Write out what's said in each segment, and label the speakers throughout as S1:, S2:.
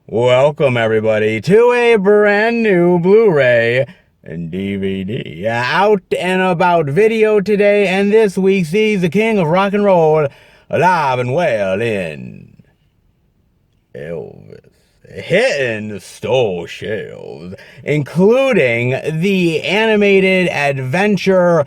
S1: Welcome everybody to a brand new Blu-ray and DVD out and about video today, and this week sees the king of rock and roll alive and well in Elvis, hitting the store shelves, including the animated adventure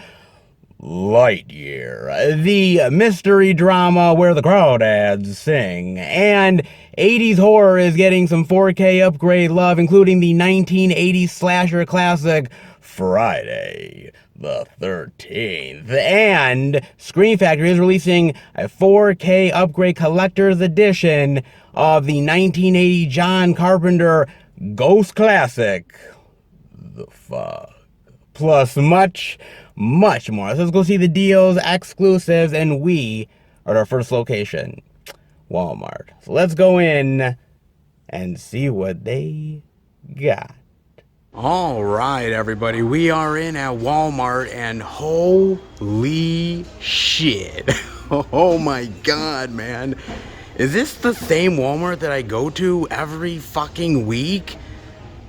S1: Lightyear, the mystery drama where the crawdads sing, and 80s horror is getting some 4K upgrade love, including the 1980s slasher classic Friday the 13th. And Scream Factory is releasing a 4K upgrade collector's edition of the 1980 John Carpenter ghost classic, The Fog. Plus much more. So let's go see the deals, exclusives, and we are at our first location, Walmart. So let's go in and see what they got. All right, everybody, we are in at Walmart, and holy shit. Oh my god, man. Is this the same Walmart that I go to every fucking week?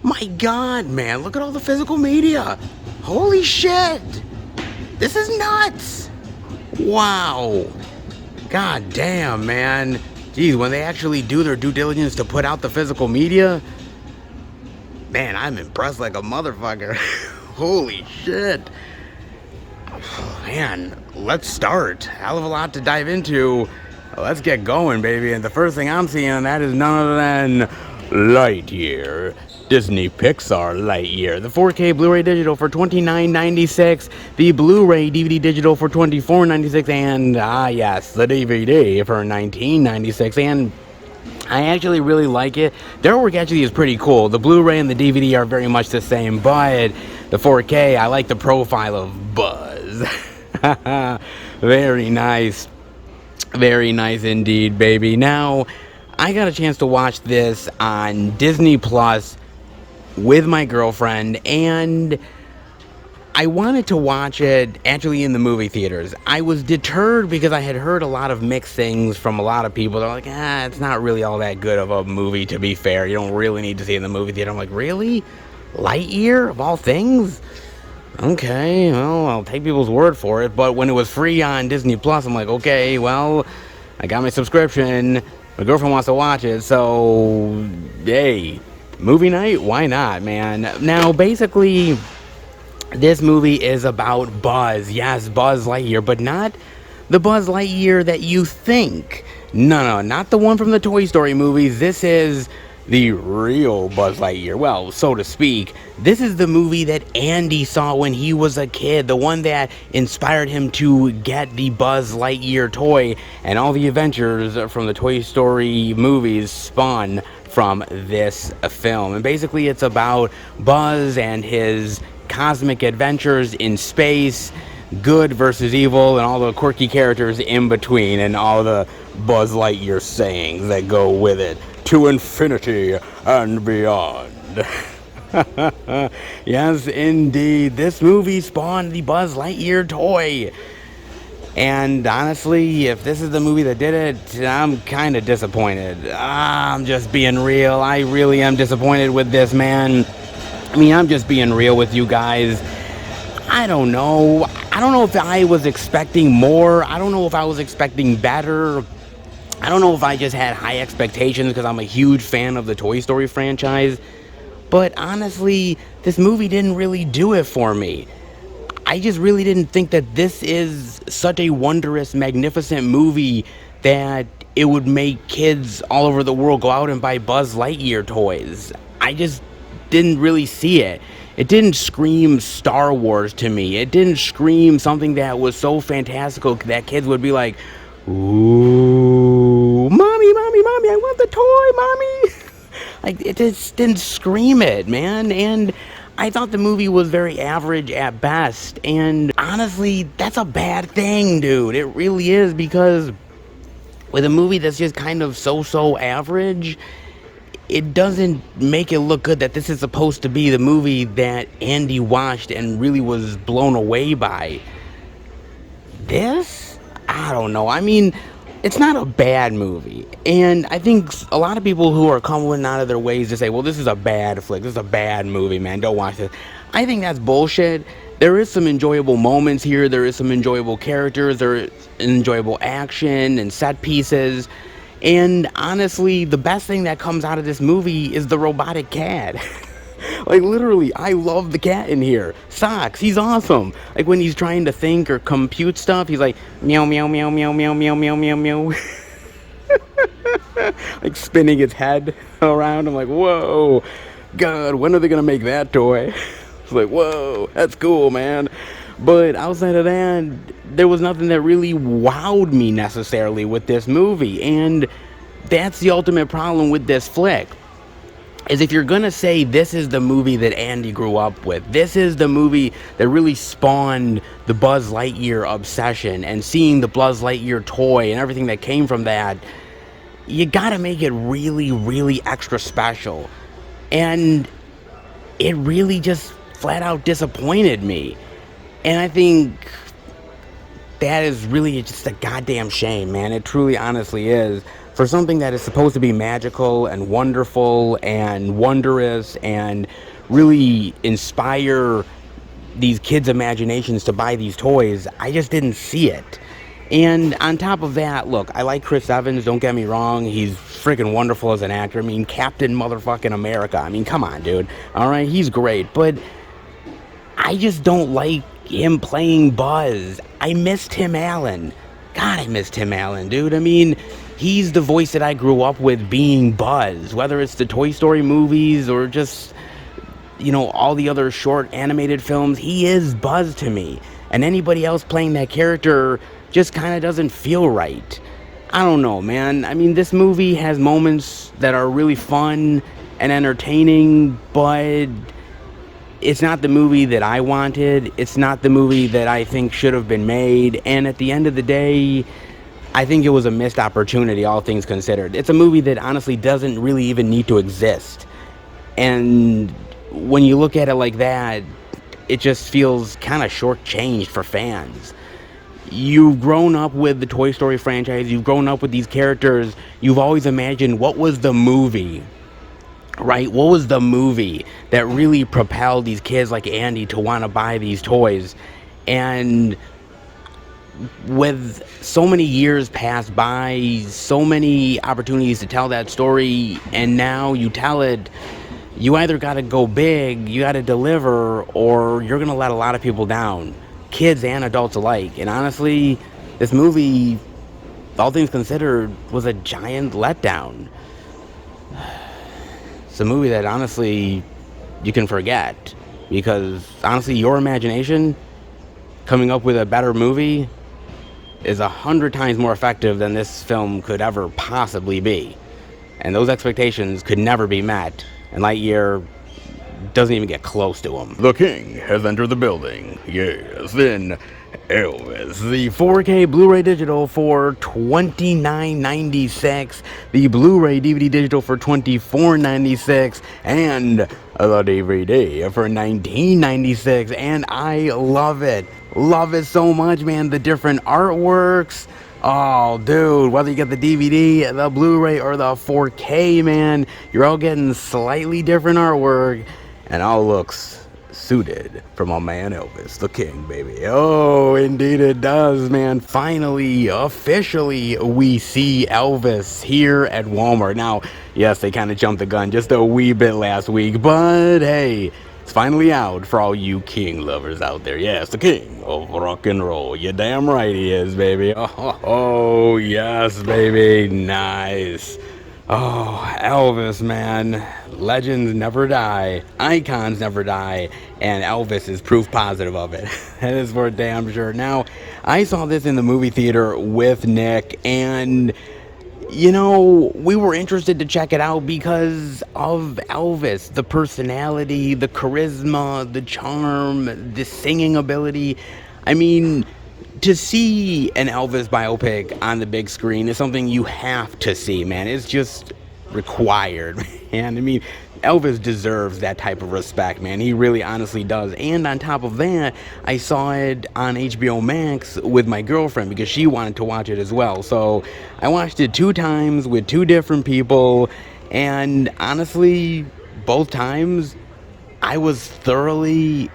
S1: My god, man, look at all the physical media. Holy shit. This is nuts. Wow. God damn, man. Geez, when they actually do their due diligence to put out the physical media, man, I'm impressed like a motherfucker. Holy shit. Man, let's start. Hell of a lot to dive into. Let's get going, baby. And the first thing I'm seeing, that is none other than Lightyear. Disney Pixar Lightyear. The 4K Blu-ray digital for $29.96. The Blu-ray DVD digital for $24.96. And, yes, the DVD for $19.96. And I actually really like it. Their artwork actually is pretty cool. The Blu-ray and the DVD are very much the same, but the 4K, I like the profile of Buzz. Very nice. Very nice indeed, baby. Now, I got a chance to watch this on Disney Plus with my girlfriend, and I wanted to watch it actually in the movie theaters. I was deterred because I had heard a lot of mixed things from a lot of people. They're like, it's not really all that good of a movie, to be fair. You don't really need to see it in the movie theater. I'm like, really? Lightyear, of all things? Okay, well, I'll take people's word for it. But when it was free on Disney Plus, I'm like, okay, well, I got my subscription. My girlfriend wants to watch it, so, hey, movie night? Why not, man? Now, basically, this movie is about Buzz. Yes, Buzz Lightyear, but not the Buzz Lightyear that you think. No, not the one from the Toy Story movies. This is the real Buzz Lightyear. Well, so to speak. This is the movie that Andy saw when he was a kid. The one that inspired him to get the Buzz Lightyear toy. And all the adventures from the Toy Story movies spawn from this film. And basically it's about Buzz and his cosmic adventures in space, good versus evil, and all the quirky characters in between, and all the Buzz Lightyear sayings that go with it. To infinity and beyond. Yes, indeed. This movie spawned the Buzz Lightyear toy. And honestly, if this is the movie that did it, I'm kind of disappointed. I'm just being real. I really am disappointed with this, man. I mean, I'm just being real with you guys. I don't know. I don't know if I was expecting more. I don't know if I was expecting better. I don't know if I just had high expectations because I'm a huge fan of the Toy Story franchise. But honestly, this movie didn't really do it for me. I just really didn't think that this is such a wondrous, magnificent movie that it would make kids all over the world go out and buy Buzz Lightyear toys. I just didn't really see it. It didn't scream Star Wars to me. It didn't scream something that was so fantastical that kids would be like, ooh, mommy, I want the toy, mommy. Like, it just didn't scream it, man. And I thought the movie was very average at best. And honestly, that's a bad thing, dude. It really is, because with a movie that's just kind of so average, it doesn't make it look good that this is supposed to be the movie that Andy watched and really was blown away by. This? I don't know. I mean, it's not a bad movie. And I think a lot of people who are coming out of their ways to say, well, this is a bad flick, this is a bad movie, man, don't watch this. I think that's bullshit. There is some enjoyable moments here, there is some enjoyable characters, there is enjoyable action and set pieces. And honestly, the best thing that comes out of this movie is the robotic cat. Like, literally, I love the cat in here. Socks, he's awesome. Like, when he's trying to think or compute stuff, he's like, meow, meow, meow, meow, meow, meow, meow, meow, meow. Like, spinning his head around. I'm like, whoa, God, when are they going to make that toy? It's like, whoa, that's cool, man. But outside of that, there was nothing that really wowed me necessarily with this movie. And that's the ultimate problem with this flick. Is if you're gonna say this is the movie that Andy grew up with, this is the movie that really spawned the Buzz Lightyear obsession and seeing the Buzz Lightyear toy and everything that came from that, you gotta make it really, really extra special. And it really just flat out disappointed me. And I think that is really just a goddamn shame, man. It truly, honestly is. For something that is supposed to be magical and wonderful and wondrous and really inspire these kids' imaginations to buy these toys, I just didn't see it. And on top of that, look, I like Chris Evans, don't get me wrong. He's freaking wonderful as an actor. I mean, Captain motherfucking America. I mean, come on, dude. All right, he's great. But I just don't like him playing Buzz. I missed Tim Allen. God, I missed Tim Allen, dude. I mean, he's the voice that I grew up with being Buzz, whether it's the Toy Story movies or just, you know, all the other short animated films. He is Buzz to me. And anybody else playing that character just kind of doesn't feel right. I don't know, man. I mean, this movie has moments that are really fun and entertaining, but it's not the movie that I wanted. It's not the movie that I think should have been made. And at the end of the day, I think it was a missed opportunity, all things considered. It's a movie that honestly doesn't really even need to exist. And when you look at it like that, it just feels kind of shortchanged for fans. You've grown up with the Toy Story franchise. You've grown up with these characters. You've always imagined what was the movie, right? What was the movie that really propelled these kids like Andy to want to buy these toys? And with so many years passed by, so many opportunities to tell that story, and now you tell it, you either got to go big, you got to deliver, or you're going to let a lot of people down, kids and adults alike. And honestly, this movie, all things considered, was a giant letdown. It's a movie that honestly you can forget, because honestly, your imagination coming up with a better movie is 100 times more effective than this film could ever possibly be. And those expectations could never be met. And Lightyear doesn't even get close to him. The king has entered the building. Yes, then Elvis. The 4K Blu-ray digital for $29.96. The Blu-ray DVD digital for $24.96. And the DVD for $19.96. And I love it. Love it so much, man. The different artworks. Oh, dude, whether you get the DVD, the Blu-ray, or the 4K, man, you're all getting slightly different artwork, and all looks suited for my man Elvis, the king, baby. Oh, indeed it does, man. Finally, officially, we see Elvis here at Walmart. Now, yes, they kind of jumped the gun just a wee bit last week, but hey, it's finally out for all you king lovers out there. Yes, the king of rock and roll. You damn right he is, baby. Oh, yes, baby. Nice. Oh, Elvis, man. Legends never die. Icons never die. And Elvis is proof positive of it. That is for damn sure. Now, I saw this in the movie theater with Nick, and you know, we were interested to check it out because of Elvis, the personality, the charisma, the charm, the singing ability. I mean, to see an Elvis biopic on the big screen is something you have to see, man. It's just required, man. I mean, Elvis deserves that type of respect, man. He really honestly does. And on top of that, I saw it on HBO Max with my girlfriend because she wanted to watch it as well. So I watched it 2 times with 2 different people, and honestly, both times I was thoroughly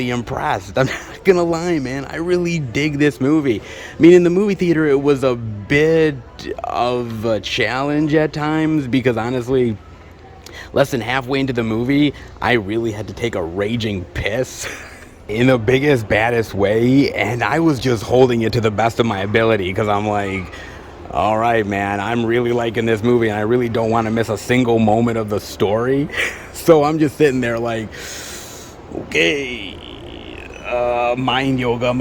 S1: impressed. I'm not gonna lie, man. I really dig this movie. I mean, in the movie theater, it was a bit of a challenge at times because honestly, less than halfway into the movie, I really had to take a raging piss in the biggest, baddest way, and I was just holding it to the best of my ability because I'm like, all right, man, I'm really liking this movie and I really don't want to miss a single moment of the story. So I'm just sitting there like, okay, mind yoga.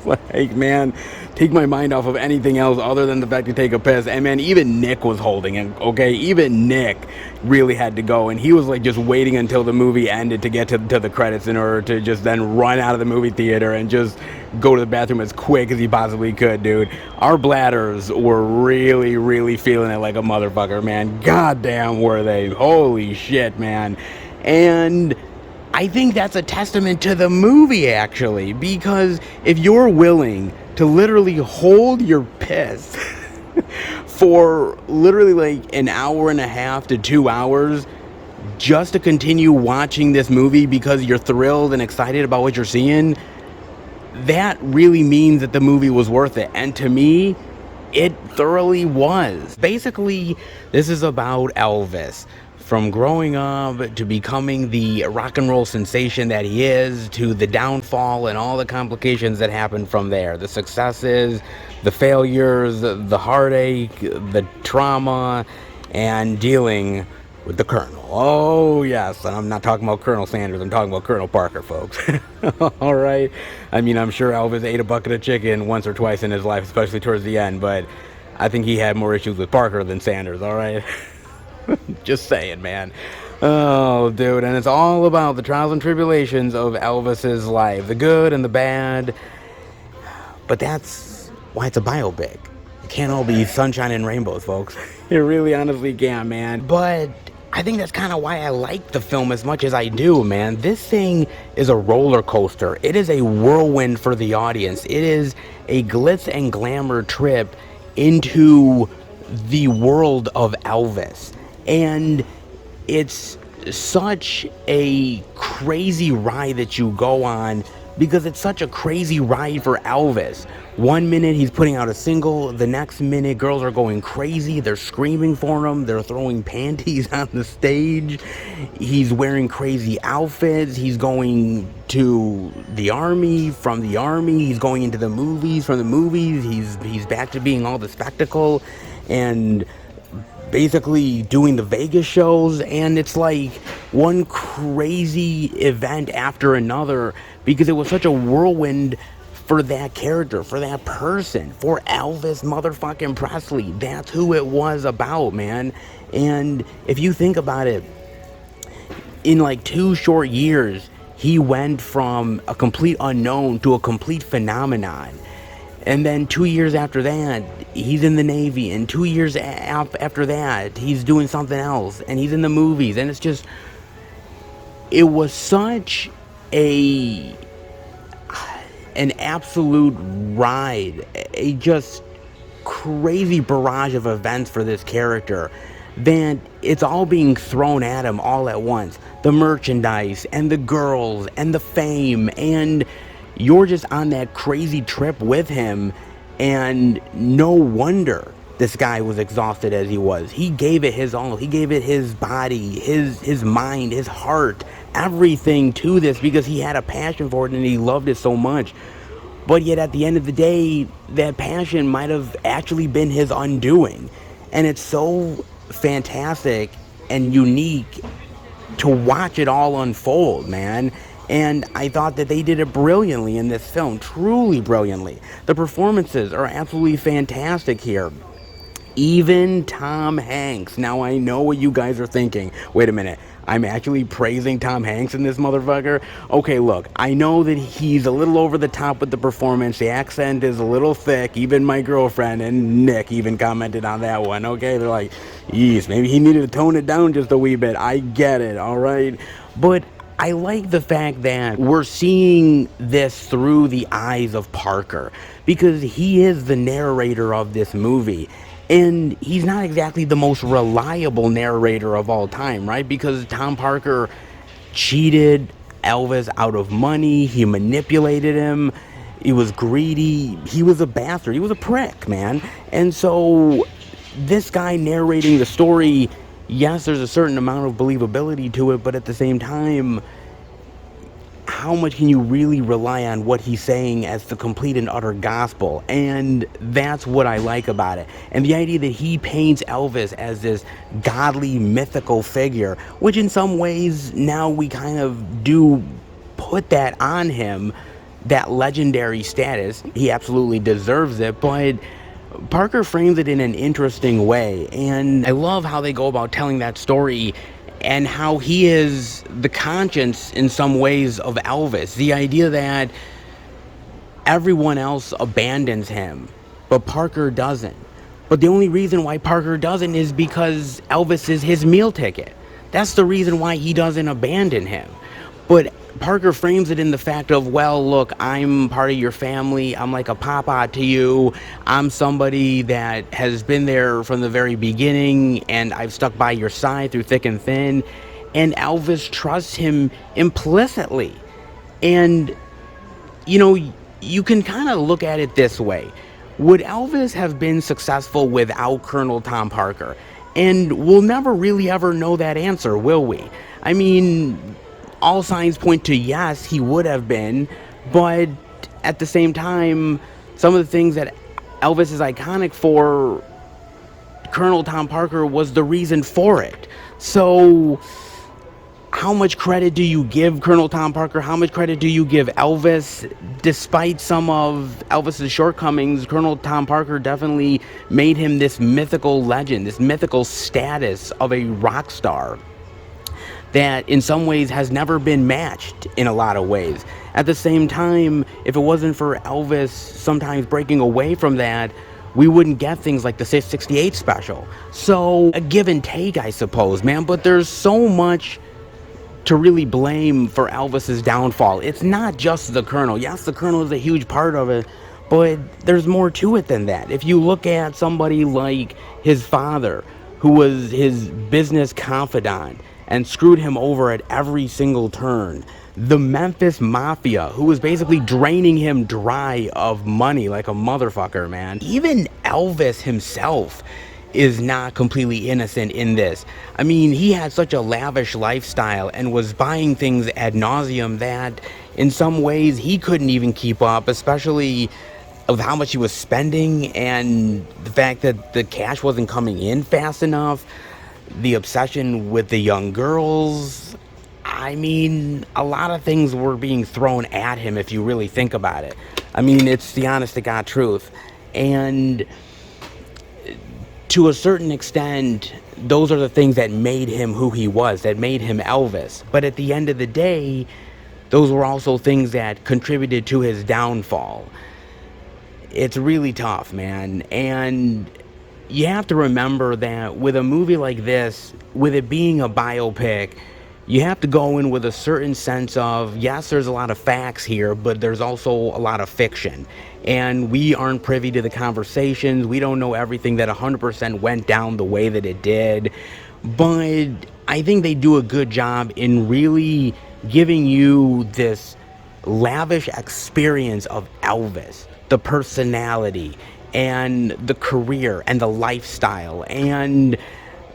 S1: Like, man, take my mind off of anything else other than the fact to take a piss. And man, even Nick was holding it, okay? Even Nick really had to go, and he was like just waiting until the movie ended to get to the credits in order to just then run out of the movie theater and just go to the bathroom as quick as he possibly could, dude. Our bladders were really feeling it like a motherfucker, man. Goddamn were they. Holy shit, man. And I think that's a testament to the movie, actually, because if you're willing to literally hold your piss for literally like an hour and a half to 2 hours just to continue watching this movie because you're thrilled and excited about what you're seeing, that really means that the movie was worth it. And to me, it thoroughly was. Basically, this is about Elvis. From growing up to becoming the rock and roll sensation that he is, to the downfall and all the complications that happen from there. The successes, the failures, the heartache, the trauma, and dealing with the Colonel. Oh, yes, and I'm not talking about Colonel Sanders, I'm talking about Colonel Parker, folks. All right? I mean, I'm sure Elvis ate a bucket of chicken once or twice in his life, especially towards the end, but I think he had more issues with Parker than Sanders, all right? Just saying, man. Oh, dude, and it's all about the trials and tribulations of Elvis's life, the good and the bad. But that's why it's a biopic. It can't all be sunshine and rainbows, folks. It really honestly can't, man. But I think that's kind of why I like the film as much as I do, man. This thing is a roller coaster. It is a whirlwind for the audience. It is a glitz and glamour trip into the world of Elvis. And it's such a crazy ride that you go on because it's such a crazy ride for Elvis. One minute he's putting out a single, the next minute girls are going crazy, they're screaming for him, they're throwing panties on the stage, he's wearing crazy outfits, he's going to the army, from the army he's going into the movies, from the movies he's back to being all the spectacle and basically doing the Vegas shows, and it's like one crazy event after another because it was such a whirlwind for that character, for that person, for Elvis motherfucking Presley. That's who it was about, man. And if you think about it, in like 2 short years, he went from a complete unknown to a complete phenomenon. And then 2 years after that, he's in the Navy. And 2 years after that, he's doing something else. And he's in the movies. And it's just, it was such an absolute ride. A just crazy barrage of events for this character. That it's all being thrown at him all at once. The merchandise, and the girls, and the fame, and you're just on that crazy trip with him, and no wonder this guy was exhausted as he was. He gave it his all. He gave it his body, his mind, his heart, everything to this because he had a passion for it and he loved it so much. But yet at the end of the day, that passion might have actually been his undoing. And it's so fantastic and unique to watch it all unfold, man. And I thought that they did it brilliantly in this film, truly brilliantly. The performances are absolutely fantastic here. Even Tom Hanks. Now I know what you guys are thinking. Wait a minute. I'm actually praising Tom Hanks in this motherfucker? Okay, look, I know that he's a little over the top with the performance. The accent is a little thick. Even my girlfriend and Nick even commented on that one. Okay, they're like, yeesh, maybe he needed to tone it down just a wee bit. I get it, all right? But I like the fact that we're seeing this through the eyes of Parker, because he is the narrator of this movie. And he's not exactly the most reliable narrator of all time, right? Because Tom Parker cheated Elvis out of money. He manipulated him. He was greedy. He was a bastard. He was a prick, man. And so this guy narrating the story, yes, there's a certain amount of believability to it, but at the same time, how much can you really rely on what he's saying as the complete and utter gospel? And that's what I like about it. And the idea that he paints Elvis as this godly, mythical figure, which in some ways now we kind of do put that on him, that legendary status. He absolutely deserves it, but Parker frames it in an interesting way. And I love how they go about telling that story, and how he is the conscience in some ways of Elvis. The idea that everyone else abandons him, but Parker doesn't. But the only reason why Parker doesn't is because Elvis is his meal ticket. That's the reason why he doesn't abandon him. But Parker frames it in the fact of, well, look, I'm part of your family. I'm like a papa to you. I'm somebody that has been there from the very beginning, and I've stuck by your side through thick and thin. And Elvis trusts him implicitly. And, you know, you can kind of look at it this way. Would Elvis have been successful without Colonel Tom Parker? And we'll never really ever know that answer, will we? I mean, all signs point to yes, he would have been, but at the same time, some of the things that Elvis is iconic for, Colonel Tom Parker was the reason for it. So how much credit do you give Colonel Tom Parker? How much credit do you give Elvis? Despite some of Elvis's shortcomings, Colonel Tom Parker definitely made him this mythical legend, this mythical status of a rock star that in some ways has never been matched in a lot of ways. At the same time, if it wasn't for Elvis sometimes breaking away from that, we wouldn't get things like the 68 special. So a give and take, I suppose, man. But there's so much to really blame for Elvis's downfall. It's not just the Colonel. Yes, the Colonel is a huge part of it, but there's more to it than that. If you look at somebody like his father, who was his business confidant and screwed him over at every single turn. The Memphis Mafia, who was basically draining him dry of money like a motherfucker, man. Even Elvis himself is not completely innocent in this. I mean, he had such a lavish lifestyle and was buying things ad nauseum that in some ways he couldn't even keep up, especially of how much he was spending and the fact that the cash wasn't coming in fast enough. The obsession with the young girls. I mean, a lot of things were being thrown at him if you really think about it. I mean, it's the honest to God truth. And to a certain extent, those are the things that made him who he was, that made him Elvis. But at the end of the day, those were also things that contributed to his downfall. It's really tough, man. And you have to remember that with a movie like this, with it being a biopic, you have to go in with a certain sense of, yes, there's a lot of facts here, but there's also a lot of fiction. And we aren't privy to the conversations. We don't know everything that 100% went down the way that it did. But I think they do a good job in really giving you this lavish experience of Elvis, the personality, and the career, and the lifestyle, and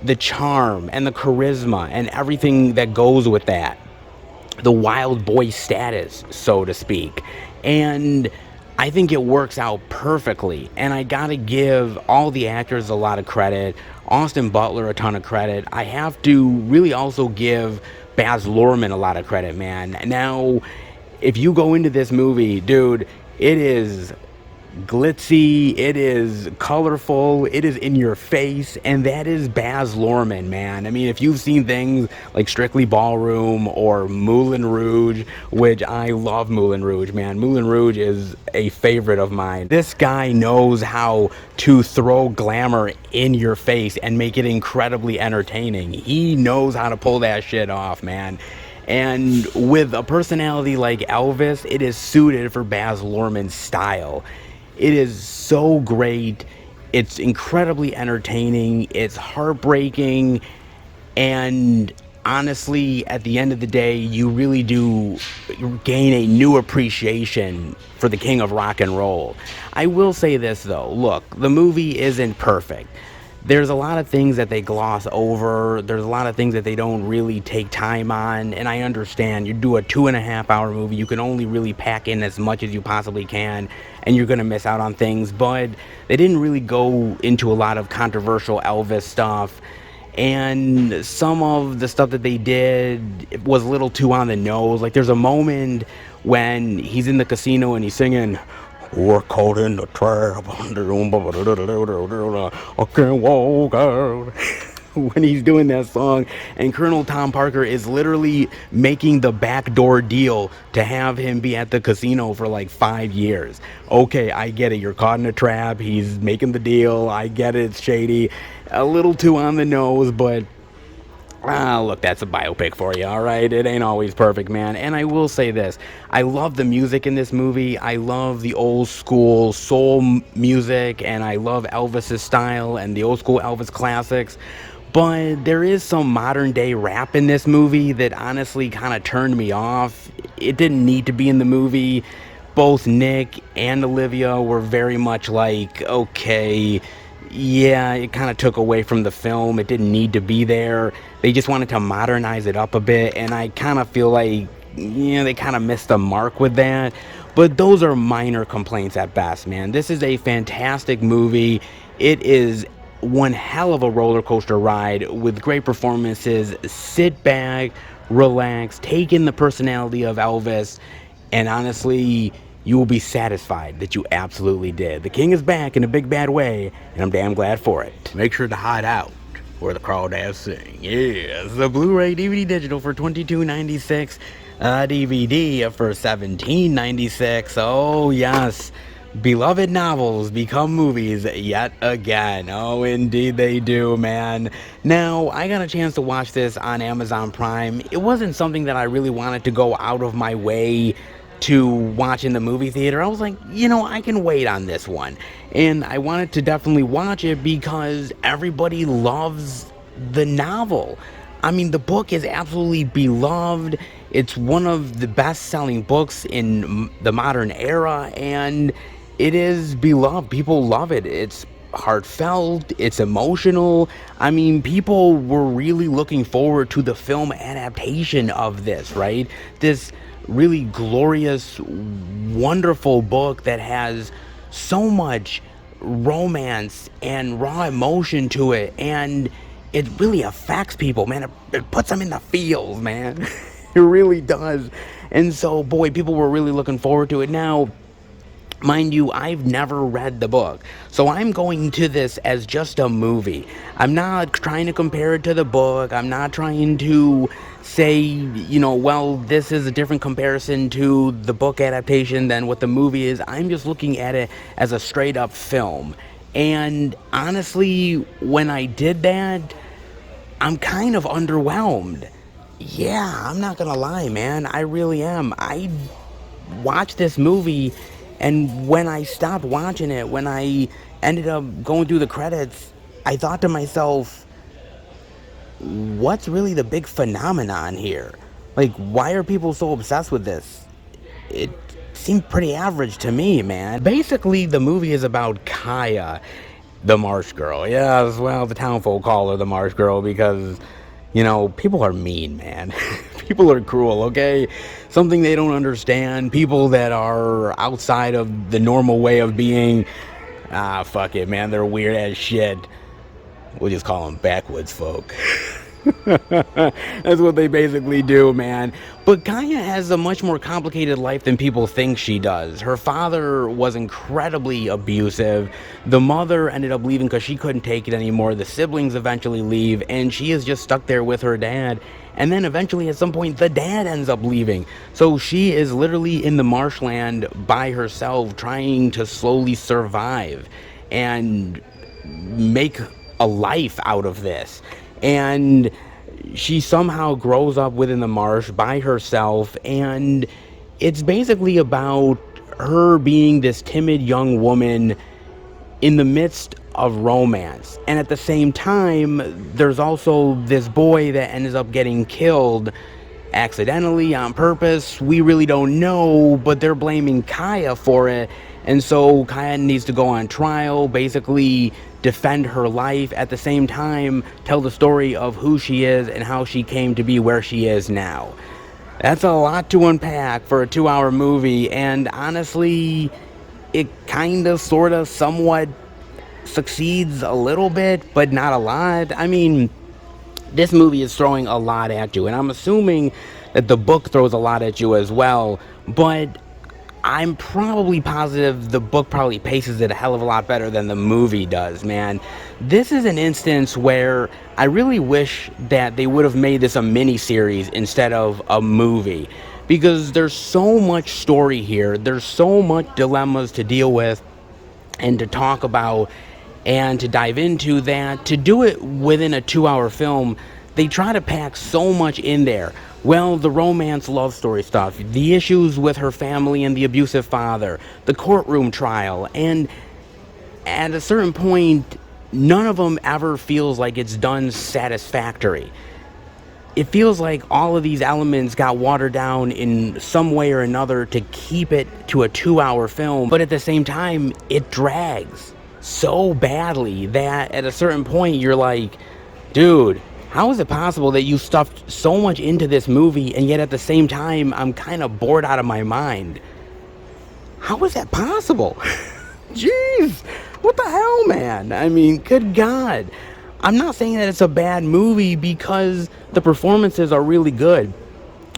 S1: the charm, and the charisma, and everything that goes with that. The wild boy status, so to speak. And I think it works out perfectly. And I gotta give all the actors a lot of credit. Austin Butler a ton of credit. I have to really also give Baz Luhrmann a lot of credit, man. Now, if you go into this movie, dude, it is glitzy, it is colorful, it is in your face, and that is Baz Luhrmann, man. I mean, if you've seen things like Strictly Ballroom or Moulin Rouge, which I love Moulin Rouge, man. Moulin Rouge is a favorite of mine. This guy knows how to throw glamour in your face and make it incredibly entertaining. He knows how to pull that shit off, man. And with a personality like Elvis, it is suited for Baz Luhrmann's style. It is so great. It's incredibly entertaining. It's heartbreaking. And honestly, at the end of the day, you really do gain a new appreciation for the king of rock and roll. I will say this, though. Look, the movie isn't perfect. There's a lot of things that they gloss over. There's a lot of things that they don't really take time on. And I understand you do a 2.5 hour movie, you can only really pack in as much as you possibly can, and you're going to miss out on things. But they didn't really go into a lot of controversial Elvis stuff. And some of the stuff that they did was a little too on the nose. Like, there's a moment when he's in the casino and he's singing, "We're caught in the trap. I can't walk out." When he's doing that song, and Colonel Tom Parker is literally making the backdoor deal to have him be at the casino for like 5 years. Okay, I get it. You're caught in a trap. He's making the deal. I get it. It's shady. A little too on the nose, but look, that's a biopic for you, all right? It ain't always perfect, man. And I will say this. I love the music in this movie. I love the old school soul music, and I love Elvis's style and the old school Elvis classics. But there is some modern day rap in this movie that honestly kind of turned me off. It didn't need to be in the movie. Both Nick and Olivia were very much like, okay, yeah, it kind of took away from the film. It didn't need to be there. They just wanted to modernize it up a bit, and I kind of feel like, they kind of missed the mark with that. But those are minor complaints at best, man. This is a fantastic movie. It is one hell of a roller coaster ride with great performances. Sit back, relax, take in the personality of Elvis, and honestly, you will be satisfied that you absolutely did. The king is back in a big bad way, and I'm damn glad for it. Make sure to hide out where the crawdads sing. Yes, the Blu-ray DVD digital for $22.96, DVD for $17.96. Oh yes, beloved novels become movies yet again. Oh, indeed they do, man. Now, I got a chance to watch this on Amazon Prime. It wasn't something that I really wanted to go out of my way to watch in the movie theater. I was like, I can wait on this one. And I wanted to definitely watch it because everybody loves the novel. I mean, the book is absolutely beloved. It's one of the best-selling books in the modern era, and it is beloved. People love it. It's heartfelt. It's emotional. I mean, people were really looking forward to the film adaptation of this, right? This really glorious, wonderful book that has so much romance and raw emotion to it, and it really affects people, man. It puts them in the feels, man. It really does. And so, boy, people were really looking forward to it. Now, mind you, I've never read the book, so I'm going to this as just a movie. I'm not trying to compare it to the book. I'm not trying to say, well, this is a different comparison to the book adaptation than what the movie is. I'm just looking at it as a straight up film. And honestly, when I did that, I'm kind of underwhelmed. Yeah, I'm not gonna lie, man. I really am. I watched this movie, and when I stopped watching it, when I ended up going through the credits, I thought to myself, what's really the big phenomenon here? Like, why are people so obsessed with this? It seemed pretty average to me, man. Basically, the movie is about Kaya, the Marsh Girl. Yes, well, the townfolk call her the Marsh Girl because, people are mean, man. People are cruel, okay? Something they don't understand. People that are outside of the normal way of being. Fuck it, man. They're weird as shit. We'll just call them backwoods folk. That's what they basically do, man. But Kaya has a much more complicated life than people think she does. Her father was incredibly abusive. The mother ended up leaving because she couldn't take it anymore. The siblings eventually leave, and she is just stuck there with her dad. And then eventually, at some point, the dad ends up leaving. So she is literally in the marshland by herself, trying to slowly survive and make a life out of this. And she somehow grows up within the marsh by herself, and it's basically about her being this timid young woman in the midst of romance. And at the same time, there's also this boy that ends up getting killed accidentally, on purpose. We really don't know, but they're blaming Kaya for it. And so Kaya needs to go on trial, basically defend her life, at the same time tell the story of who she is and how she came to be where she is now. That's a lot to unpack for a 2-hour movie, and honestly, it kind of, sort of, somewhat succeeds a little bit, but not a lot. I mean, this movie is throwing a lot at you, and I'm assuming that the book throws a lot at you as well, but I'm probably positive the book probably paces it a hell of a lot better than the movie does, man. This is an instance where I really wish that they would have made this a mini-series instead of a movie, because there's so much story here, there's so much dilemmas to deal with and to talk about and to dive into, that to do it within a 2-hour film, they try to pack so much in there. Well, the romance love story stuff, the issues with her family and the abusive father, the courtroom trial, and at a certain point, none of them ever feels like it's done satisfactory. It feels like all of these elements got watered down in some way or another to keep it to a 2-hour film, but at the same time, it drags so badly that at a certain point, you're like, dude, how is it possible that you stuffed so much into this movie, and yet at the same time, I'm kind of bored out of my mind? How is that possible? Jeez, what the hell, man? I mean, good God. I'm not saying that it's a bad movie, because the performances are really good.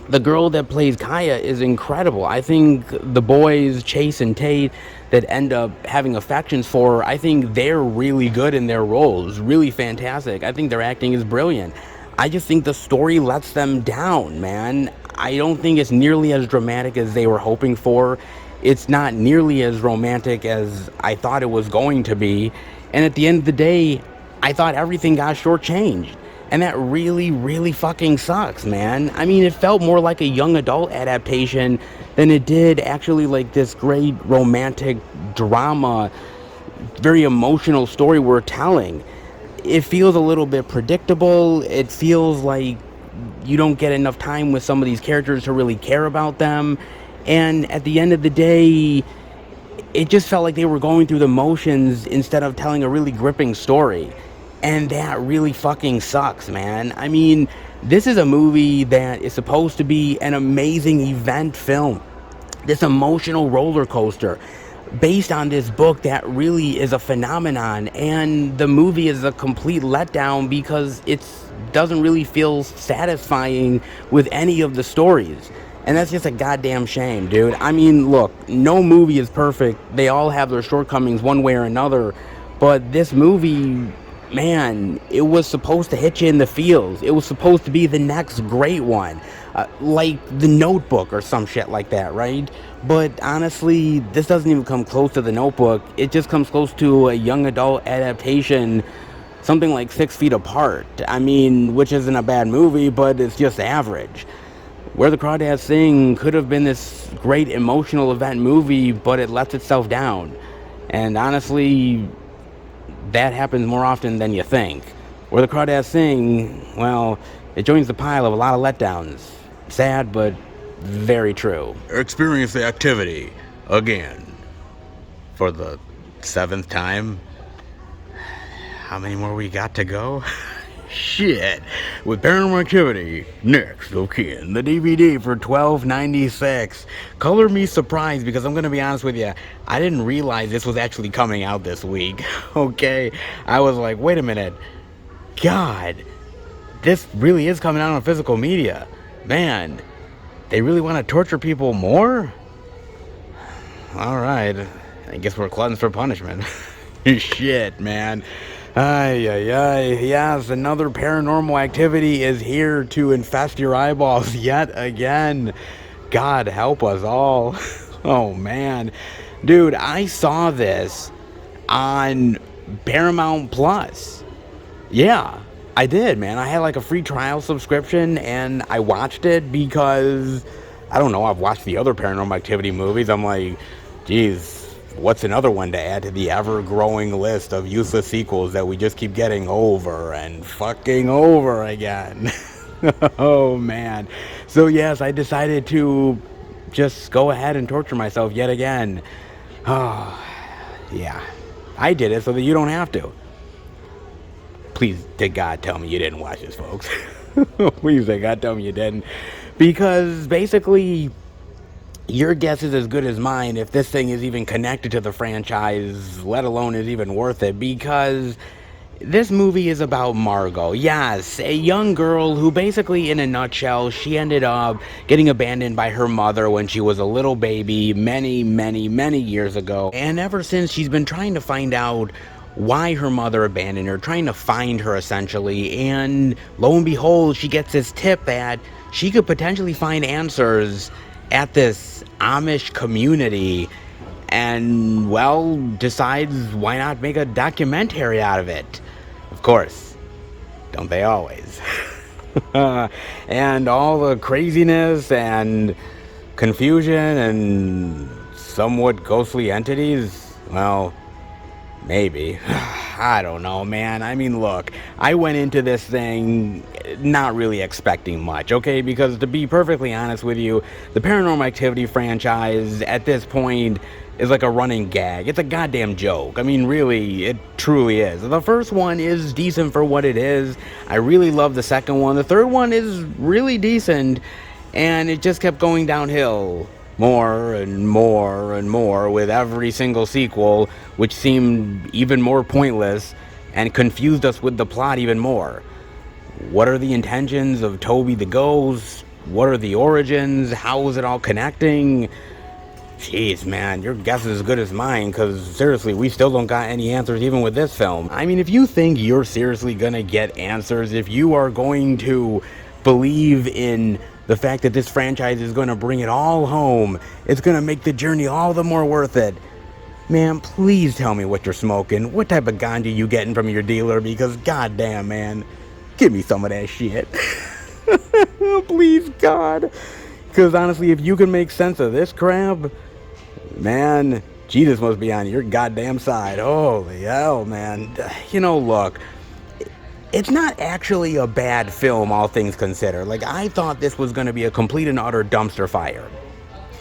S1: The girl that plays Kaya is incredible. I think the boys, Chase and Tate, that end up having affections for her, I think they're really good in their roles. Really fantastic. I think their acting is brilliant. I just think the story lets them down, man. I don't think it's nearly as dramatic as they were hoping for. It's not nearly as romantic as I thought it was going to be. And at the end of the day, I thought everything got shortchanged. And that really, really fucking sucks, man. I mean, it felt more like a young adult adaptation than it did actually like this great romantic drama, very emotional story we're telling. It feels a little bit predictable. It feels like you don't get enough time with some of these characters to really care about them. And at the end of the day, it just felt like they were going through the motions instead of telling a really gripping story. And that really fucking sucks, man. I mean, this is a movie that is supposed to be an amazing event film. This emotional roller coaster based on this book that really is a phenomenon. And the movie is a complete letdown because it doesn't really feel satisfying with any of the stories. And that's just a goddamn shame, dude. I mean, look, no movie is perfect. They all have their shortcomings one way or another. But this movie, man, it was supposed to hit you in the feels. It was supposed to be the next great one. Like The Notebook or some shit like that, right? But honestly, this doesn't even come close to The Notebook. It just comes close to a young adult adaptation, something like 6 Feet Apart. I mean, which isn't a bad movie, but it's just average. Where the Crawdads Sing could have been this great emotional event movie, but it lets itself down. And honestly, that happens more often than you think. Where the Crawdads Sing, well, it joins the pile of a lot of letdowns. Sad, but very true. Experience the activity again for the 7th time. How many more we got to go? Shit. With Paranormal Activity, next of kin, the DVD for $12.96. Color me surprised, because I'm going to be honest with you, I didn't realize this was actually coming out this week. Okay? I was like, wait a minute. God, this really is coming out on physical media. Man, they really want to torture people more? Alright, I guess we're gluttons for punishment. Shit, man. Ay, ay, ay. Yes, another Paranormal Activity is here to infest your eyeballs yet again. God help us all. Oh, man. Dude, I saw this on Paramount Plus. Yeah, I did, man. I had like a free trial subscription, and I watched it because, I don't know, I've watched the other Paranormal Activity movies. I'm like, geez, what's another one to add to the ever-growing list of useless sequels that we just keep getting over and fucking over again? Oh, man. So, yes, I decided to just go ahead and torture myself yet again. Oh, yeah. I did it so that you don't have to. Please, to God, tell me you didn't watch this, folks. Please, to God, tell me you didn't. Because, basically, your guess is as good as mine if this thing is even connected to the franchise, let alone is even worth it, because this movie is about Margot. Yes, a young girl who basically, in a nutshell, she ended up getting abandoned by her mother when she was a little baby many, many, many years ago. And ever since, she's been trying to find out why her mother abandoned her, trying to find her essentially, and lo and behold, she gets this tip that she could potentially find answers at this Amish community, and, well, decides why not make a documentary out of it. Of course, don't they always? And all the craziness and confusion and somewhat ghostly entities, well, maybe. I don't know, man. I mean, look, I went into this thing not really expecting much, okay? Because to be perfectly honest with you, the Paranormal Activity franchise at this point is like a running gag. It's a goddamn joke. I mean, really, it truly is. The first one is decent for what it is. I really love the second one. The third one is really decent, and it just kept going downhill more and more and more with every single sequel, which seemed even more pointless and confused us with the plot even more. What are the intentions of Toby the Ghost? What are the origins? How is it all connecting? Jeez, man, your guess is as good as mine, because seriously, we still don't got any answers even with this film. I mean, if you think you're seriously gonna get answers, if you are going to believe in the fact that this franchise is going to bring it all home, it's going to make the journey all the more worth it, man, please tell me what you're smoking. What type of ganja you getting from your dealer? Because goddamn, man, give me some of that shit. Please, God. Because honestly, if you can make sense of this crap, man, Jesus must be on your goddamn side. Holy hell, man. You know, look, it's not actually a bad film, all things considered. Like, I thought this was going to be a complete and utter dumpster fire.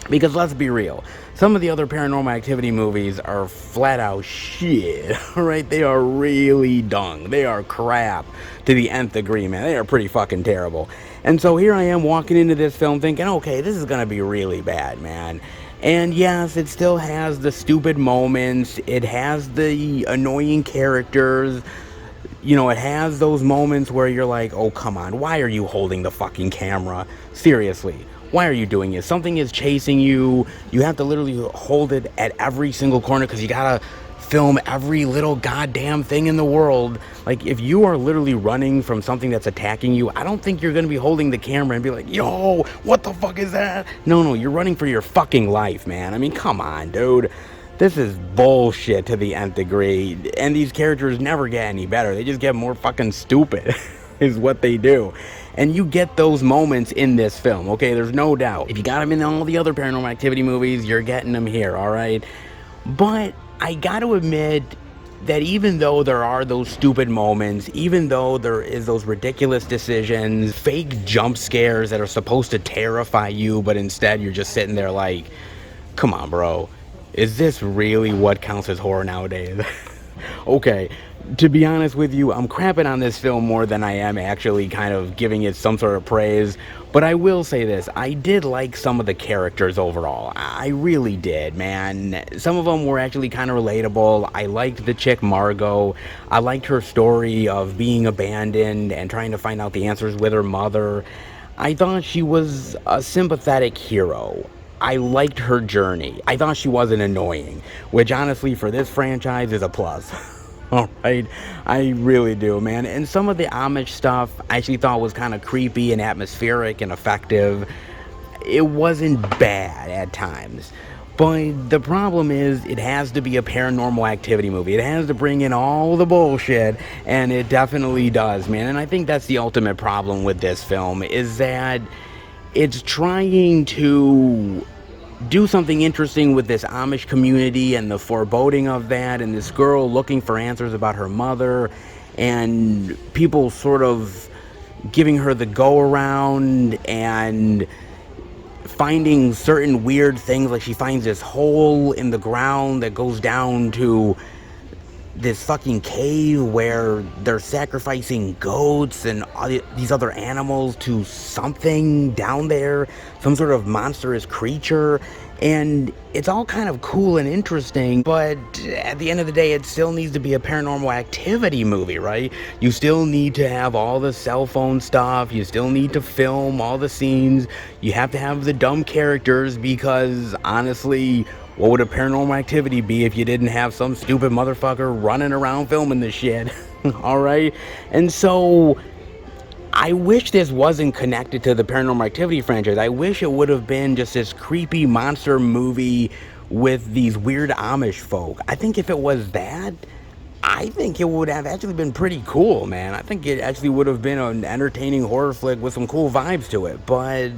S1: Because let's be real, some of the other Paranormal Activity movies are flat out shit, right? They are really dung. They are crap to the nth degree, man. They are pretty fucking terrible. And so here I am walking into this film thinking, okay, this is going to be really bad, man. And yes, it still has the stupid moments. It has the annoying characters. You know, it has those moments where you're like, oh, come on, why are you holding the fucking camera? Seriously, why are you doing it? Something is chasing you. You have to literally hold it at every single corner because you gotta film every little goddamn thing in the world. Like, if you are literally running from something that's attacking you, I don't think you're gonna be holding the camera and be like, yo, what the fuck is that? No, you're running for your fucking life, man. I mean, come on, dude. This is bullshit to the nth degree, and these characters never get any better. They just get more fucking stupid, is what they do. And you get those moments in this film, okay? There's no doubt. If you got them in all the other Paranormal Activity movies, you're getting them here, all right? But I got to admit that even though there are those stupid moments, even though there is those ridiculous decisions, fake jump scares that are supposed to terrify you, but instead you're just sitting there like, come on, bro. Is this really what counts as horror nowadays? Okay, to be honest with you, I'm crapping on this film more than I am actually kind of giving it some sort of praise. But I will say this, I did like some of the characters overall. I really did, man. Some of them were actually kind of relatable. I liked the chick Margot. I liked her story of being abandoned and trying to find out the answers with her mother. I thought she was a sympathetic hero. I liked her journey. I thought she wasn't annoying, which honestly for this franchise is a plus. Alright, I really do, man. And some of the Amish stuff I actually thought was kind of creepy and atmospheric and effective. It wasn't bad at times. But the problem is, it has to be a Paranormal Activity movie. It has to bring in all the bullshit, and it definitely does, man. And I think that's the ultimate problem with this film, is that it's trying to do something interesting with this Amish community and the foreboding of that, and this girl looking for answers about her mother, and people sort of giving her the go around and finding certain weird things, like she finds this hole in the ground that goes down to this fucking cave where they're sacrificing goats and these other animals to something down there, some sort of monstrous creature. And it's all kind of cool and interesting, but at the end of the day, it still needs to be a Paranormal Activity movie, right? You still need to have all the cell phone stuff. You still need to film all the scenes. You have to have the dumb characters, because honestly, what would a Paranormal Activity be if you didn't have some stupid motherfucker running around filming this shit? Alright? And so I wish this wasn't connected to the Paranormal Activity franchise. I wish it would have been just this creepy monster movie with these weird Amish folk. I think if it was that, I think it would have actually been pretty cool, man. I think it actually would have been an entertaining horror flick with some cool vibes to it. But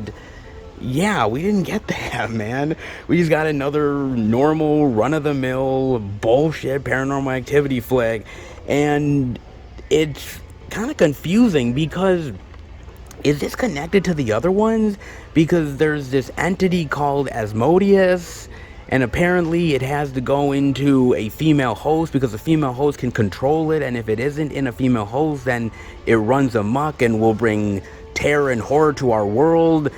S1: yeah, we didn't get that, man. We just got another normal, run-of-the-mill, bullshit Paranormal Activity flick. And it's kind of confusing, because is this connected to the other ones? Because there's this entity called Asmodeus, and apparently it has to go into a female host, because the female host can control it, and if it isn't in a female host, then it runs amok and will bring terror and horror to our world.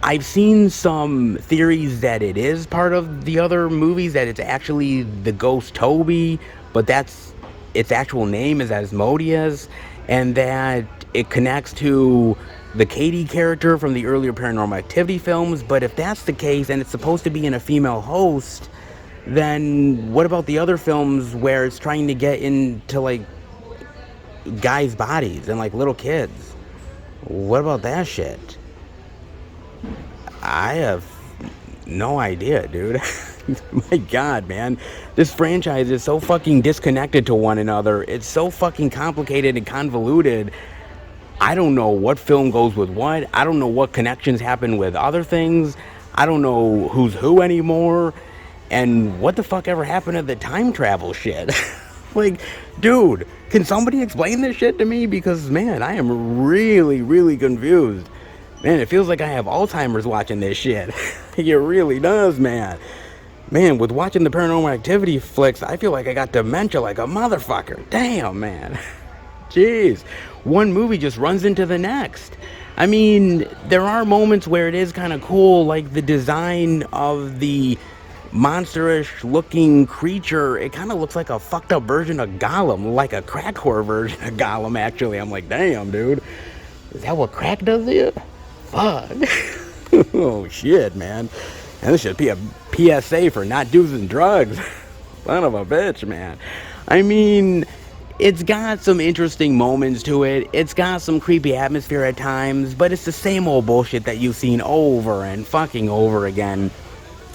S1: I've seen some theories that it is part of the other movies, that it's actually the ghost Toby, but that's its actual name is Asmodeus, and that it connects to the Katie character from the earlier Paranormal Activity films. But if that's the case, and it's supposed to be in a female host, then what about the other films where it's trying to get into, like, guys' bodies and, like, little kids? What about that shit? I have no idea, dude. My God, man. This franchise is so fucking disconnected to one another. It's so fucking complicated and convoluted. I don't know what film goes with what. I don't know what connections happen with other things. I don't know who's who anymore. And what the fuck ever happened to the time travel shit? Like, dude, can somebody explain this shit to me? Because, man, I am really, really confused. Man, it feels like I have Alzheimer's watching this shit. It really does, man. Man, with watching the Paranormal Activity flicks, I feel like I got dementia like a motherfucker. Damn, man. Jeez. One movie just runs into the next. I mean, there are moments where it is kind of cool, like the design of the monsterish looking creature. It kind of looks like a fucked up version of Gollum, like a crack whore version of Gollum, actually. I'm like, damn, dude. Is that what crack does to you? Fuck. Oh, shit, man. And this should be a PSA for not using drugs. Son of a bitch, man. I mean, it's got some interesting moments to it. It's got some creepy atmosphere at times, but it's the same old bullshit that you've seen over and fucking over again.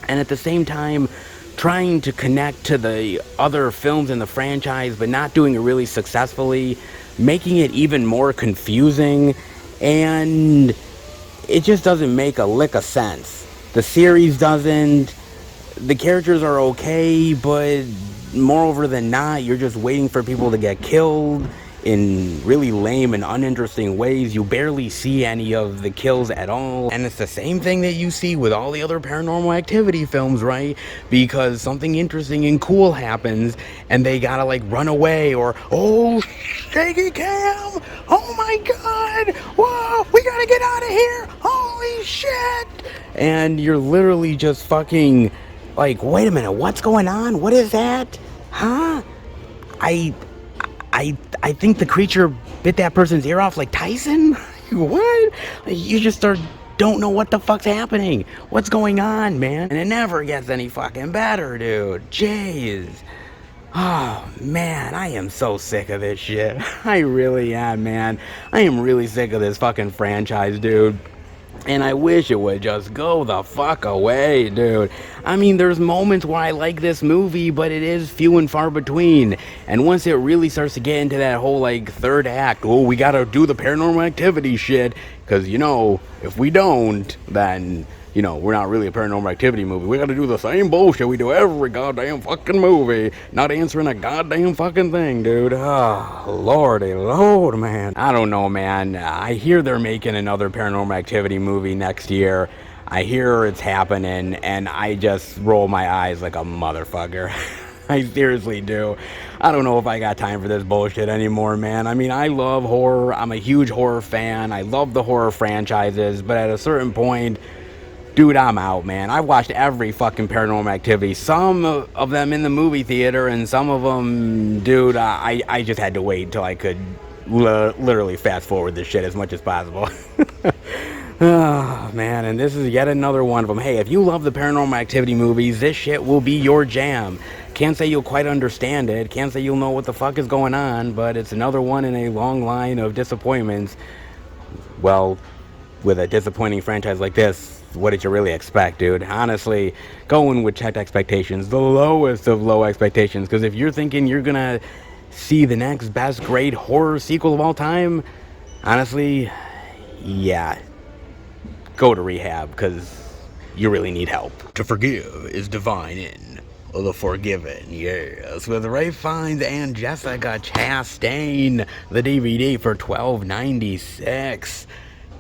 S1: And at the same time, trying to connect to the other films in the franchise, but not doing it really successfully, making it even more confusing, and it just doesn't make a lick of sense. The series doesn't. The characters are okay, but moreover than not, you're just waiting for people to get killed. in really lame and uninteresting ways. You barely see any of the kills at all. And it's the same thing that you see with all the other Paranormal Activity films, right? Because something interesting and cool happens and they gotta like run away, or, oh, shaky cam, oh my god, whoa, we gotta get out of here, holy shit. And you're literally just fucking like, wait a minute, what's going on? What is that? Huh? I think the creature bit that person's ear off like Tyson? What? You just don't know what the fuck's happening. What's going on, man? And it never gets any fucking better, dude. Jeez. Oh, man, I am so sick of this shit. I really am, man. I am really sick of this fucking franchise, dude. And I wish it would just go the fuck away, dude. I mean, there's moments where I like this movie, but it is few and far between. And once it really starts to get into that whole, like, third act, oh, we gotta do the Paranormal Activity shit, because, you know, if we don't, then, you know, we're not really a Paranormal Activity movie. We gotta do the same bullshit we do every goddamn fucking movie, not answering a goddamn fucking thing, dude. Oh, lordy lord, man. I don't know, man. I hear they're making another Paranormal Activity movie next year. I hear it's happening, and I just roll my eyes like a motherfucker. I seriously do. I don't know if I got time for this bullshit anymore, man. I mean, I love horror. I'm a huge horror fan. I love the horror franchises, but at a certain point, dude, I'm out, man. I've watched every fucking Paranormal Activity. Some of them in the movie theater, and some of them, dude, I just had to wait until I could literally fast forward this shit as much as possible. Oh, man, and this is yet another one of them. Hey, if you love the Paranormal Activity movies, this shit will be your jam. Can't say you'll quite understand it. Can't say you'll know what the fuck is going on, but it's another one in a long line of disappointments. Well, with a disappointing franchise like this, what did you really expect, dude? Honestly, go in with checked expectations, the lowest of low expectations, because if you're thinking you're gonna see the next best great horror sequel of all time, honestly, yeah, go to rehab, because you really need help. To forgive is divine in The Forgiven, yes, with Ray Fiennes and Jessica Chastain, the DVD for $12.96.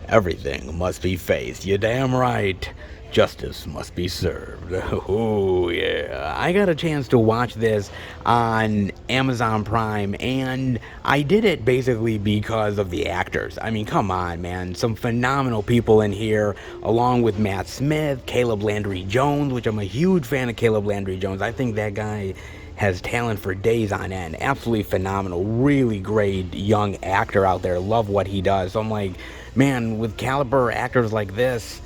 S1: Everything must be faced, you damn right. Justice must be served. Oh, yeah. I got a chance to watch this on Amazon Prime, and I did it basically because of the actors. I mean, come on, man. Some phenomenal people in here, along with Matt Smith, Caleb Landry Jones, which I'm a huge fan of Caleb Landry Jones. I think that guy has talent for days on end. Absolutely phenomenal. Really great young actor out there. Love what he does. So I'm like, man, with caliber actors like this,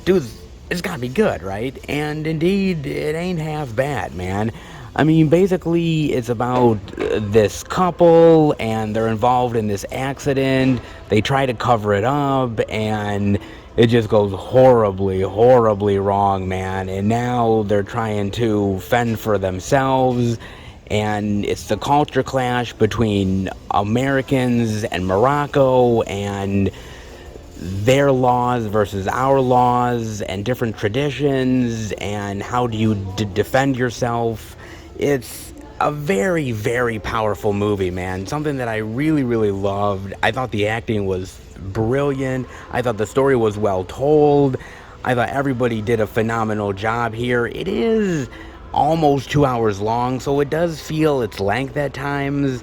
S1: dude, it's gotta be good, right? And indeed, it ain't half bad, man. I mean, basically, it's about this couple, and they're involved in this accident. They try to cover it up, and it just goes horribly, horribly wrong, man. And now they're trying to fend for themselves, and it's the culture clash between Americans and Morocco, and their laws versus our laws, and different traditions, and how do you defend yourself. It's a very, very powerful movie, man. Something that I really, really loved. I thought the acting was brilliant. I thought the story was well told. I thought everybody did a phenomenal job here. It is almost 2 hours long, so it does feel its length at times.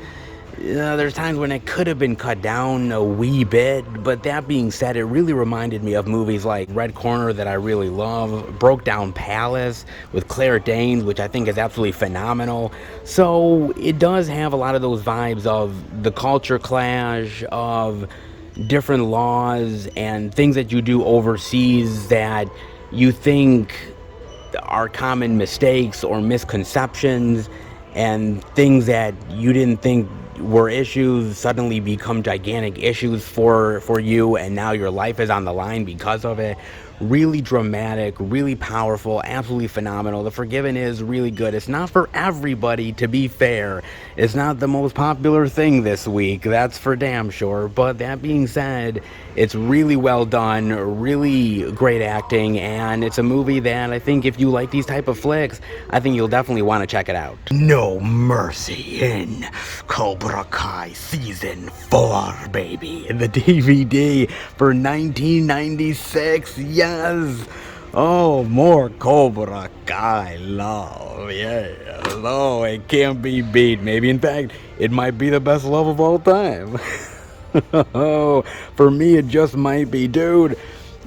S1: There's times when it could have been cut down a wee bit, but that being said, it really reminded me of movies like Red Corner that I really love, Broke Down Palace with Claire Danes, which I think is absolutely phenomenal. So it does have a lot of those vibes of the culture clash, of different laws and things that you do overseas that you think are common mistakes or misconceptions, and things that you didn't think were issues suddenly become gigantic issues for you, and now your life is on the line because of it. really dramatic, really powerful, absolutely phenomenal. The Forgiven is really good. It's not for everybody, to be fair. It's not the most popular thing this week, that's for damn sure. But that being said, it's really well done, really great acting, and it's a movie that I think if you like these type of flicks, I think you'll definitely want to check it out. No Mercy in Cobra Kai Season 4, baby. The DVD for 1996, yes! Oh, more Cobra Kai love, yeah. Oh, it can't be beat, maybe. In fact, it might be the best love of all time. Oh, for me, it just might be, dude.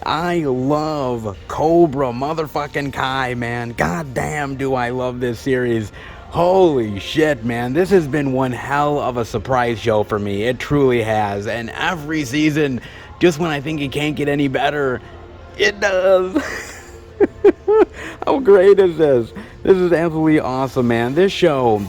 S1: I love Cobra motherfucking Kai, man. God damn, do I love this series. Holy shit, man. This has been one hell of a surprise show for me. It truly has. And every season, just when I think it can't get any better, it does. How great is this? This is absolutely awesome, man. This show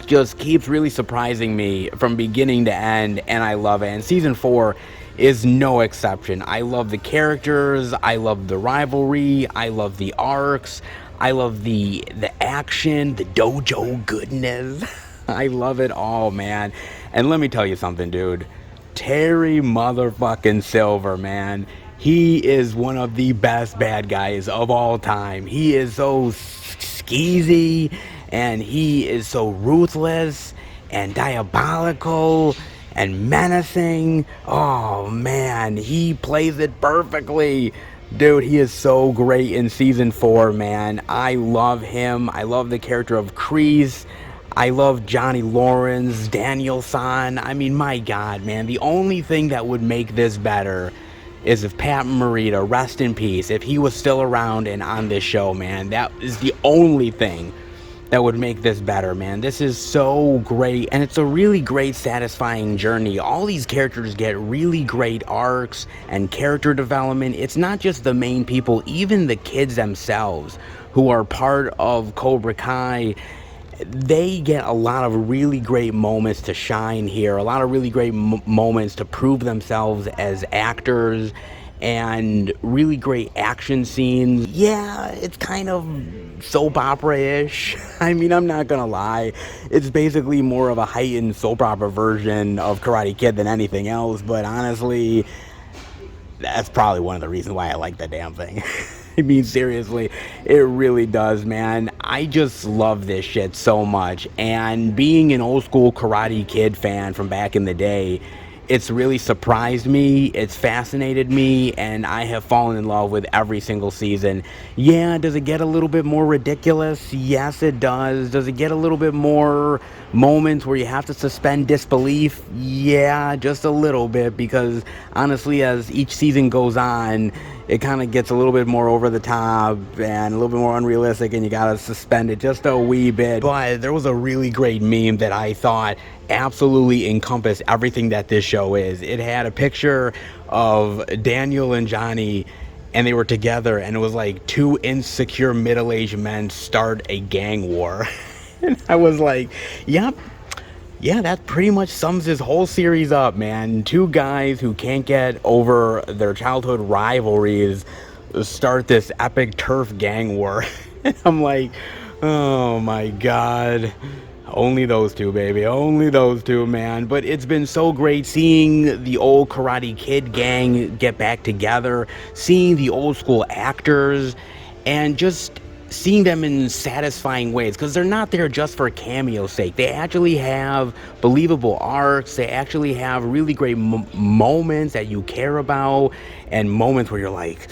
S1: just keeps really surprising me from beginning to end, and I love it. And season 4 is no exception. I love the characters, I love the rivalry, I love the arcs, I love the action, the dojo goodness. I love it all, man. And let me tell you something, dude. Terry motherfucking Silver, man. He is one of the best bad guys of all time. He is so skeezy, and he is so ruthless and diabolical and menacing. Oh man, he plays it perfectly. Dude, he is so great in season 4, man. I love him. I love the character of Kreese. I love Johnny Lawrence, Daniel San. I mean, my God, man. The only thing that would make this better is if Pat Morita, rest in peace, if he was still around and on this show, man. That is the only thing that would make this better, man. This is so great, and it's a really great, satisfying journey. All these characters get really great arcs and character development. It's not just the main people, even the kids themselves who are part of Cobra Kai, they get a lot of really great moments to shine here, a lot of really great moments to prove themselves as actors, and really great action scenes. Yeah, it's kind of soap opera-ish. I mean, I'm not gonna lie. It's basically more of a heightened soap opera version of Karate Kid than anything else, but honestly, that's probably one of the reasons why I like that damn thing. I mean, seriously, it really does, man. I just love this shit so much, and being an old school Karate Kid fan from back in the day, it's really surprised me, it's fascinated me, and I have fallen in love with every single season. Yeah, does it get a little bit more ridiculous? Yes, it does. Does it get a little bit more moments where you have to suspend disbelief? Yeah, just a little bit, because honestly, as each season goes on, it kind of gets a little bit more over the top and a little bit more unrealistic, and you gotta suspend it just a wee bit. But there was a really great meme that I thought absolutely encompassed everything that this show is. It had a picture of Daniel and Johnny, and they were together, and it was like two insecure middle-aged men start a gang war. And I was like, yep. Yeah, that pretty much sums this whole series up, man. Two guys who can't get over their childhood rivalries start this epic turf gang war. And I'm like, oh my God. Only those two, baby. Only those two, man. But it's been so great seeing the old Karate Kid gang get back together, seeing the old school actors, and just seeing them in satisfying ways, because they're not there just for cameo's sake. They actually have believable arcs. They actually have really great moments that you care about, and moments where you're like,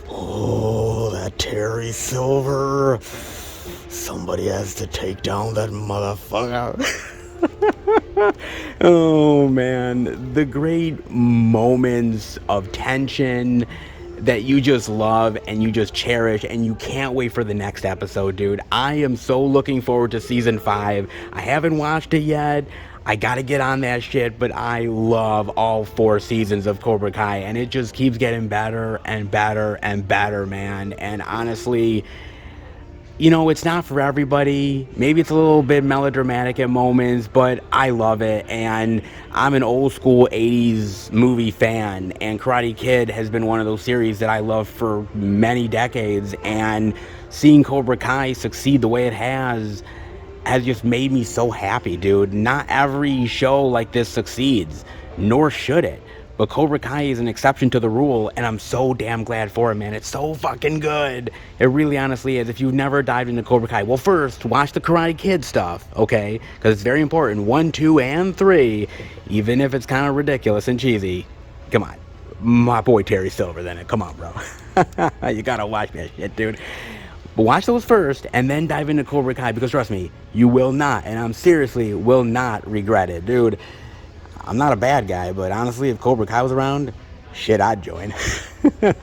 S1: oh, that Terry Silver, somebody has to take down that motherfucker. Oh man, the great moments of tension that you just love and you just cherish, and you can't wait for the next episode, dude. I am so looking forward to season 5. I haven't watched it yet. I gotta get on that shit, but I love all 4 seasons of Cobra Kai, and it just keeps getting better and better and better, man. And honestly, you know, it's not for everybody. Maybe it's a little bit melodramatic at moments, but I love it. And I'm an old school 80s movie fan, and Karate Kid has been one of those series that I love for many decades. And seeing Cobra Kai succeed the way it has just made me so happy, dude. Not every show like this succeeds, nor should it. But Cobra Kai is an exception to the rule, and I'm so damn glad for it, man. It's so fucking good. It really honestly is. If you've never dived into Cobra Kai, well, first, watch the Karate Kid stuff, okay? Because it's very important. 1, 2, and 3, even if it's kind of ridiculous and cheesy. Come on. My boy Terry Silver's in it. Come on, bro. You gotta watch that shit, dude. But watch those first, and then dive into Cobra Kai, because trust me, you will not, and I'm seriously will not regret it, dude. I'm not a bad guy, but honestly, if Cobra Kai was around, shit, I'd join.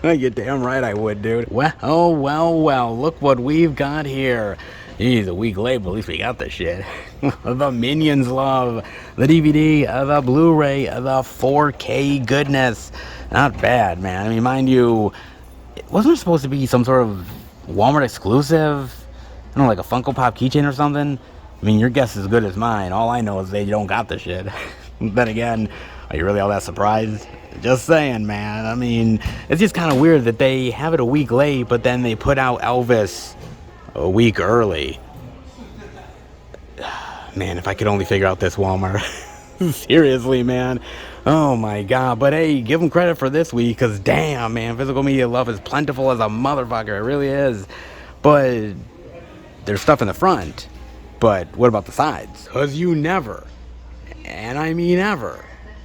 S1: You're damn right I would, dude. Well, look what we've got here. Geez, a week late, but at least we got the shit. The Minions love, the DVD, the Blu-ray, the 4K goodness. Not bad, man. I mean, mind you, wasn't there supposed to be some sort of Walmart exclusive? I don't know, like a Funko Pop keychain or something? I mean, your guess is as good as mine. All I know is they don't got the shit. Then again, are you really all that surprised? Just saying, man. I mean, it's just kind of weird that they have it a week late, but then they put out Elvis a week early. Man, if I could only figure out this Walmart. Seriously, man. Oh my god. But hey, give them credit for this week, because damn, man, physical media love is plentiful as a motherfucker. It really is. But there's stuff in the front. But what about the sides? Because you never, and I mean ever,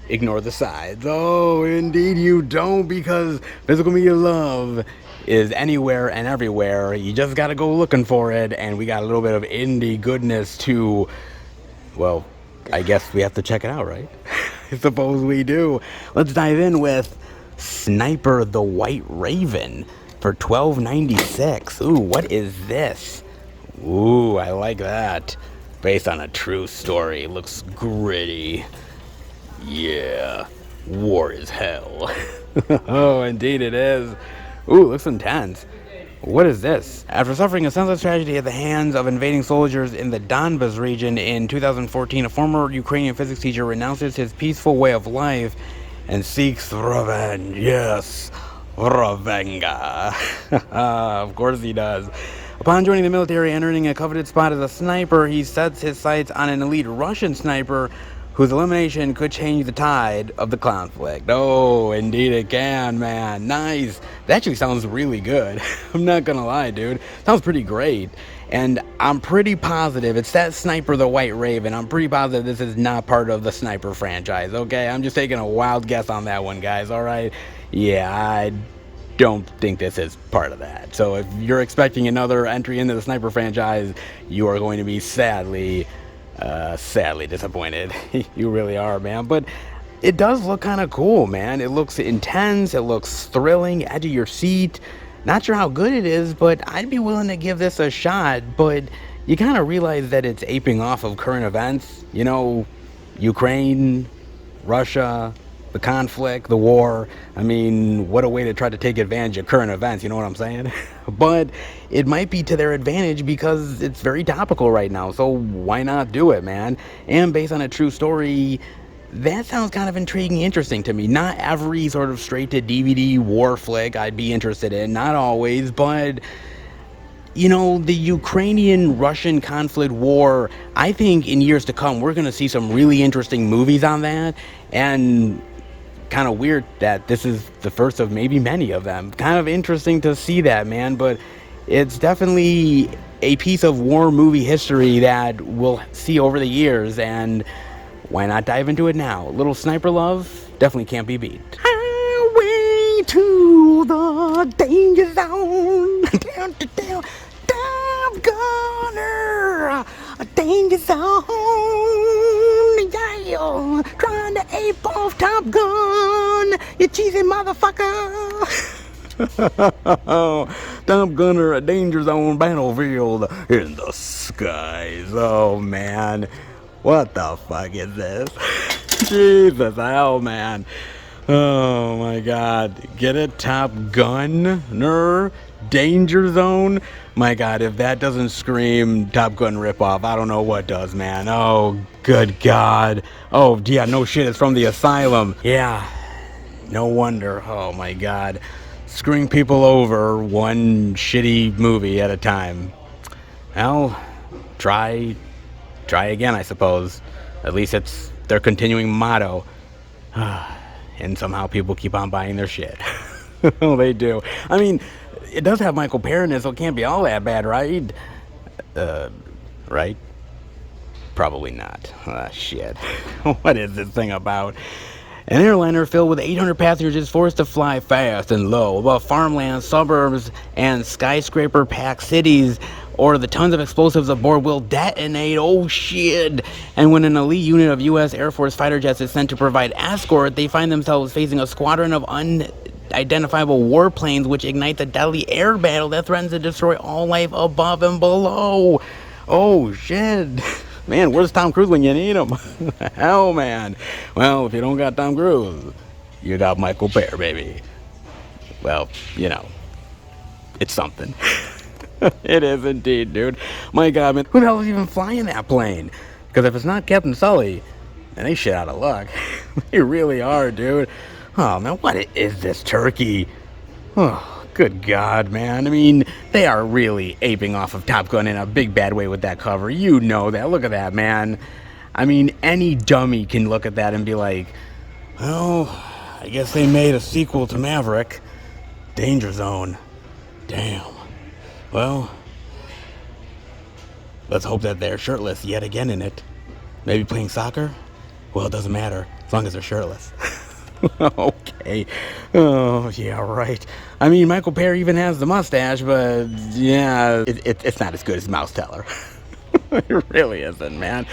S1: ignore the sides. Oh, indeed you don't, because physical media love is anywhere and everywhere. You just gotta go looking for it, and we got a little bit of indie goodness to, well, I guess we have to check it out, right? I suppose we do. Let's dive in with Sniper the White Raven for $12.96. Ooh, what is this? Ooh, I like that. Based on a true story. Looks gritty. Yeah. War is hell. Oh, indeed it is. Ooh, looks intense. What is this? After suffering a senseless tragedy at the hands of invading soldiers in the Donbas region in 2014, a former Ukrainian physics teacher renounces his peaceful way of life and seeks revenge. Yes, revenga. Of course he does. Upon joining the military and earning a coveted spot as a sniper, he sets his sights on an elite Russian sniper whose elimination could change the tide of the conflict. Oh, indeed it can, man. Nice. That actually sounds really good. I'm not gonna lie, dude. Sounds pretty great. And I'm pretty positive it's that Sniper the White Raven. I'm pretty positive this is not part of the Sniper franchise, okay? I'm just taking a wild guess on that one, guys, alright? Yeah, I don't think this is part of that. So if you're expecting another entry into the Sniper franchise, you are going to be sadly disappointed. You really are, man. But it does look kind of cool, man. It looks intense. It looks thrilling, edge of your seat. Not sure how good it is, but I'd be willing to give this a shot. But you kind of realize that it's aping off of current events. You know, Ukraine, Russia, the conflict, the war. I mean, what a way to try to take advantage of current events, you know what I'm saying? But it might be to their advantage because it's very topical right now, so why not do it, man? And based on a true story, that sounds kind of intriguing, interesting to me. Not every sort of straight to DVD war flick I'd be interested in, not always, but you know, the Ukrainian-Russian conflict war, I think in years to come, we're going to see some really interesting movies on that, and kind of weird that this is the first of maybe many of them. Kind of interesting to see that, man, but it's definitely a piece of war movie history that we'll see over the years, and why not dive into it now? A little sniper love definitely can't be beat. Highway to the danger zone. Down, down, down, gunner. A danger zone. Yeah, trying to ape off Top Gun. You cheesy motherfucker. Top Gunner, a danger zone battlefield in the skies. Oh man, what the fuck is this? Jesus hell, man. Oh my God. Get it? Top Gunner? Danger Zone? My God, if that doesn't scream Top Gun ripoff, I don't know what does, man. Oh, good God. Oh, yeah, no shit. It's from the Asylum. Yeah. No wonder. Oh my God. Screwing people over one shitty movie at a time. Well, try again, I suppose. At least it's their continuing motto. And somehow people keep on buying their shit. Oh, they do. I mean, it does have Michael Paré in it, so it can't be all that bad, right? Right? Probably not. Ah, shit. What is this thing about? An airliner filled with 800 passengers is forced to fly fast and low above farmland, suburbs, and skyscraper-packed cities, or the tons of explosives aboard will detonate. Oh, shit. And when an elite unit of U.S. Air Force fighter jets is sent to provide escort, they find themselves facing a squadron of unidentifiable warplanes which ignite the deadly air battle that threatens to destroy all life above and below. Oh, shit. Man, where's Tom Cruise when you need him? Hell, man. Well, if you don't got Tom Cruise, you got Michael Paré, baby. Well, you know, it's something. It is indeed, dude. My God, man, who the hell is even flying that plane? Because if it's not Captain Sully, then they shit out of luck. They really are, dude. Oh, man, what is this turkey? Oh, good God, man. I mean, they are really aping off of Top Gun in a big bad way with that cover. You know that. Look at that, man. I mean, any dummy can look at that and be like, well, I guess they made a sequel to Maverick. Danger Zone. Damn. Well, let's hope that they're shirtless yet again in it. Maybe playing soccer? Well, it doesn't matter as long as they're shirtless. Okay. Oh, yeah, right. I mean, Michael Paré even has the mustache, but yeah, it's not as good as Mouse Teller. It really isn't, man.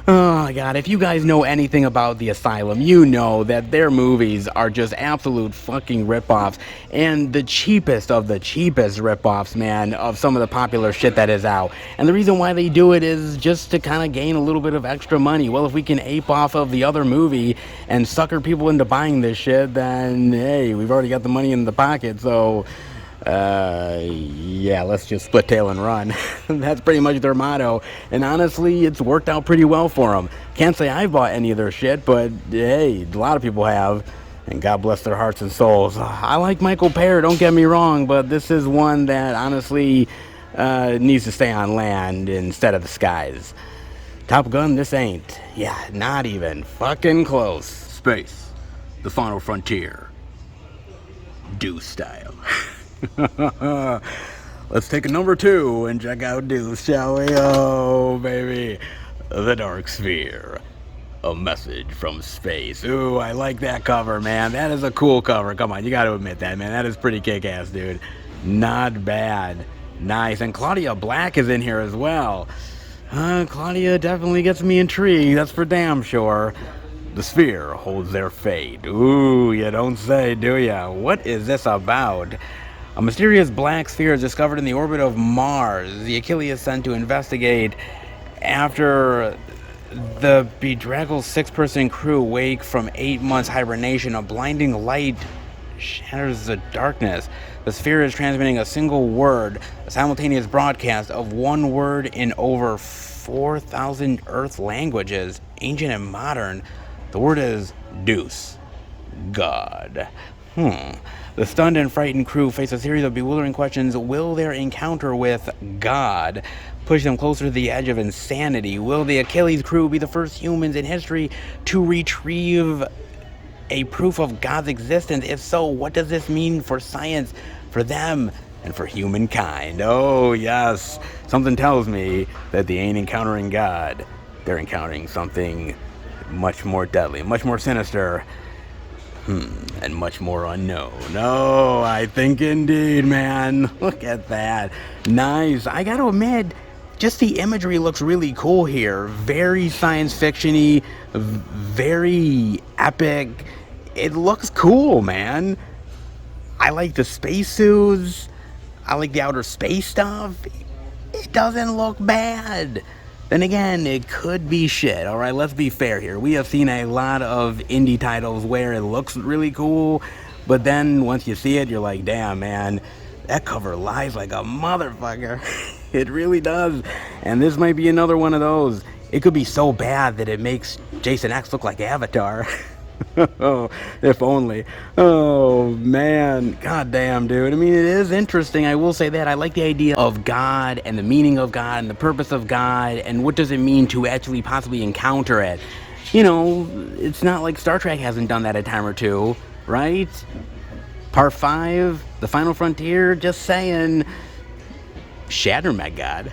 S1: Oh my God, if you guys know anything about the Asylum, you know that their movies are just absolute fucking ripoffs, and the cheapest of the cheapest ripoffs, man, of some of the popular shit that is out. And the reason why they do it is just to kind of gain a little bit of extra money. Well, if we can ape off of the other movie and sucker people into buying this shit, then hey, we've already got the money in the pocket, so yeah, let's just split tail and run. That's pretty much their motto, and honestly, it's worked out pretty well for them. Can't say I've bought any of their shit, but hey, a lot of people have, and God bless their hearts and souls. I like Michael Paré, don't get me wrong, but this is one that honestly needs to stay on land instead of the skies. Top Gun, this ain't. Yeah, not even fucking close. Space, the final frontier. Deuce style. Let's take a number 2 and check out Deuce, shall we? Oh, baby. The Dark Sphere. A message from space. Ooh, I like that cover, man. That is a cool cover. Come on, you gotta admit that, man. That is pretty kick-ass, dude. Not bad. Nice. And Claudia Black is in here as well. Claudia definitely gets me intrigued. That's for damn sure. The sphere holds their fate. Ooh, you don't say, do ya? What is this about? A mysterious black sphere is discovered in the orbit of Mars. The Achilles is sent to investigate after the bedraggled 6-person crew wake from 8 months hibernation. A blinding light shatters the darkness. The sphere is transmitting a single word, a simultaneous broadcast of one word in over 4,000 Earth languages, ancient and modern. The word is Deuce. God. The stunned and frightened crew face a series of bewildering questions. Will their encounter with God push them closer to the edge of insanity? Will the Achilles crew be the first humans in history to retrieve a proof of God's existence? If so, what does this mean for science, for them, and for humankind? Oh, yes. Something tells me that they ain't encountering God. They're encountering something much more deadly, much more sinister, and much more unknown. Oh, I think indeed, man. Look at that. Nice. I gotta admit, just the imagery looks really cool here. Very science fiction-y, very epic. It looks cool, man. I like the spacesuits. I like the outer space stuff. It doesn't look bad. Then again, it could be shit, alright? Let's be fair here. We have seen a lot of indie titles where it looks really cool, but then once you see it, you're like, damn, man, that cover lies like a motherfucker. It really does. And this might be another one of those. It could be so bad that it makes Jason X look like Avatar. Oh, if only. Oh, man. God damn, dude. I mean, it is interesting. I will say that. I like the idea of God and the meaning of God and the purpose of God and what does it mean to actually possibly encounter it. You know, it's not like Star Trek hasn't done that a time or two, right? Part 5, The Final Frontier, just saying. Shatner met God.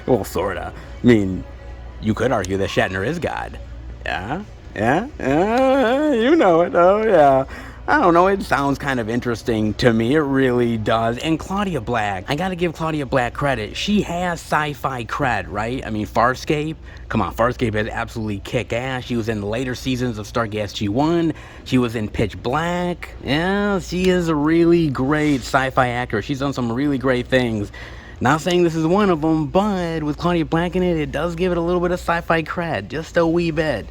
S1: Well, sorta. I mean, you could argue that Shatner is God. Yeah, you know it. Oh, yeah. I don't know, it sounds kind of interesting to me. It really does. And Claudia Black, I gotta give Claudia Black credit. She has sci-fi cred, right? I mean, Farscape, come on, Farscape is absolutely kick-ass. She was in the later seasons of Stargate SG-1. She was in Pitch Black. Yeah, she is a really great sci-fi actor. She's done some really great things. Not saying this is one of them, but with Claudia Black in it, it does give it a little bit of sci-fi cred, just a wee bit.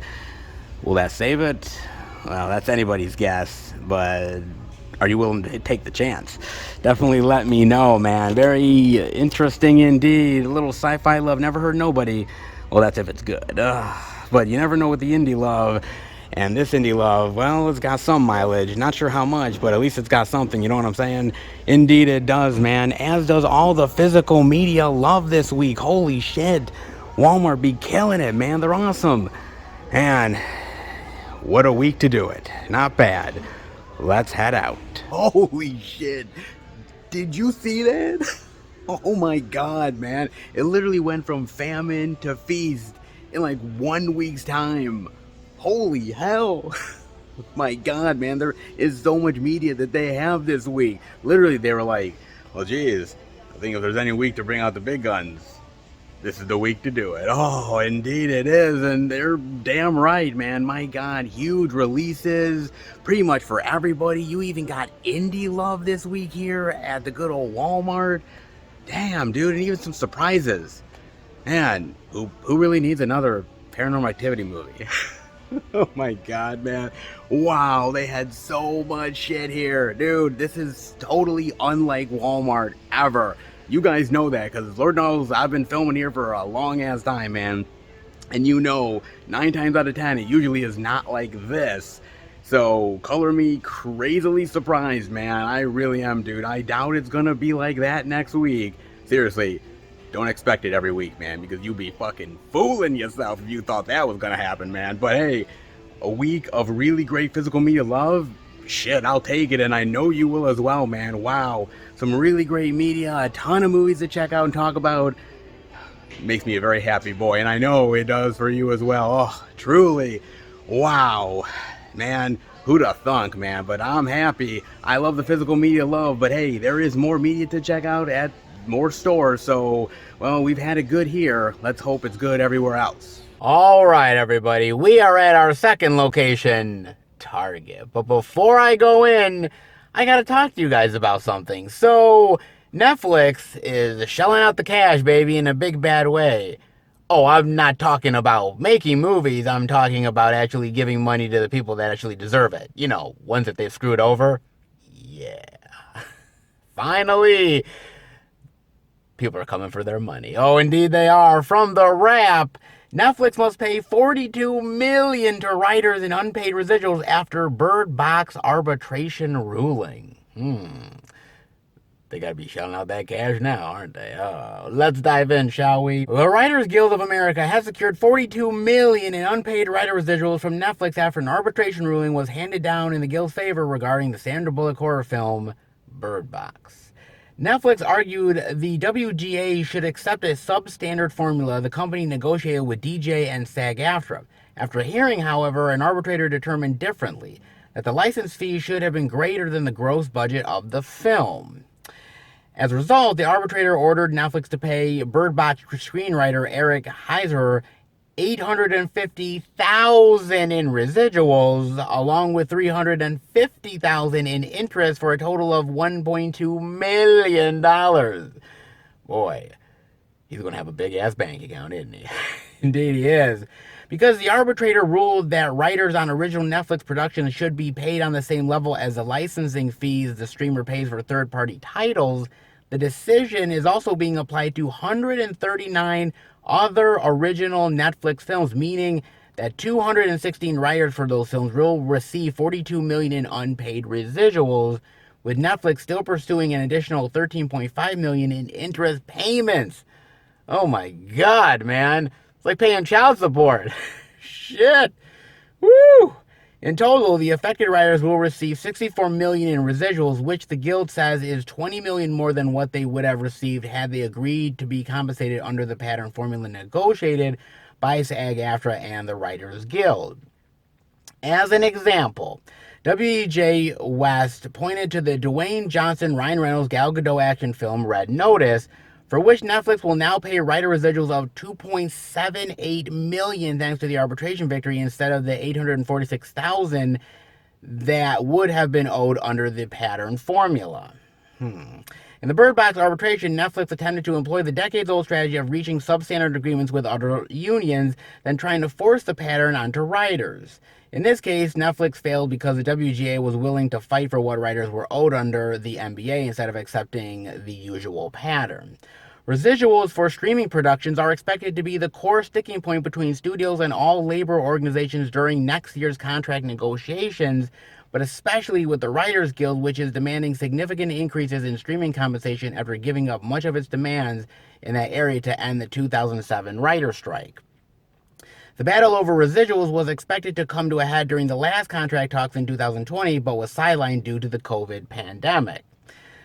S1: Will that save it? Well, that's anybody's guess, but are you willing to take the chance? Definitely let me know, man. Very interesting indeed. A little sci-fi love, never hurt nobody. Well, that's if it's good. But you never know with the indie love. And this indie love, well, it's got some mileage. Not sure how much, but at least it's got something, you know what I'm saying? Indeed it does, man. As does all the physical media love this week. Holy shit. Walmart be killing it, man. They're awesome. And what a week to do it. Not bad. Let's head out. Holy shit. Did you see that? Oh my god, man. It literally went from famine to feast in like 1 week's time. Holy hell. My god, man. There is so much media that they have this week. Literally, they were like, well, geez, I think if there's any week to bring out the big guns, this is the week to do it. Oh, indeed it is. And they're damn right, man. My god, huge releases pretty much for everybody. You even got indie love this week here at the good old Walmart. Damn, dude. And even some surprises. Man, who really needs another Paranormal Activity movie? Oh my god, man. Wow, they had so much shit here. Dude, this is totally unlike Walmart ever. You guys know that, because Lord knows I've been filming here for a long ass time, man. And you know, 9 times out of 10, it usually is not like this. So, color me crazily surprised, man. I really am, dude. I doubt it's gonna be like that next week. Seriously, don't expect it every week, man, because you'd be fucking fooling yourself if you thought that was gonna happen, man. But hey, a week of really great physical media love, shit, I'll take it, and I know you will as well, man. Wow, some really great media, a ton of movies to check out and talk about. Makes me a very happy boy, and I know it does for you as well. Oh, truly, wow, man, who'da thunk, man. But I'm happy. I love the physical media love, but hey, there is more media to check out at more stores, so, well, we've had it good here. Let's hope it's good everywhere else. All right, everybody, we are at our second location, Target. But before I go in, I gotta talk to you guys about something. So, Netflix is shelling out the cash, baby, in a big bad way. Oh, I'm not talking about making movies. I'm talking about actually giving money to the people that actually deserve it. You know, ones that they've screwed over. Yeah. Finally, people are coming for their money. Oh, indeed they are. From The Wrap, Netflix must pay $42 million to writers in unpaid residuals after Bird Box arbitration ruling. They gotta be shelling out that cash now, aren't they? Let's dive in, shall we? The Writers Guild of America has secured $42 million in unpaid writer residuals from Netflix after an arbitration ruling was handed down in the Guild's favor regarding the Sandra Bullock horror film Bird Box. Netflix argued the WGA should accept a substandard formula the company negotiated with DJ and SAG-AFTRA. After hearing, however, an arbitrator determined differently, that the license fee should have been greater than the gross budget of the film. As a result, the arbitrator ordered Netflix to pay Bird Box screenwriter Eric Heiser $850,000 in residuals, along with $350,000 in interest, for a total of $1.2 million. Boy, He's going to have a big-ass bank account, isn't he? Indeed he is. Because the arbitrator ruled that writers on original Netflix productions should be paid on the same level as the licensing fees the streamer pays for third-party titles, the decision is also being applied to 139 other original Netflix films, meaning that 216 writers for those films will receive $42 million in unpaid residuals, with Netflix still pursuing an additional $13.5 million in interest payments. Oh my God, man. It's like paying child support. Shit. Woo! In total, the affected writers will receive $64 million in residuals, which the Guild says is $20 million more than what they would have received had they agreed to be compensated under the pattern formula negotiated by SAG-AFTRA and the Writers Guild. As an example, W.J. West pointed to the Dwayne Johnson, Ryan Reynolds, Gal Gadot action film Red Notice, for which Netflix will now pay writer residuals of $2.78 million thanks to the arbitration victory instead of the $846,000 that would have been owed under the pattern formula. In the Bird Box arbitration, Netflix attempted to employ the decades-old strategy of reaching substandard agreements with other unions, then trying to force the pattern onto writers. In this case, Netflix failed because the WGA was willing to fight for what writers were owed under the NBA instead of accepting the usual pattern. Residuals for streaming productions are expected to be the core sticking point between studios and all labor organizations during next year's contract negotiations, but especially with the Writers Guild, which is demanding significant increases in streaming compensation after giving up much of its demands in that area to end the 2007 writer strike. The battle over residuals was expected to come to a head during the last contract talks in 2020, but was sidelined due to the COVID pandemic.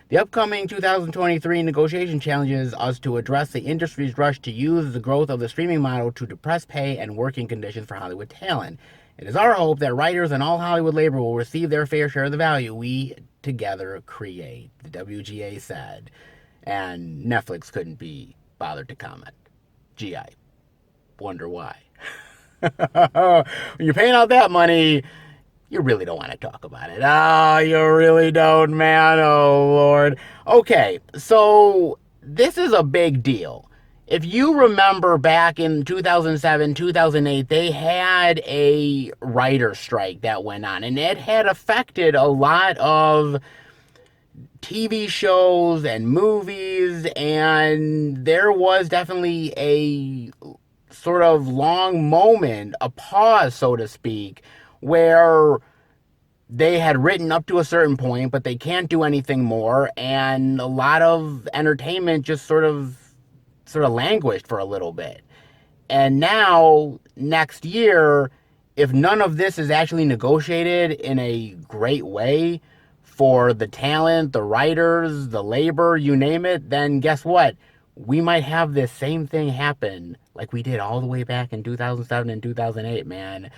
S1: The upcoming 2023 negotiation challenges us to address the industry's rush to use the growth of the streaming model to depress pay and working conditions for Hollywood talent. It is our hope that writers and all Hollywood labor will receive their fair share of the value we together create, the WGA said. And Netflix couldn't be bothered to comment. Gee, I wonder why. When you're paying out that money, you really don't want to talk about it. You really don't, man. Oh, Lord. Okay, so this is a big deal. If you remember back in 2007, 2008, they had a writer's strike that went on, and it had affected a lot of TV shows and movies, and there was definitely a sort of long moment, a pause, so to speak, where they had written up to a certain point, but they can't do anything more, and a lot of entertainment just sort of languished for a little bit. And now, next year, if none of this is actually negotiated in a great way for the talent, the writers, the labor, you name it, then guess what? We might have this same thing happen like we did all the way back in 2007 and 2008, man.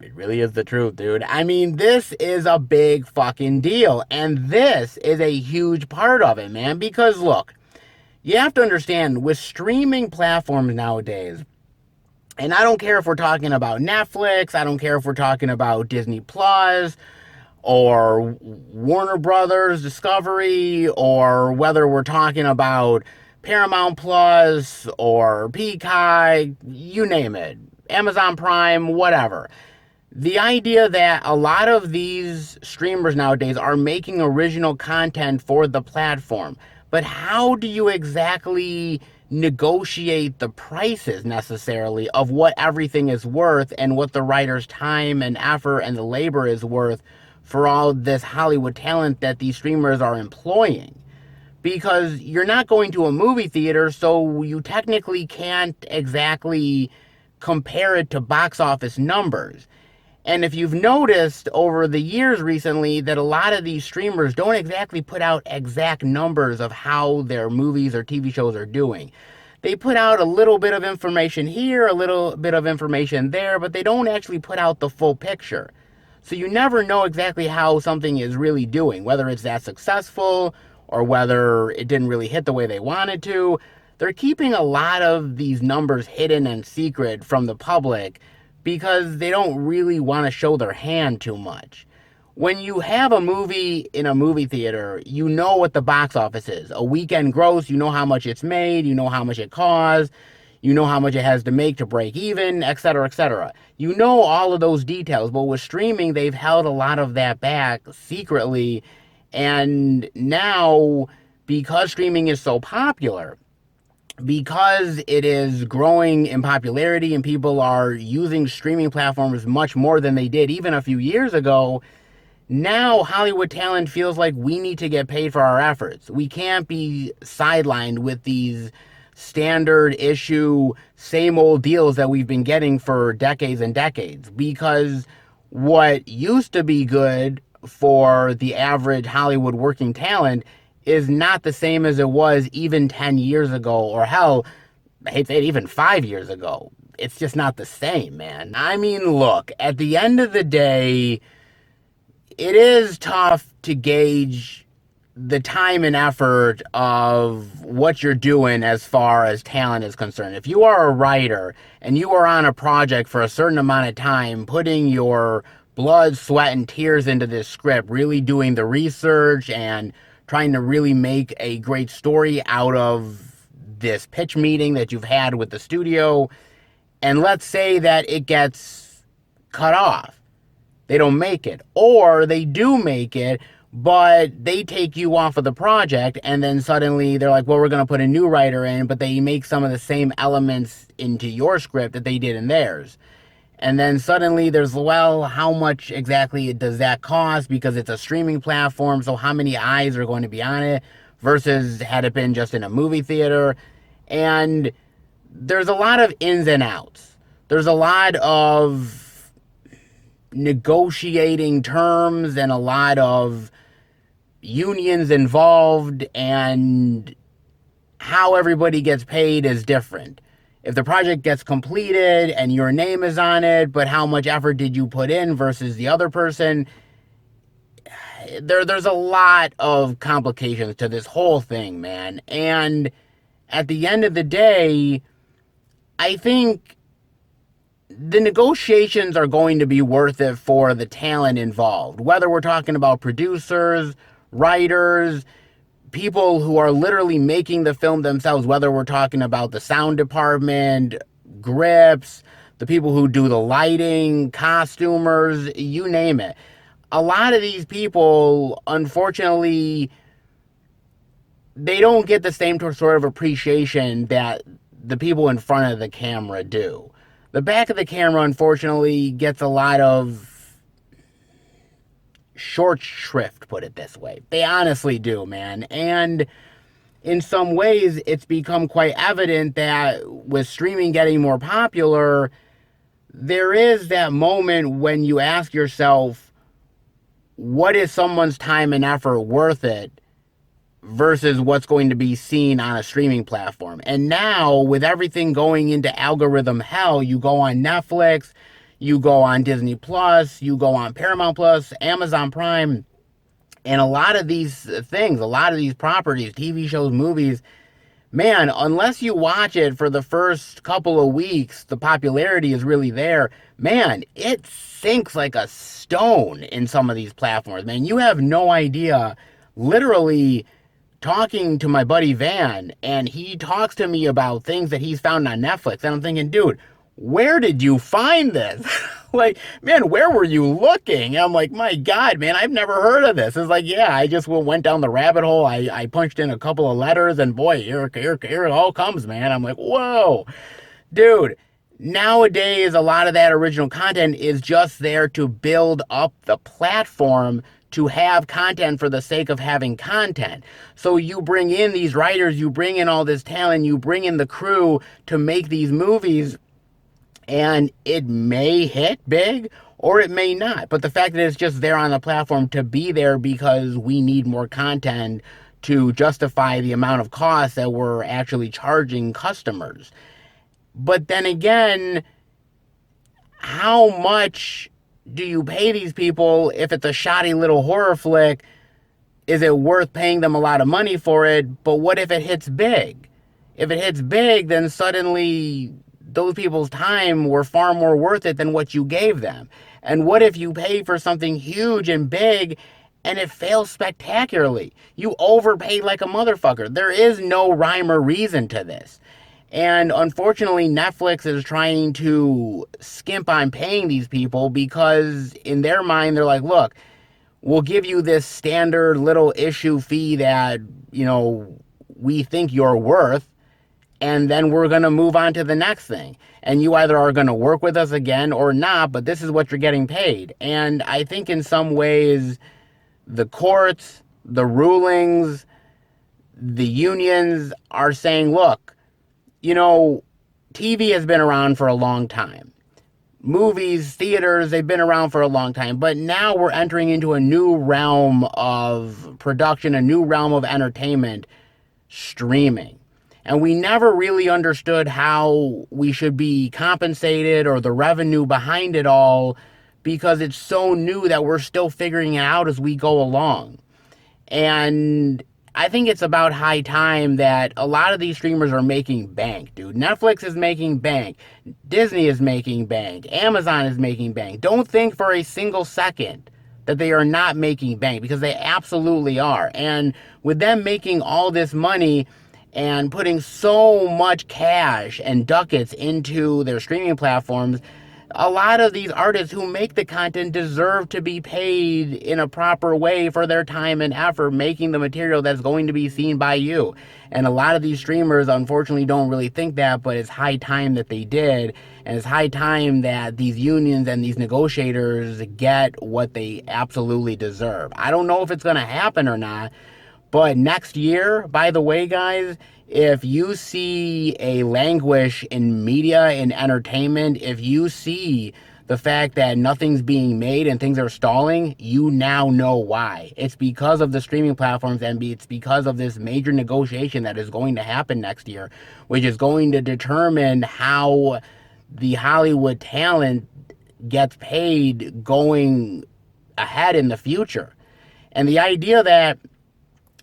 S1: It really is the truth, dude. I mean, this is a big fucking deal. And this is a huge part of it, man. Because, look, you have to understand, with streaming platforms nowadays, and I don't care if we're talking about Netflix, I don't care if we're talking about Disney Plus, or Warner Brothers, Discovery, or whether we're talking about Paramount Plus, or Peacock, you name it, Amazon Prime, whatever. The idea that a lot of these streamers nowadays are making original content for the platform, but how do you exactly negotiate the prices necessarily of what everything is worth and what the writer's time and effort and the labor is worth for all this Hollywood talent that these streamers are employing? Because you're not going to a movie theater, so you technically can't exactly compare it to box office numbers. And if you've noticed over the years recently that a lot of these streamers don't exactly put out exact numbers of how their movies or TV shows are doing. They put out a little bit of information here, a little bit of information there, but they don't actually put out the full picture. So you never know exactly how something is really doing, whether it's that successful or whether it didn't really hit the way they wanted to. They're keeping a lot of these numbers hidden and secret from the public because they don't really want to show their hand too much.
S2: when you have a movie in a movie theater, you know what the box office is. A weekend gross, you know how much it's made, you know how much it costs, you know how much it has to make to break even, et cetera, et cetera. You know all of those details, but with streaming, they've held a lot of that back secretly. And now, because streaming is so popular, because it is growing in popularity and people are using streaming platforms much more than they did even a few years ago, now Hollywood talent feels like we need to get paid for our efforts. We can't be sidelined with these standard issue, same old deals that we've been getting for decades and decades. Because what used to be good for the average Hollywood working talent is not the same as it was even 10 years ago, or hell, I hate to say it, even 5 years ago. It's just not the same, man. I mean, look, at the end of the day, it is tough to gauge the time and effort of what you're doing as far as talent is concerned. If you are a writer and you are on a project for a certain amount of time, putting your blood, sweat, and tears into this script, really doing the research and trying to really make a great story out of this pitch meeting that you've had with the studio, and let's say that it gets cut off. They don't make it. Or they do make it, but they take you off of the project, and then suddenly they're like, well, we're going to put a new writer in, but they make some of the same elements into your script that they did in theirs. And then suddenly there's, well, how much exactly does that cost? Because it's a streaming platform, so how many eyes are going to be on it versus had it been just in a movie theater? And there's a lot of ins and outs. There's a lot of negotiating terms and a lot of unions involved, and how everybody gets paid is different. If the project gets completed and your name is on it, but how much effort did you put in versus the other person, there's a lot of complications to this whole thing, man. And at the end of the day, I think the negotiations are going to be worth it for the talent involved. Whether we're talking about producers, writers, people who are literally making the film themselves, whether we're talking about the sound department, grips, the people who do the lighting, costumers, you name it. A lot of these people, unfortunately, they don't get the same sort of appreciation that the people in front of the camera do. The back of the camera, unfortunately, gets a lot of short shrift, put it this way. They honestly do, man. And in some ways, it's become quite evident that with streaming getting more popular, there is that moment when you ask yourself, what is someone's time and effort worth it versus what's going to be seen on a streaming platform? And now, with everything going into algorithm hell, you go on Netflix, you go on Disney Plus, you go on Paramount Plus, Amazon Prime, and a lot of these things, a lot of these properties, TV shows, movies, man, unless you watch it for the first couple of weeks, the popularity is really there. Man, it sinks like a stone in some of these platforms, man. You have no idea. Literally, talking to my buddy Van, and he talks to me about things that he's found on Netflix, and I'm thinking, dude, where did you find this? Like, man, where were you looking? And I'm like, my God, man, I've never heard of this. It's like, yeah, I just went down the rabbit hole. I punched in a couple of letters, and boy, here it all comes, man. I'm like, whoa, dude. Nowadays, a lot of that original content is just there to build up the platform, to have content for the sake of having content. So you bring in these writers, you bring in all this talent, you bring in the crew to make these movies, and it may hit big or it may not. But the fact that it's just there on the platform to be there because we need more content to justify the amount of cost that we're actually charging customers. But then again, how much do you pay these people if it's a shoddy little horror flick? Is it worth paying them a lot of money for it? But what if it hits big? If it hits big, then suddenly those people's time were far more worth it than what you gave them. And what if you pay for something huge and big and it fails spectacularly? You overpaid like a motherfucker. There is no rhyme or reason to this. And unfortunately, Netflix is trying to skimp on paying these people because in their mind, they're like, look, we'll give you this standard little issue fee that, we think you're worth, and then we're going to move on to the next thing. And you either are going to work with us again or not, but this is what you're getting paid. And I think in some ways, the courts, the rulings, the unions are saying, look, TV has been around for a long time. Movies, theaters, they've been around for a long time. But now we're entering into a new realm of production, a new realm of entertainment, streaming. And we never really understood how we should be compensated or the revenue behind it all because it's so new that we're still figuring it out as we go along. And I think it's about high time that a lot of these streamers are making bank, dude. Netflix is making bank. Disney is making bank. Amazon is making bank. Don't think for a single second that they are not making bank, because they absolutely are. And with them making all this money and putting so much cash and ducats into their streaming platforms, a lot of these artists who make the content deserve to be paid in a proper way for their time and effort making the material that's going to be seen by you. And a lot of these streamers unfortunately don't really think that, but it's high time that they did. And it's high time that these unions and these negotiators get what they absolutely deserve. I don't know if it's going to happen or not, but next year, by the way, guys, if you see a languish in media, in entertainment, if you see the fact that nothing's being made and things are stalling, you now know why. It's because of the streaming platforms, and it's because of this major negotiation that is going to happen next year, which is going to determine how the Hollywood talent gets paid going ahead in the future. And the idea that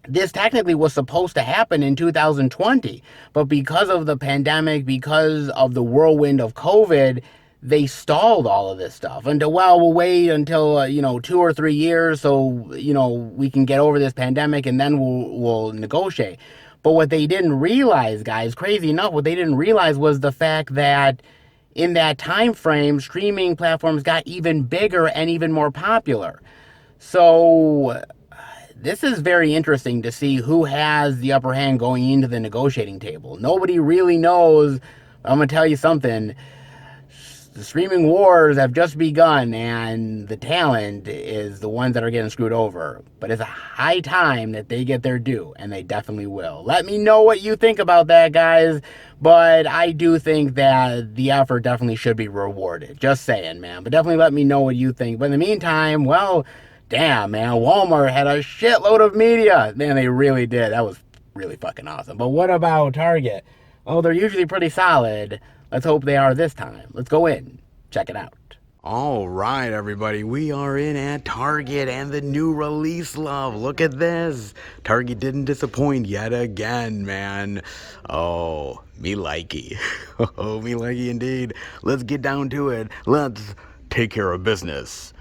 S2: this technically was supposed to happen in 2020, but because of the pandemic, because of the whirlwind of COVID, they stalled all of this stuff. And we'll wait until 2 or 3 years so we can get over this pandemic, and then we'll negotiate. But what they didn't realize, guys, crazy enough, what they didn't realize was the fact that in that time frame, streaming platforms got even bigger and even more popular. So this is very interesting to see who has the upper hand going into the negotiating table. Nobody really knows. I'm going to tell you something. The streaming wars have just begun, and the talent is the ones that are getting screwed over. But it's a high time that they get their due, and they definitely will. Let me know what you think about that, guys. But I do think that the effort definitely should be rewarded. Just saying, man. But definitely let me know what you think. But in the meantime, well, damn, man, Walmart had a shitload of media. Man, they really did. That was really fucking awesome. But what about Target? Oh, they're usually pretty solid. Let's hope they are this time. Let's go in. Check it out.
S1: All right, everybody, we are in at Target and the new release love. Look at this. Target didn't disappoint yet again, man. Oh, me likey. Oh, me likey indeed. Let's get down to it. Let's take care of business.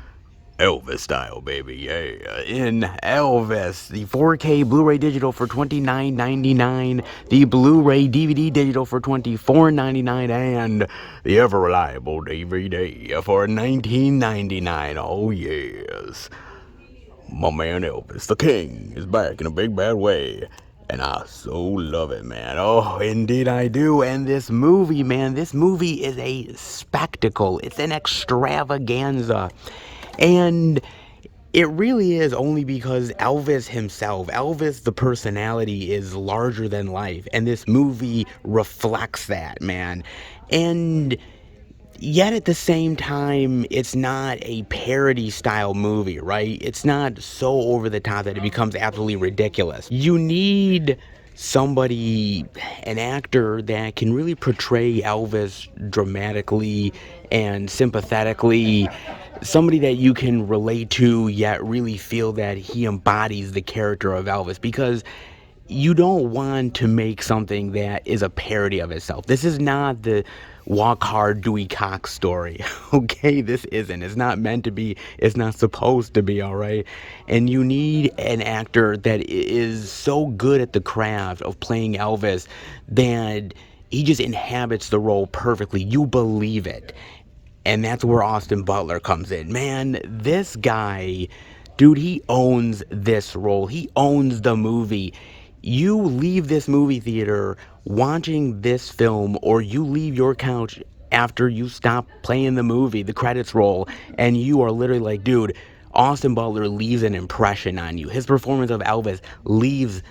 S1: Elvis style, baby, yeah. In Elvis, the 4K Blu-ray digital for $29.99, the Blu-ray DVD digital for $24.99, and the ever-reliable DVD for $19.99. Oh, yes. My man Elvis, the king, is back in a big bad way. And I so love it, man. Oh, indeed I do. And this movie, man, this movie is a spectacle. It's an extravaganza. And it really is only because Elvis himself, Elvis the personality, is larger than life. And this movie reflects that, man. And yet at the same time, it's not a parody style movie, right? It's not so over the top that it becomes absolutely ridiculous. You need somebody, an actor that can really portray Elvis dramatically and sympathetically, somebody that you can relate to yet really feel that he embodies the character of Elvis, because you don't want to make something that is a parody of itself. This is not the walk hard, Dewey Cox story. Okay, this isn't. It's not meant to be. It's not supposed to be, all right? And you need an actor that is so good at the craft of playing Elvis that he just inhabits the role perfectly. You believe it. And that's where Austin Butler comes in. Man, this guy, dude, he owns this role. He owns the movie. You leave this movie theater watching this film, or you leave your couch after you stop playing the movie, the credits roll, and you are literally like, dude, Austin Butler leaves an impression on you. His performance of Elvis leaves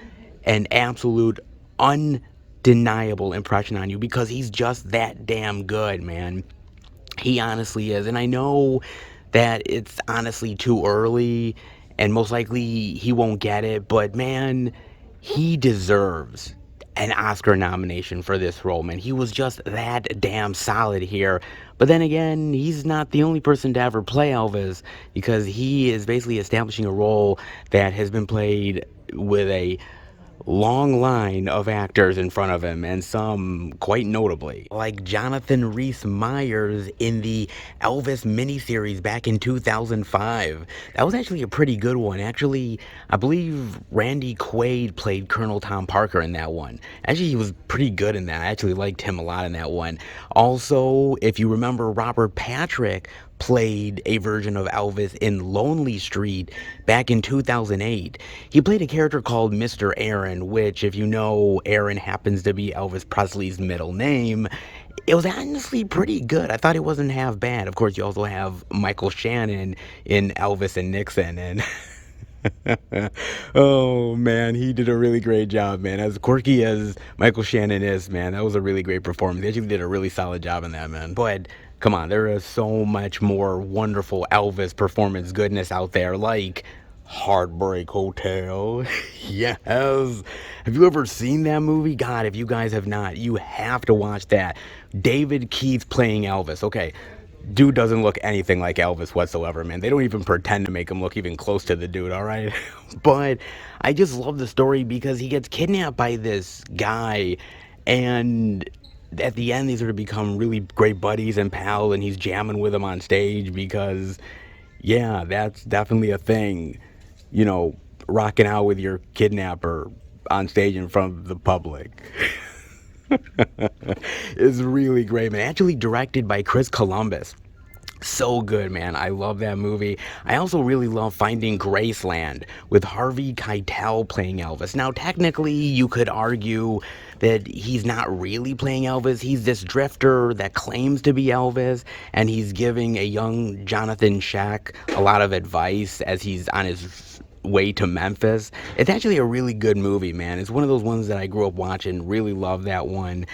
S1: an absolute undeniable impression on you because he's just that damn good, man. He honestly is. And I know that it's honestly too early and most likely he won't get it, but man, he deserves an Oscar nomination for this role, man. He was just that damn solid here. But then again, he's not the only person to ever play Elvis because he is basically establishing a role that has been played with a long line of actors in front of him, and some quite notably, like Jonathan Rhys Meyers in the Elvis miniseries back in 2005. That was actually a pretty good one. Actually, I believe Randy Quaid played Colonel Tom Parker in that one. Actually, he was pretty good in that. I actually liked him a lot in that one. Also, if you remember, Robert Patrick played a version of Elvis in Lonely Street back in 2008. He played a character called Mr. Aaron, which, if you know, Aaron happens to be Elvis Presley's middle name. It was honestly pretty good. I thought it wasn't half bad. Of course, you also have Michael Shannon in Elvis and Nixon, and oh man, he did a really great job, man. As quirky as Michael Shannon is, man, that was a really great performance. He actually did a really solid job in that, man. But come on, there is so much more wonderful Elvis performance goodness out there, like Heartbreak Hotel. Yes. Have you ever seen that movie? God, if you guys have not, you have to watch that. David Keith playing Elvis. Okay, dude doesn't look anything like Elvis whatsoever, man. They don't even pretend to make him look even close to the dude, all right? But I just love the story because he gets kidnapped by this guy, and at the end, they sort of become really great buddies and pals, and he's jamming with him on stage because, yeah, that's definitely a thing. You know, rocking out with your kidnapper on stage in front of the public. Is really great, man. Actually directed by Chris Columbus. So good, man. I love that movie. I also really love Finding Graceland with Harvey Keitel playing Elvis. Now, technically, you could argue that he's not really playing Elvis. He's this drifter that claims to be Elvis, and he's giving a young Jonathan Scheck a lot of advice as he's on his way to Memphis. It's actually a really good movie, man. It's one of those ones that I grew up watching. Really love that one.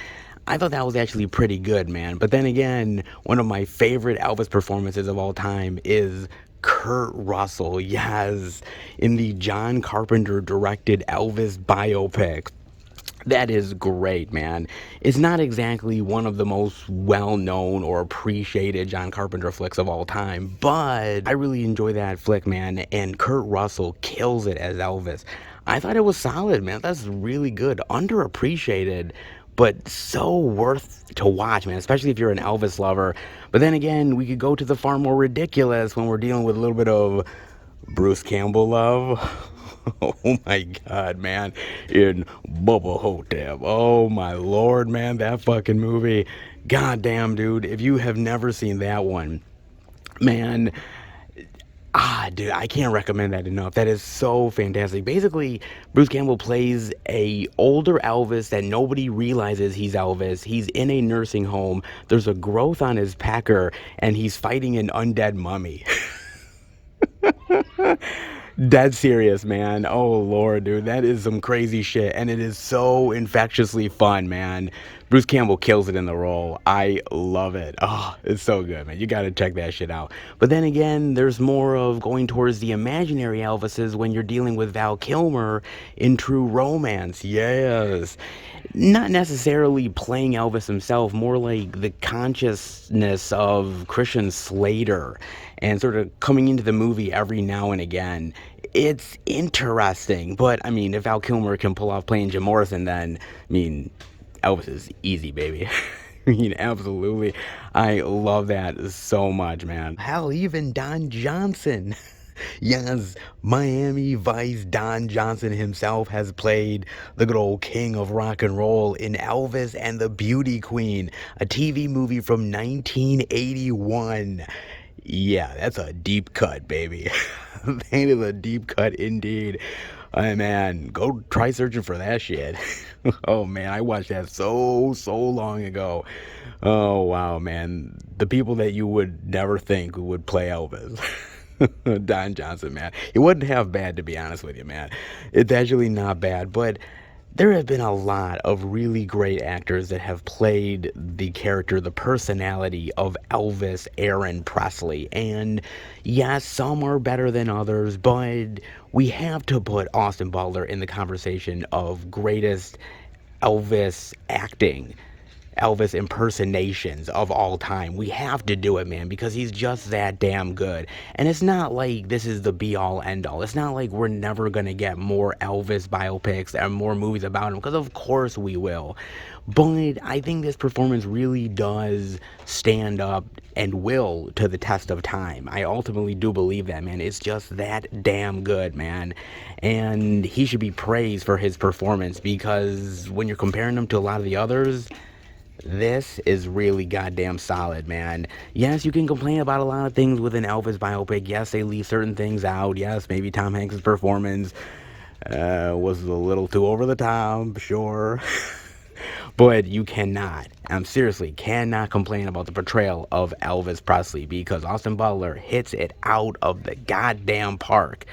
S1: I thought that was actually pretty good, man. But then again, one of my favorite Elvis performances of all time is Kurt Russell, yes, in the John Carpenter directed Elvis biopic. That is great, man. It's not exactly one of the most well-known or appreciated John Carpenter flicks of all time, but I really enjoy that flick, man, and Kurt Russell kills it as Elvis. I thought it was solid, man. That's really good. Underappreciated, but so worth to watch, man, especially if you're an Elvis lover. But then again, we could go to the far more ridiculous when we're dealing with a little bit of Bruce Campbell love. Oh my God, man. In Bubba Hotep. Oh my Lord, man. That fucking movie. God damn, dude. If you have never seen that one, man. Dude, I can't recommend that enough. That is so fantastic. Basically, Bruce Campbell plays a older Elvis that nobody realizes he's Elvis. He's in a nursing home. There's a growth on his pecker, and he's fighting an undead mummy. Dead serious, man. Oh Lord, dude, that is some crazy shit, and it is so infectiously fun, man. Bruce Campbell kills it in the role. I love it. Oh, it's so good, man. You gotta check that shit out. But then again, there's more of going towards the imaginary Elvises when you're dealing with Val Kilmer in True Romance. Yes. Not necessarily playing Elvis himself, more like the consciousness of Christian Slater and sort of coming into the movie every now and again. It's interesting, but I mean, if Val Kilmer can pull off playing Jim Morrison, then I mean, Elvis is easy, baby. mean, absolutely. I love that so much, man. Hell, even Don Johnson. Yes, Miami Vice Don Johnson himself has played the good old king of rock and roll in Elvis and the Beauty Queen, a TV movie from 1981. Yeah, that's a deep cut, baby. That is a deep cut indeed. Hey, man, go try searching for that shit. Oh, man, I watched that so long ago. Oh, wow, man. The people that you would never think would play Elvis. Don Johnson, man. It wasn't half bad, to be honest with you, man. It's actually not bad, but there have been a lot of really great actors that have played the character, the personality of Elvis Aaron Presley. And yes, some are better than others, but we have to put Austin Butler in the conversation of greatest Elvis acting, Elvis impersonations of all time. We have to do it, man, because he's just that damn good. And it's not like this is the be all end all. It's not like we're never gonna get more Elvis biopics and more movies about him, because of course we will. But I think this performance really does stand up and will to the test of time. I ultimately do believe that, man. It's just that damn good, man. And he should be praised for his performance, because when you're comparing him to a lot of the others, this is really goddamn solid, man. Yes, you can complain about a lot of things with an Elvis biopic. Yes, they leave certain things out. Yes, maybe Tom Hanks' performance was a little too over the top, sure. But you cannot, seriously, cannot complain about the portrayal of Elvis Presley, because Austin Butler hits it out of the goddamn park.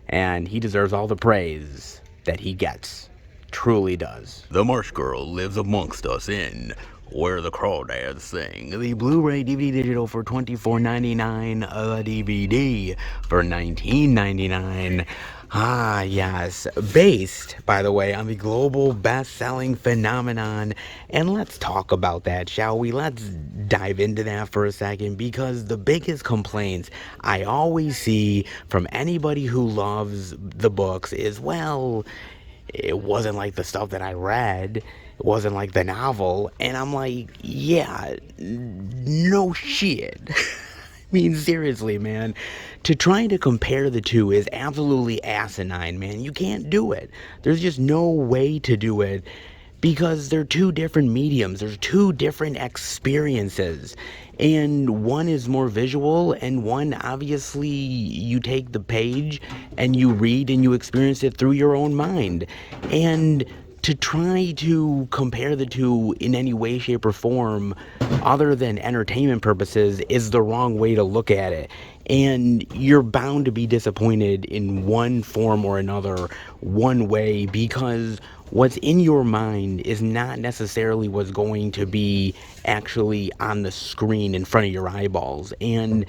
S1: And he deserves all the praise that he gets. Truly does. The Marsh Girl lives amongst us in Where the Crawdads Sing. The Blu-ray DVD digital for $24.99. A DVD for $19.99. Ah, yes. Based, by the way, on the global best-selling phenomenon. And let's talk about that, shall we? Let's dive into that for a second, because the biggest complaints I always see from anybody who loves the books is, well, it wasn't like the stuff that I read. It wasn't like the novel. And I'm like, yeah, no shit. I mean, seriously, man. To try to compare the two is absolutely asinine, man. You can't do it. There's just no way to do it, because they're two different mediums. There's two different experiences. And one is more visual, and one, obviously, you take the page and you read and you experience it through your own mind. And to try to compare the two in any way, shape, or form other than entertainment purposes is the wrong way to look at it. And you're bound to be disappointed in one form or another, one way, because what's in your mind is not necessarily what's going to be actually on the screen in front of your eyeballs. And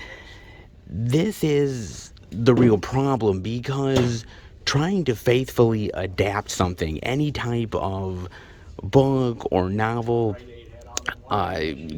S1: this is the real problem, because trying to faithfully adapt something, any type of book or novel,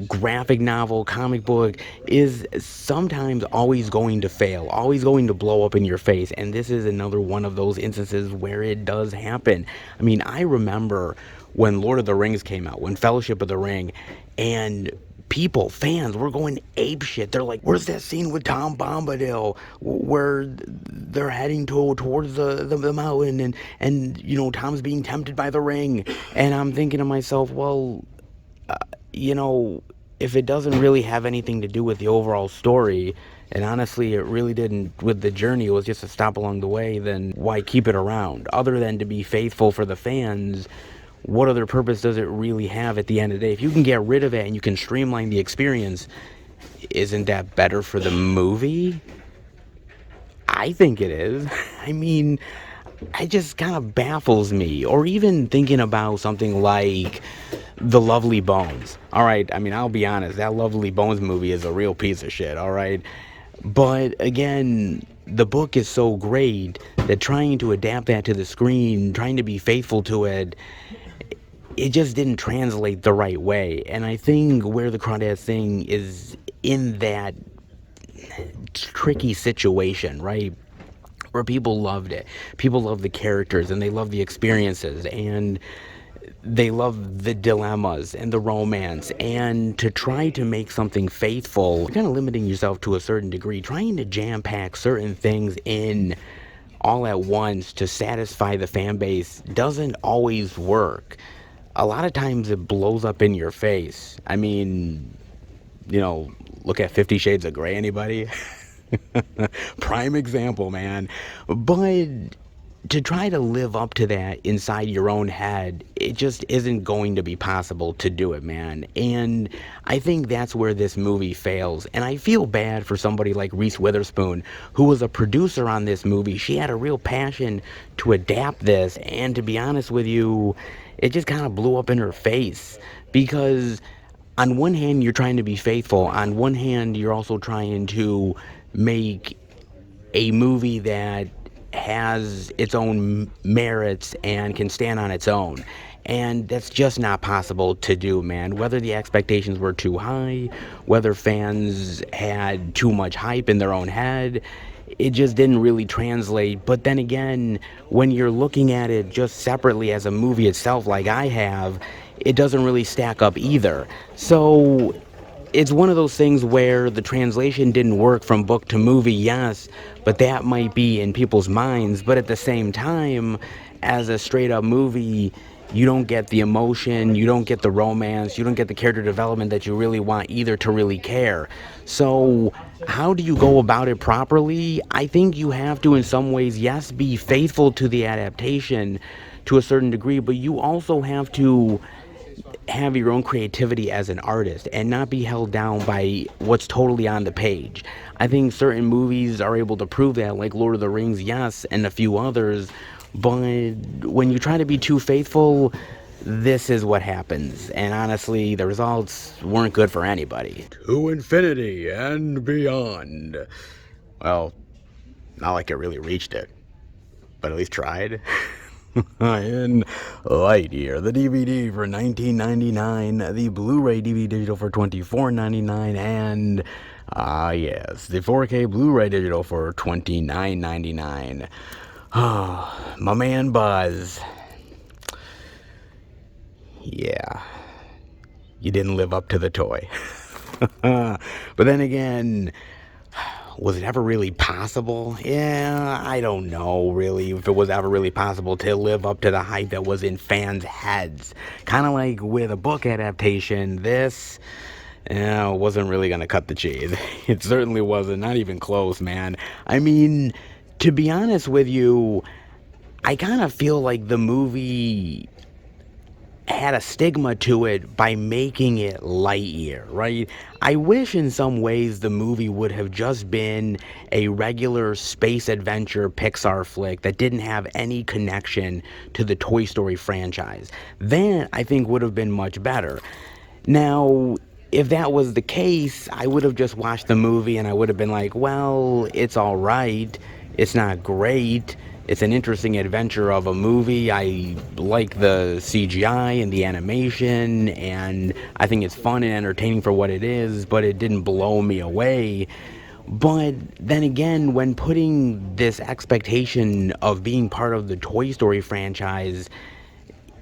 S1: graphic novel, comic book, is sometimes always going to fail, always going to blow up in your face. And this is another one of those instances where it does happen. I mean, I remember when Lord of the Rings came out, when Fellowship of the Ring, and people, fans, were going apeshit. They're like, where's that scene with Tom Bombadil where they're heading towards the mountain, and you know, Tom's being tempted by the ring? And I'm thinking to myself, well, you know, if it doesn't really have anything to do with the overall story, and honestly it really didn't with the journey, it was just a stop along the way, then why keep it around? Other than to be faithful for the fans, what other purpose does it really have at the end of the day? If you can get rid of it and you can streamline the experience, isn't that better for the movie? I think it is. I mean, it just kind of baffles me. Or even thinking about something like The Lovely Bones. All right, I mean, I'll be honest, that Lovely Bones movie is a real piece of shit, all right? But again, the book is so great that trying to adapt that to the screen, trying to be faithful to it, it just didn't translate the right way. And I think Where the Crawdads Sing is in that tricky situation, right? Where people loved it. People love the characters and they love the experiences. And they love the dilemmas and the romance, and to try to make something faithful, you're kind of limiting yourself to a certain degree, trying to jam pack certain things in all at once to satisfy the fan base doesn't always work. A lot of times it blows up in your face. I mean, look at 50 Shades of Grey, anybody? Prime example, man. But to try to live up to that inside your own head, it just isn't going to be possible to do it, man. And I think that's where this movie fails. And I feel bad for somebody like Reese Witherspoon, who was a producer on this movie. She had a real passion to adapt this, and to be honest with you, it just kind of blew up in her face. Because on one hand, you're trying to be faithful. On one hand, you're also trying to make a movie that has its own merits and can stand on its own. And that's just not possible to do, man. Whether the expectations were too high, whether fans had too much hype in their own head, it just didn't really translate. But then again, when you're looking at it just separately as a movie itself, like I have, it doesn't really stack up either. So it's one of those things where the translation didn't work from book to movie, yes, but that might be in people's minds. But at the same time, as a straight up movie, you don't get the emotion, you don't get the romance, you don't get the character development that you really want either to really care. So how do you go about it properly? I think you have to, in some ways, yes, be faithful to the adaptation to a certain degree, but you also have to have your own creativity as an artist and not be held down by what's totally on the page. I think certain movies are able to prove that, like Lord of the Rings, yes, and a few others, but when you try to be too faithful, this is what happens. And honestly, the results weren't good for anybody. To infinity and beyond. Well, not like it really reached it, but at least tried. In Lightyear, the DVD for $19.99, the Blu-ray DVD digital for $24.99, and yes, the 4K Blu-ray digital for $29.99. My man Buzz. Yeah, you didn't live up to the toy. But then again, was it ever really possible? Yeah, I don't know, really, if it was ever really possible to live up to the hype that was in fans' heads. Kind of like with a book adaptation, this wasn't really going to cut the cheese. It certainly wasn't, not even close, man. I mean, to be honest with you, I kind of feel like the movie had a stigma to it by making it Lightyear, right? I wish in some ways the movie would have just been a regular space adventure Pixar flick that didn't have any connection to the Toy Story franchise. That, I think, would have been much better. Now, if that was the case, I would have just watched the movie and I would have been like, well, it's all right. It's not great. It's an interesting adventure of a movie. I like the CGI and the animation, and I think it's fun and entertaining for what it is, but it didn't blow me away. But then again, when putting this expectation of being part of the Toy Story franchise,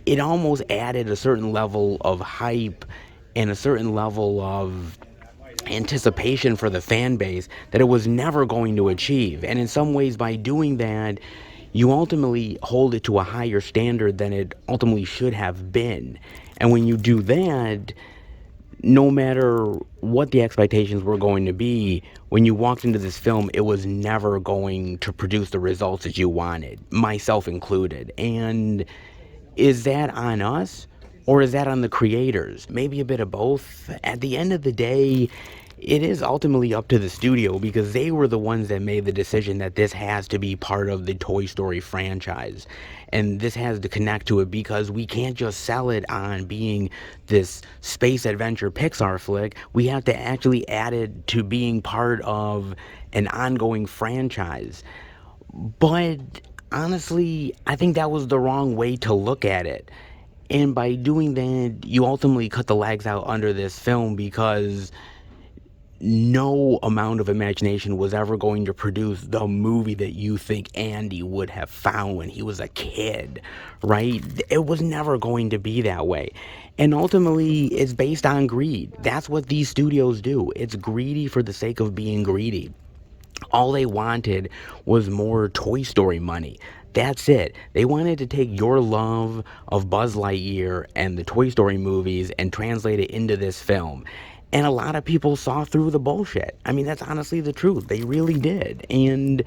S1: it almost added a certain level of hype and a certain level of anticipation for the fan base that it was never going to achieve. And in some ways, by doing that, you ultimately hold it to a higher standard than it ultimately should have been. And when you do that, no matter what the expectations were going to be, when you walked into this film, it was never going to produce the results that you wanted, myself included. And is that on us, or is that on the creators? Maybe a bit of both. At the end of the day, it is ultimately up to the studio, because they were the ones that made the decision that this has to be part of the Toy Story franchise. And this has to connect to it, because we can't just sell it on being this space adventure Pixar flick. We have to actually add it to being part of an ongoing franchise. But honestly, I think that was the wrong way to look at it. And by doing that, you ultimately cut the legs out under this film, because no amount of imagination was ever going to produce the movie that you think Andy would have found when he was a kid, right? It was never going to be that way. And ultimately, it's based on greed. That's what these studios do. It's greedy for the sake of being greedy. All they wanted was more Toy Story money. That's it. They wanted to take your love of Buzz Lightyear and the Toy Story movies and translate it into this film. And a lot of people saw through the bullshit. I mean, that's honestly the truth. They really did. And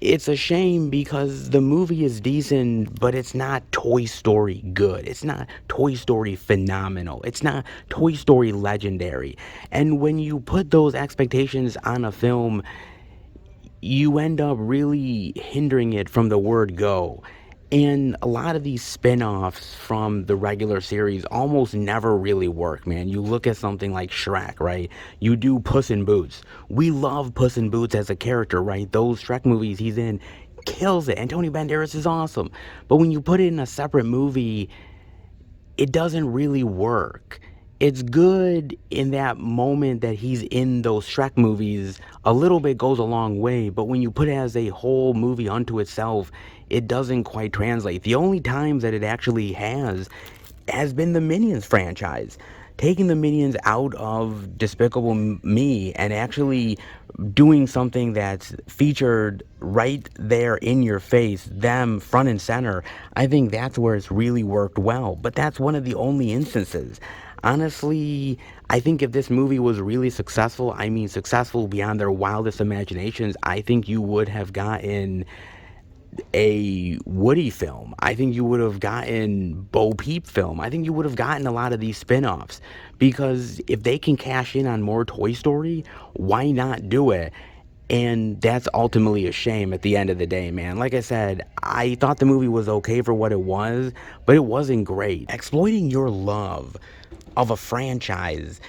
S1: it's a shame because the movie is decent, but it's not Toy Story good. It's not Toy Story phenomenal. It's not Toy Story legendary. And when you put those expectations on a film, you end up really hindering it from the word go. And a lot of these spin-offs from the regular series almost never really work, man. You look at something like Shrek, right? You do Puss in Boots. We love Puss in Boots as a character, right? Those Shrek movies he's in kills it. Antonio Banderas is awesome. But when you put it in a separate movie, it doesn't really work. It's good in that moment that he's in those Shrek movies. A little bit goes a long way, but when you put it as a whole movie unto itself, it doesn't quite translate. The only times that it actually has been the Minions franchise. Taking the Minions out of Despicable Me and actually doing something that's featured right there in your face, them front and center, I think that's where it's really worked well. But that's one of the only instances. Honestly, I think if this movie was really successful, I mean successful beyond their wildest imaginations, I think you would have gotten a Woody film. I think you would have gotten Bo Peep film. I think you would have gotten a lot of these spin-offs, because if they can cash in on more Toy Story, why not do it? And that's ultimately a shame at the end of the day, man. Like I said, I thought the movie was okay for what it was, but it wasn't great. Exploiting your love of a franchise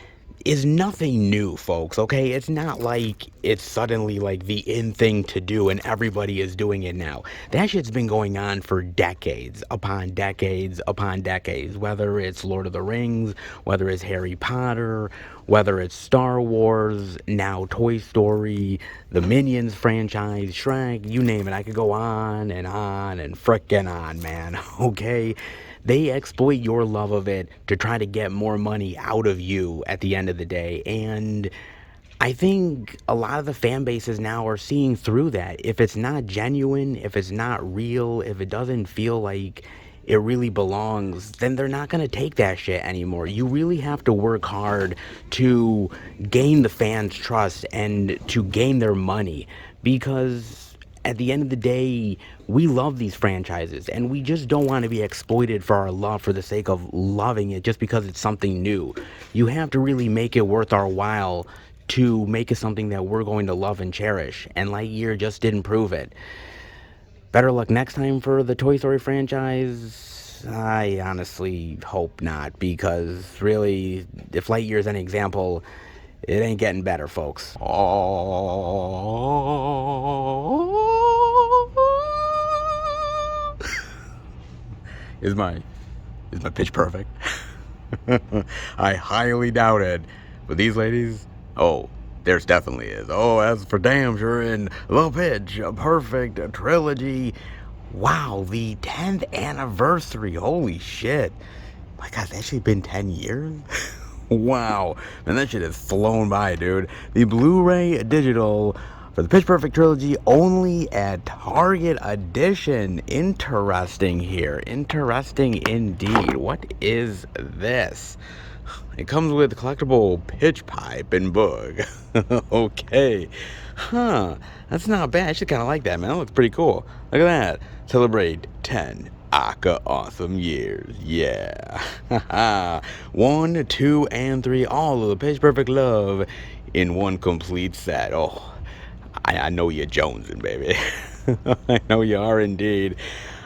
S1: is nothing new, folks, okay? It's not like it's suddenly like the in thing to do and everybody is doing it now. That shit's been going on for decades upon decades upon decades, whether it's Lord of the Rings, whether it's Harry Potter, whether it's Star Wars, now Toy Story, the Minions franchise, Shrek, you name it. I could go on and frickin' on, man, okay? They exploit your love of it to try to get more money out of you at the end of the day. And I think a lot of the fan bases now are seeing through that. If it's not genuine, if it's not real, if it doesn't feel like it really belongs, then they're not going to take that shit anymore. You really have to work hard to gain the fans' trust and to gain their money, because at the end of the day, we love these franchises and we just don't want to be exploited for our love for the sake of loving it just because it's something new. You have to really make it worth our while to make it something that we're going to love and cherish. And Lightyear just didn't prove it. Better luck next time for the Toy Story franchise. I honestly hope not, because really, if Lightyear's any example, it ain't getting better, folks. Is my pitch perfect? I highly doubt it. But these ladies, oh, there's definitely is. Oh, as for damn sure in The Pitch, a perfect trilogy. Wow, the 10th anniversary. Holy shit. My God, it's actually been 10 years? Wow. Man, that shit has flown by, dude. The Blu-ray digital for the Pitch Perfect trilogy only at Target Edition. Interesting here. Interesting indeed. What is this? It comes with collectible pitch pipe and book. Okay. Huh. That's not bad. I actually kind of like that, man. That looks pretty cool. Look at that. Celebrate 10 Aka awesome years. Yeah. 1, 2, and 3. All of the Pitch Perfect love in one complete set. Oh, I know you're jonesing, baby. I know you are indeed.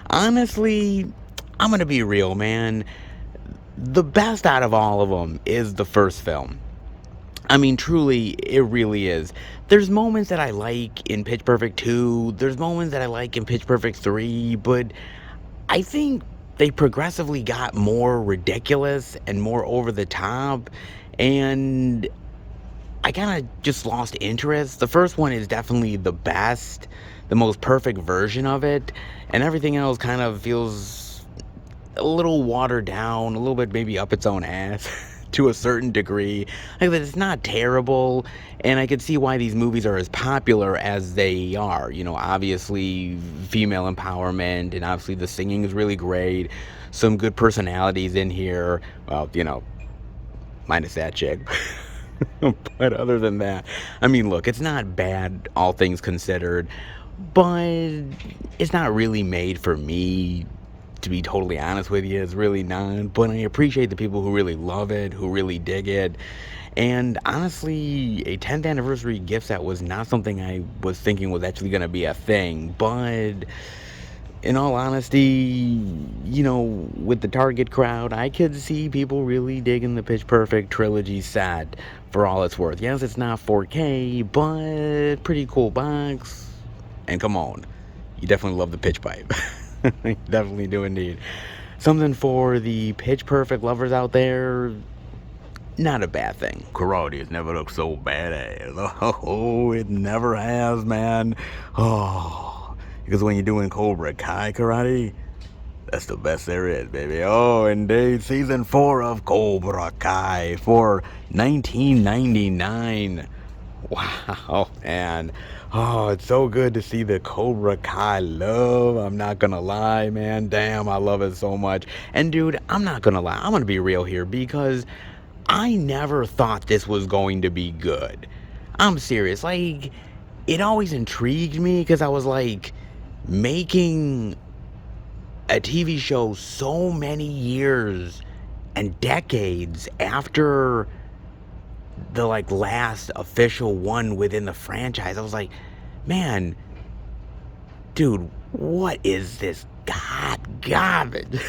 S1: Honestly, I'm going to be real, man. The best out of all of them is the first film. I mean, truly, it really is. There's moments that I like in Pitch Perfect 2. There's moments that I like in Pitch Perfect 3. But I think they progressively got more ridiculous and more over the top. And I kind of just lost interest. The first one is definitely the best, the most perfect version of it, and everything else kind of feels a little watered down, a little bit maybe up its own ass to a certain degree. Like, it's not terrible, and I could see why these movies are as popular as they are. You know, obviously female empowerment, and obviously the singing is really great. Some good personalities in here. Well, you know, minus that chick. But other than that, I mean, look, it's not bad, all things considered, but it's not really made for me, to be totally honest with you. It's really not. But I appreciate the people who really love it, who really dig it. And honestly, a 10th anniversary gift set was not something I was thinking was actually going to be a thing. But in all honesty, you know, with the target crowd, I could see people really digging the Pitch Perfect trilogy set for all it's worth. Yes, it's not 4K, but pretty cool box. And come on, you definitely love the pitch pipe. You definitely do indeed. Something for the Pitch Perfect lovers out there, not a bad thing. Karate has never looked so badass. Oh, it never has, man. Oh. Because when you're doing Cobra Kai karate, that's the best there is, baby. Oh, indeed. Season 4 of Cobra Kai for 1999. Wow, man. Oh, it's so good to see the Cobra Kai love. I'm not gonna lie, man. Damn, I love it so much. And dude, I'm not gonna lie. I'm gonna be real here because I never thought this was going to be good. I'm serious. Like, it always intrigued me because I was like, making a TV show so many years and decades after the like last official one within the franchise, I was like, man, dude, what is this garbage?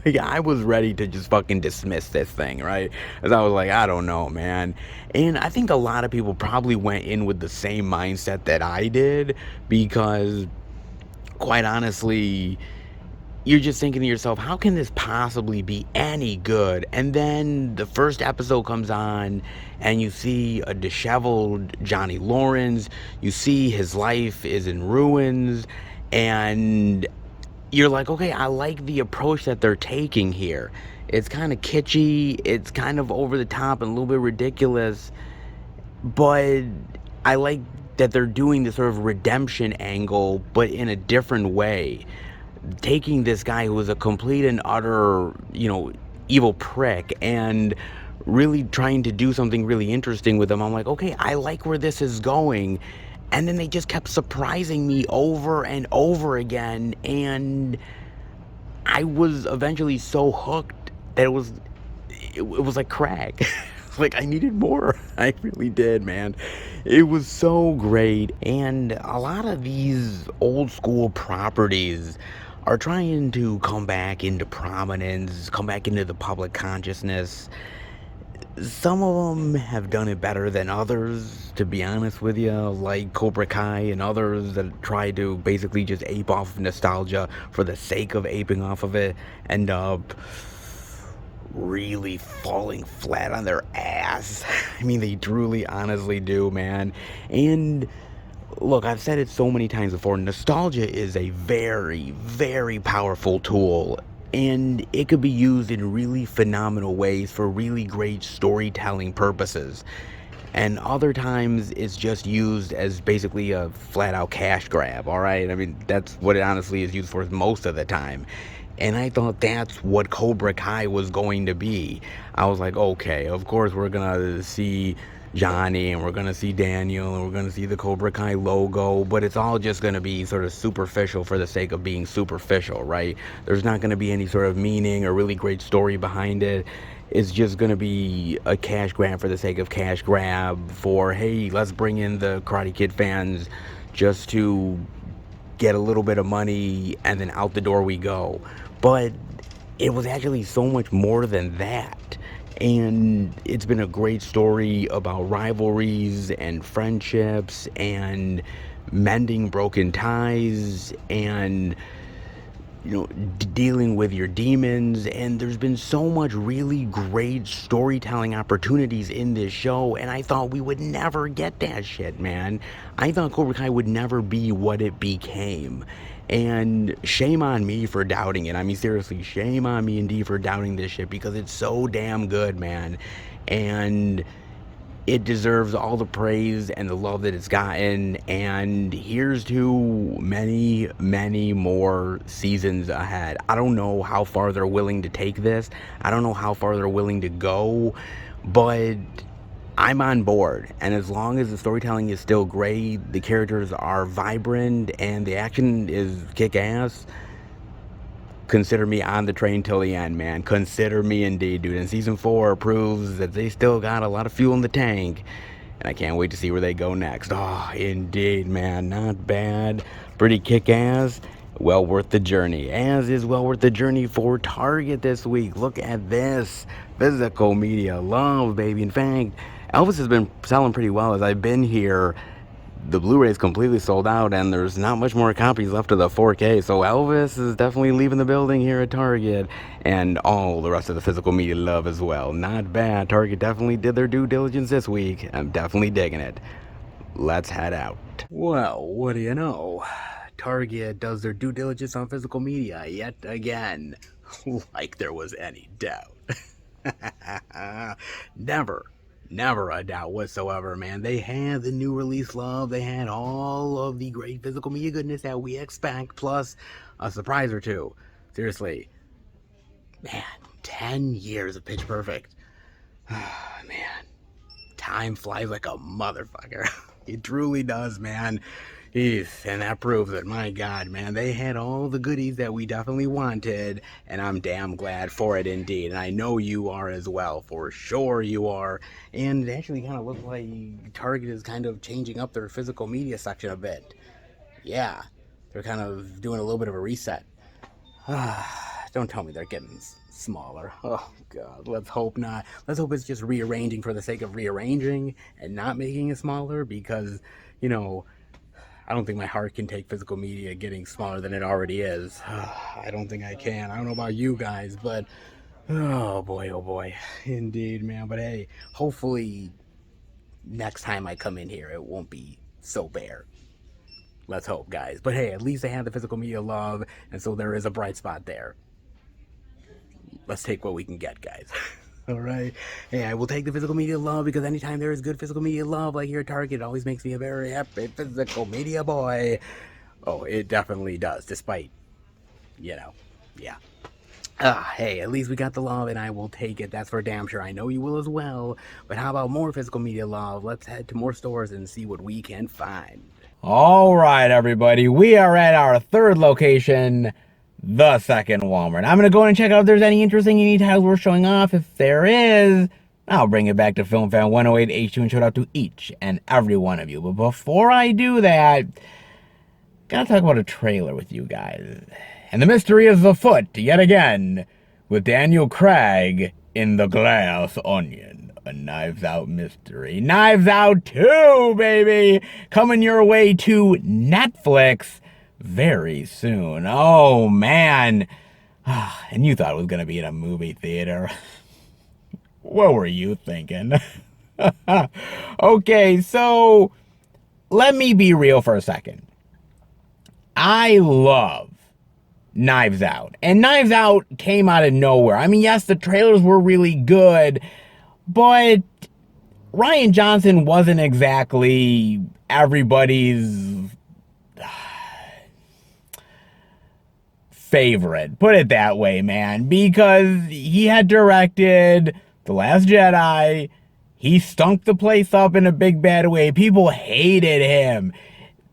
S1: Like, I was ready to just fucking dismiss this thing, right? As I was like, I don't know, man. And I think a lot of people probably went in with the same mindset that I did because, quite honestly, you're just thinking to yourself, how can this possibly be any good? And then the first episode comes on and you see a disheveled Johnny Lawrence. You see his life is in ruins, and you're like, okay, I like the approach that they're taking here. It's kind of kitschy, it's kind of over the top and a little bit ridiculous, but I like that they're doing this sort of redemption angle, but in a different way. Taking this guy who was a complete and utter, you know, evil prick and really trying to do something really interesting with him. I'm like, okay, I like where this is going. And then they just kept surprising me over and over again. And I was eventually so hooked that it was like crack. Like, I needed more. I really did, man. It was so great. And a lot of these old school properties are trying to come back into prominence, come back into the public consciousness. Some of them have done it better than others, to be honest with you, like Cobra Kai and others that try to basically just ape off of nostalgia for the sake of aping off of it, end up really falling flat on their ass. I mean, they truly, honestly do, man. And look, I've said it so many times before, nostalgia is a very, very powerful tool, and it could be used in really phenomenal ways for really great storytelling purposes. And other times it's just used as basically a flat-out cash grab, all right? I mean, that's what it honestly is used for most of the time. And I thought that's what Cobra Kai was going to be. I was like, okay, of course we're gonna see Johnny and we're gonna see Daniel and we're gonna see the Cobra Kai logo, but it's all just gonna be sort of superficial for the sake of being superficial, right? There's not gonna be any sort of meaning or really great story behind it. It's just gonna be a cash grab for the sake of cash grab for, hey, let's bring in the Karate Kid fans just to get a little bit of money and then out the door we go. But it was actually so much more than that. And it's been a great story about rivalries and friendships and mending broken ties and dealing with your demons, and there's been so much really great storytelling opportunities in this show, and I thought we would never get that shit, man. I thought Cobra Kai would never be what it became, and shame on me for doubting it. I mean, seriously, shame on me indeed for doubting this shit, because it's so damn good, man, and it deserves all the praise and the love that it's gotten, and here's to many, many more seasons ahead. I don't know how far they're willing to take this. I don't know how far they're willing to go, but I'm on board. And as long as the storytelling is still great, the characters are vibrant, and the action is kick-ass, consider me on the train till the end, man. Consider me indeed, dude. And season 4 proves that they still got a lot of fuel in the tank, and I can't wait to see where they go next. Oh, indeed, man. Not bad. Pretty kick-ass. Well worth the journey. As is well worth the journey for Target this week. Look at this. Physical media love, baby. In fact, Elvis has been selling pretty well as I've been here. The Blu-ray is completely sold out, and there's not much more copies left of the 4K, so Elvis is definitely leaving the building here at Target, and all the rest of the physical media love as well. Not bad. Target definitely did their due diligence this week. I'm definitely digging it. Let's head out. Well, what do you know? Target does their due diligence on physical media yet again. Like there was any doubt. Never a doubt whatsoever, man. They had the new release love. They had all of the great physical media goodness that we expect, plus a surprise or two. Seriously. Man, 10 years of Pitch Perfect. Man, time flies like a motherfucker. It truly does, man. And that proves it. My God, man, they had all the goodies that we definitely wanted, and I'm damn glad for it indeed. And I know you are as well, for sure you are. And it actually kind of looks like Target is kind of changing up their physical media section a bit. Yeah, they're kind of doing a little bit of a reset. Don't tell me they're getting smaller. Oh, God, let's hope not. Let's hope it's just rearranging for the sake of rearranging and not making it smaller, because, I don't think my heart can take physical media getting smaller than it already is. I don't think I can. I don't know about you guys, but oh boy. Indeed, man. But hey, hopefully next time I come in here, it won't be so bare. Let's hope, guys. But hey, at least they have the physical media love, and so there is a bright spot there. Let's take what we can get, guys. All right. Hey, I will take the physical media love, because anytime there is good physical media love, like here at Target, it always makes me a very happy physical media boy. Oh, it definitely does, despite, yeah. Hey, at least we got the love, and I will take it. That's for damn sure. I know you will as well. But how about more physical media love? Let's head to more stores and see what we can find.
S3: All right, everybody. We are at our third location, the second Walmart. I'm going to go in and check out if there's any interesting unique titles worth showing off. If there is, I'll bring it back to Film Fan 108 H2 and show it out to each and every one of you. But before I do that, gotta talk about a trailer with you guys. And the mystery is afoot yet again with Daniel Craig in The Glass Onion. A Knives Out mystery. Knives Out 2, baby! Coming your way to Netflix very soon. Oh, man. And you thought it was going to be in a movie theater. What were you thinking? Okay, so let me be real for a second. I love Knives Out. And Knives Out came out of nowhere. I mean, yes, the trailers were really good, but Rian Johnson wasn't exactly everybody's favorite, put it that way, man, because he had directed The Last Jedi. He stunk the place up in a big bad way. People hated him.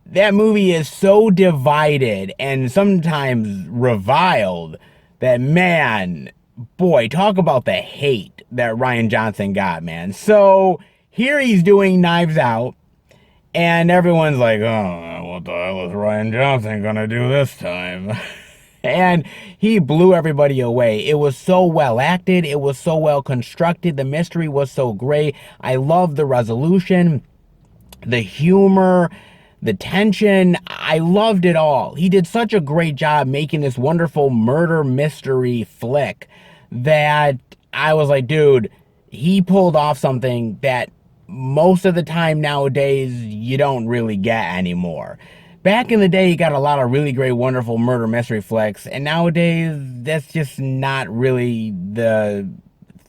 S3: That movie is so divided and sometimes reviled that, man, boy, talk about the hate that Rian Johnson got, man. So here he's doing Knives Out, and everyone's like, oh, what the hell is Rian Johnson gonna do this time? And he blew everybody away. It was so well acted. It was so well constructed. The mystery was so great. I love the resolution, the humor, the tension. I loved it all. He did such a great job making this wonderful murder mystery flick that I was like, dude, he pulled off something that most of the time nowadays you don't really get anymore. Back in the day, you got a lot of really great, wonderful murder mystery flicks, and nowadays that's just not really the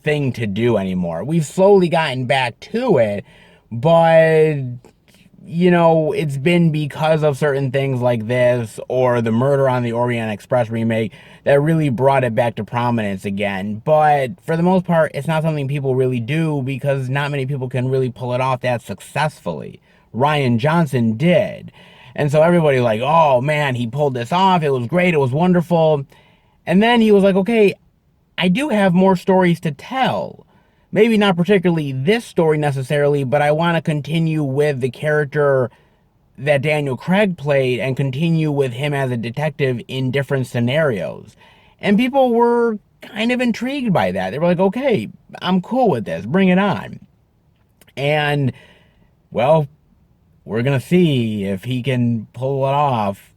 S3: thing to do anymore. We've slowly gotten back to it, but you know, it's been because of certain things like this or the Murder on the Orient Express remake that really brought it back to prominence again. But for the most part, it's not something people really do because not many people can really pull it off that successfully. Rian Johnson did. And so everybody like, oh man, he pulled this off. It was great. It was wonderful. And then he was like, okay, I do have more stories to tell. Maybe not particularly this story necessarily, but I want to continue with the character that Daniel Craig played and continue with him as a detective in different scenarios. And people were kind of intrigued by that. They were like, okay, I'm cool with this. Bring it on. And, well, we're going to see if he can pull it off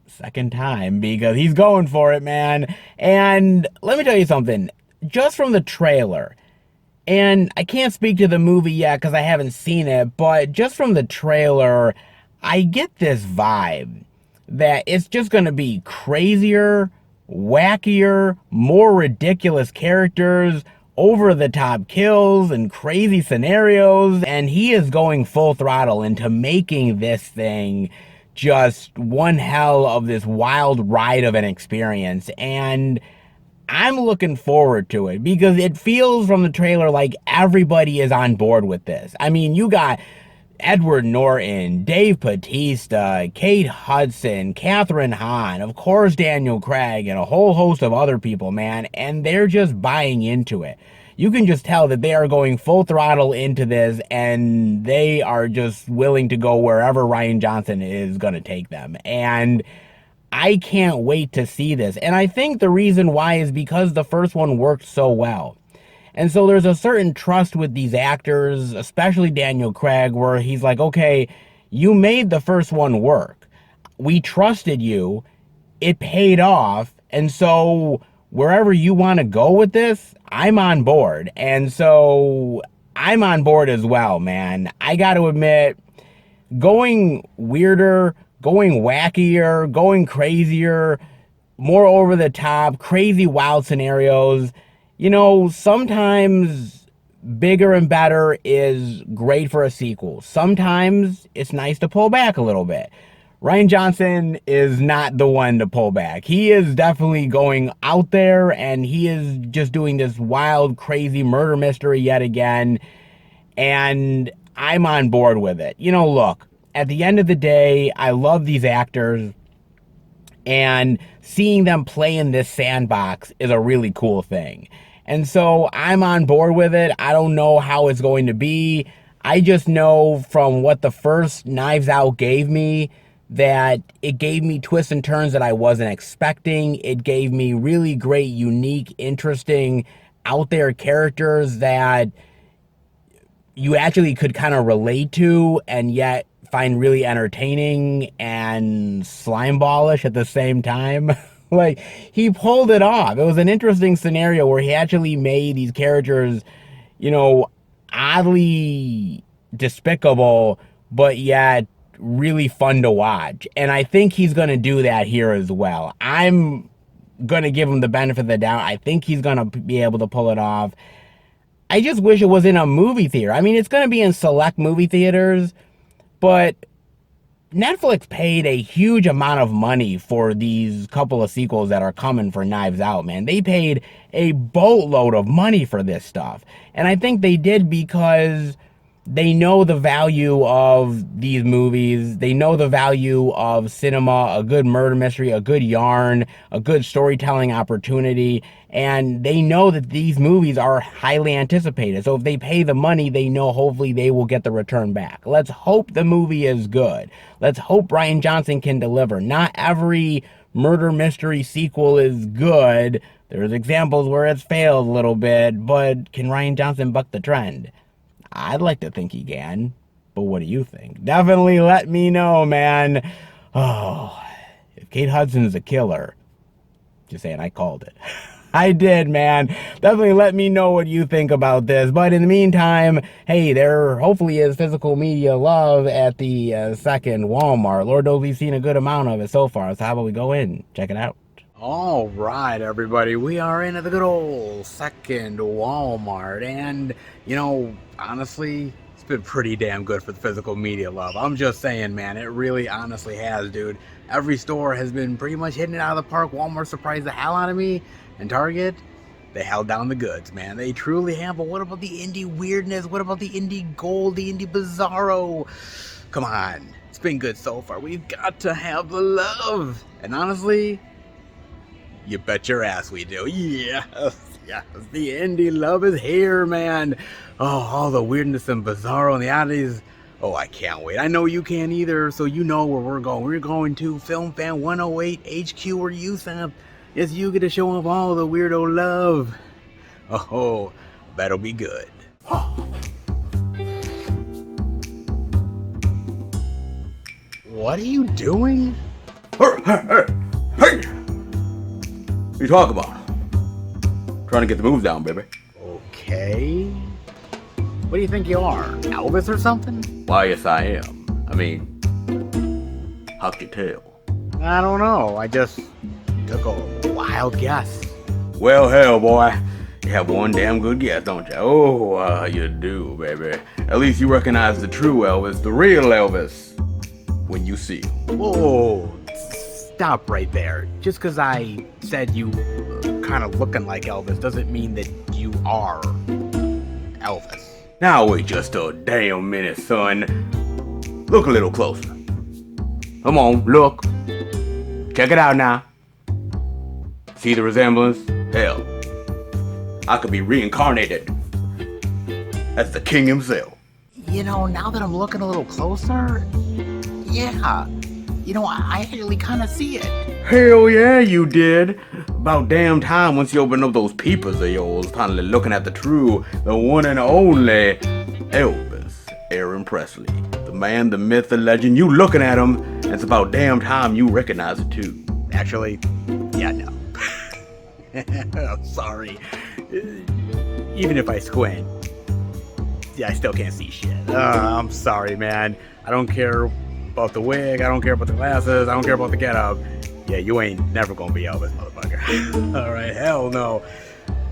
S3: second time because he's going for it, man. And let me tell you something. Just from the trailer, and I can't speak to the movie yet because I haven't seen it, but just from the trailer, I get this vibe that it's just going to be crazier, wackier, more ridiculous characters, over-the-top kills, and crazy scenarios, and he is going full throttle into making this thing just one hell of this wild ride of an experience, and I'm looking forward to it because it feels from the trailer like everybody is on board with this. I mean, you got Edward Norton, Dave Bautista, Kate Hudson, Catherine Hahn, of course Daniel Craig, and a whole host of other people, man, and they're just buying into it. You can just tell that they are going full throttle into this, and they are just willing to go wherever Rian Johnson is going to take them. And I can't wait to see this. And I think the reason why is because the first one worked so well. And so there's a certain trust with these actors, especially Daniel Craig, where he's like, okay, you made the first one work. We trusted you. It paid off. And so wherever you want to go with this, I'm on board. And so I'm on board as well, man. I got to admit, going weirder, going wackier, going crazier, more over the top, crazy wild scenarios. You know, sometimes bigger and better is great for a sequel. Sometimes it's nice to pull back a little bit. Rian Johnson is not the one to pull back. He is definitely going out there and he is just doing this wild, crazy murder mystery yet again. And I'm on board with it. You know, look, at the end of the day, I love these actors, and seeing them play in this sandbox is a really cool thing. And so I'm on board with it. I don't know how it's going to be. I just know from what the first Knives Out gave me that it gave me twists and turns that I wasn't expecting. It gave me really great, unique, interesting, out there characters that you actually could kind of relate to and yet find really entertaining and slimeballish at the same time. Like, he pulled it off. It was an interesting scenario where he actually made these characters, you know, oddly despicable, but yet really fun to watch. And I think he's going to do that here as well. I'm going to give him the benefit of the doubt. I think he's going to be able to pull it off. I just wish it was in a movie theater. I mean, it's going to be in select movie theaters, but Netflix paid a huge amount of money for these couple of sequels that are coming for Knives Out, man. They paid a boatload of money for this stuff. And I think they did because they know the value of these movies. They know the value of cinema, a good murder mystery, a good yarn, a good storytelling opportunity. And they know that these movies are highly anticipated. So if they pay the money, they know hopefully they will get the return back. Let's hope the movie is good. Let's hope Rian Johnson can deliver. Not every murder mystery sequel is good. There's examples where it's failed a little bit, but can Rian Johnson buck the trend? I'd like to think he can. But what do you think? Definitely let me know, man. Oh, if Kate Hudson's a killer, just saying, I called it. I did, man. Definitely let me know what you think about this. But in the meantime, hey, there hopefully is physical media love at the second Walmart. Lord knows we've seen a good amount of it so far. So how about we go in, check it out.
S1: All right, everybody, we are in at the good old second Walmart, and, you know, honestly, it's been pretty damn good for the physical media love. I'm just saying, man, it really honestly has, dude. Every store has been pretty much hitting it out of the park. Walmart surprised the hell out of me, and Target, they held down the goods, man. They truly have, but what about the indie weirdness? What about the indie gold, the indie bizarro? Come on, it's been good so far. We've got to have the love, and honestly, you bet your ass we do. Yes, yes. The indie love is here, man. Oh, all the weirdness and bizarro and the oddities. Oh, I can't wait. I know you can't either, so you know where we're going. We're going to Film Fan 108 HQ, where you Sam. Yes, you get to show off all the weirdo love. Oh, that'll be good. What are you doing?
S4: Hey! What you talking about? Trying to get the moves down, baby.
S1: Okay. What do you think you are? Elvis or something?
S4: Why, yes, I am. I mean, how'd you tell?
S1: I don't know. I just took a wild guess.
S4: Well, hell, boy. You have one damn good guess, don't you? Oh, you do, baby. At least you recognize the true Elvis, the real Elvis, when you see him.
S1: Whoa. Stop right there. Just because I said you kind of looking like Elvis doesn't mean that you are Elvis.
S4: Now wait just a damn minute, son. Look a little closer. Come on, look. Check it out now. See the resemblance? Hell, I could be reincarnated as the king himself.
S1: You know, now that I'm looking a little closer, yeah. You know, I actually kind of see it.
S4: Hell yeah, you did. About damn time once you open up those peepers of yours, finally looking at the true, the one and only Elvis Aaron Presley. The man, the myth, the legend. You looking at him, and it's about damn time you recognize it too.
S1: Actually, yeah, no. I'm sorry. Even if I squint, yeah, I still can't see shit. I'm sorry, man. I don't care about the wig, I don't care about the glasses, I don't care about the getup. Yeah, you ain't never gonna be Elvis, motherfucker. Alright, hell no.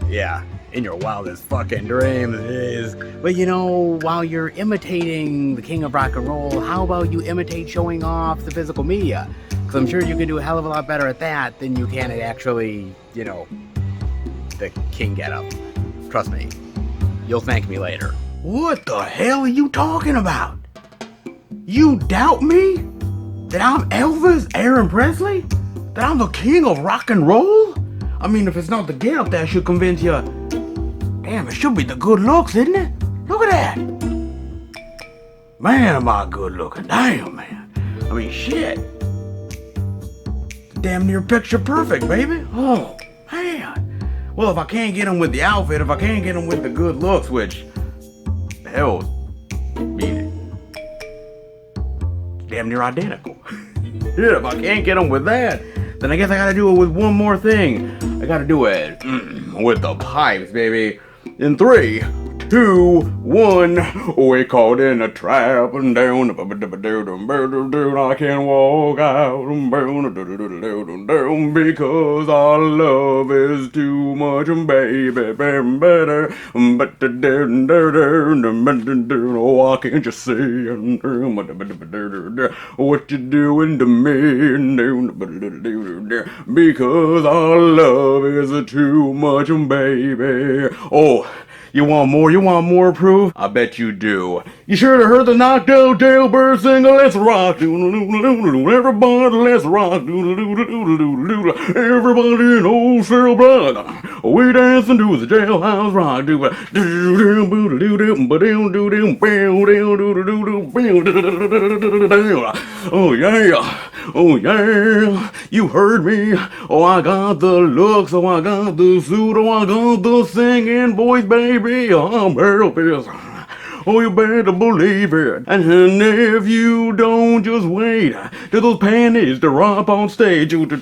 S1: Yeah, in your wildest fucking dreams it is. But you know, while you're imitating the king of rock and roll, how about you imitate showing off the physical media? Because I'm sure you can do a hell of a lot better at that than you can at actually, you know, the king getup. Trust me, you'll thank me later.
S4: What the hell are you talking about? You doubt me? That I'm Elvis Aaron Presley? That I'm the king of rock and roll? I mean, if it's not the getup that should convince you, damn, it should be the good looks, isn't it? Look at that. Man, am I good looking. Damn, man. I mean, shit. Damn near picture perfect, baby. Oh, man. Well, if I can't get him with the outfit, if I can't get him with the good looks, which, hell, beat it. Damn near identical. Yeah, if I can't get them with that, then I guess I gotta do it with one more thing. I gotta do it with the pipes, baby. In 3, 2, 1, we caught in a trap and down. I can't walk out because our love is too much, baby. Better, oh, I can't just see what you doing to me because our love is too much, baby. Oh. You want more? You want more proof? I bet you do. You sure to heard the knocked out jailbird single? Let's rock. Everybody, let's rock. Everybody in old Cell Block. We dancing to the jailhouse rock. Oh yeah. Oh yeah. You heard me. Oh, I got the looks. Oh, I got the suit. Oh, I got the singing voice, baby. I'm Elvis. Oh, you better believe it. And if you don't, just wait till those panties drop on stage. Oh, yeah,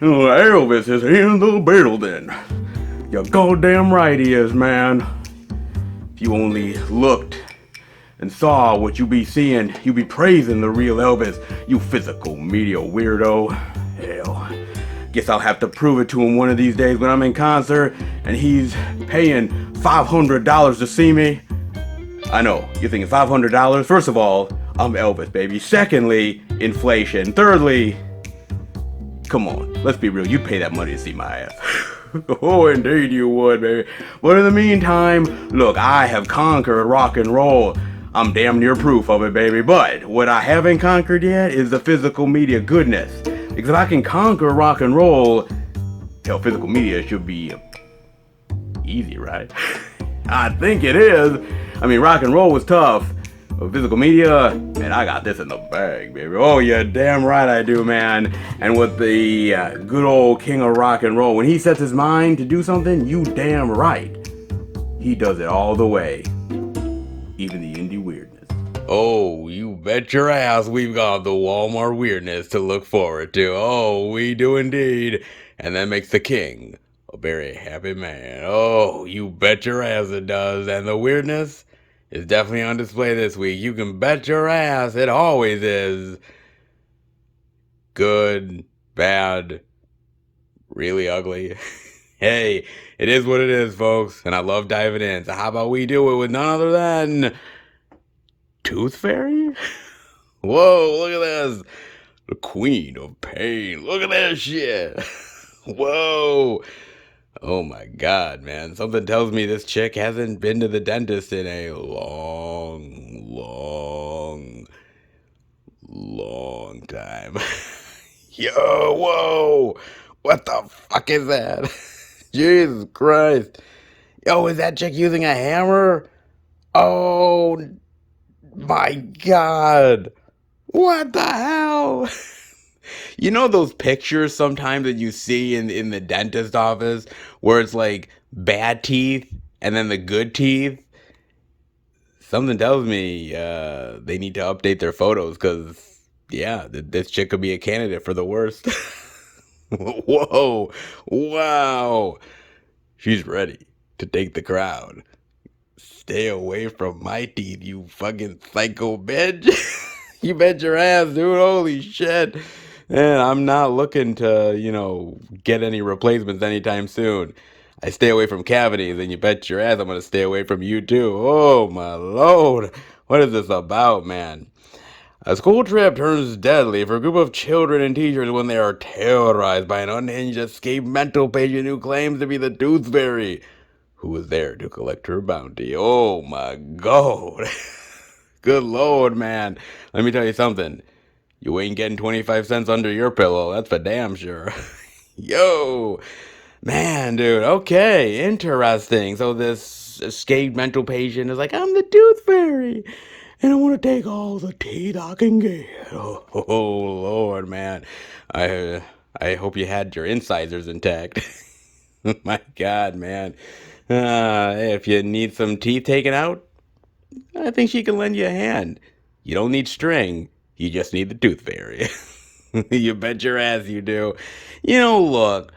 S4: Elvis is in the building. You're goddamn right he is, man. If you only looked and saw what you be seeing, you be praising the real Elvis, you physical media weirdo. Hell, guess I'll have to prove it to him one of these days when I'm in concert and he's paying $500 to see me. I know, you're thinking $500? First of all, I'm Elvis, baby. Secondly, inflation. Thirdly, come on, let's be real, you'd pay that money to see my ass. Oh, indeed you would, baby. But in the meantime, look, I have conquered rock and roll. I'm damn near proof of it, baby. But what I haven't conquered yet is the physical media goodness. Because if I can conquer rock and roll, hell, physical media should be easy, right? I think it is. I mean, rock and roll was tough. But physical media, man, I got this in the bag, baby. Oh, you're damn right I do, man. And with the good old king of rock and roll, when he sets his mind to do something, you damn right. He does it all the way. Even the indie weirdness.
S1: Oh, you bet your ass we've got the Walmart weirdness to look forward to. Oh, we do indeed. And that makes the king a very happy man. Oh, you bet your ass it does. And the weirdness is definitely on display this week. You can bet your ass it always is. Good, bad, really ugly. Hey, it is what it is, folks. And I love diving in. So how about we do it with none other than Tooth Fairy? Whoa, look at this. The Queen of Pain. Look at that shit. Whoa. Oh my God, man. Something tells me this chick hasn't been to the dentist in a long time. Yo, whoa. What the fuck is that? Jesus Christ. Yo, is that chick using a hammer? Oh my God. What the hell? You know those pictures sometimes that you see in the dentist office where it's like bad teeth and then the good teeth? Something tells me they need to update their photos because, yeah, this chick could be a candidate for the worst. Whoa. Wow. She's ready to take the crown. Stay away from my teeth, you fucking psycho bitch. You bet your ass, dude. Holy shit. And I'm not looking to, get any replacements anytime soon. I stay away from cavities, and you bet your ass I'm going to stay away from you, too. Oh, my Lord. What is this about, man? A school trip turns deadly for a group of children and teachers when they are terrorized by an unhinged escaped mental patient who claims to be the Tooth Fairy, who was there to collect her bounty. Oh, my God. Good Lord, man. Let me tell you something. You ain't getting 25 cents under your pillow. That's for damn sure. Yo. Man, dude. Okay. Interesting. So this escaped mental patient is like, I'm the Tooth Fairy. And I want to take all the teeth I can get. Oh, Lord, man. I hope you had your incisors intact. My God, man. If you need some teeth taken out, I think she can lend you a hand. You don't need string. You just need the Tooth Fairy. You bet your ass you do. Look,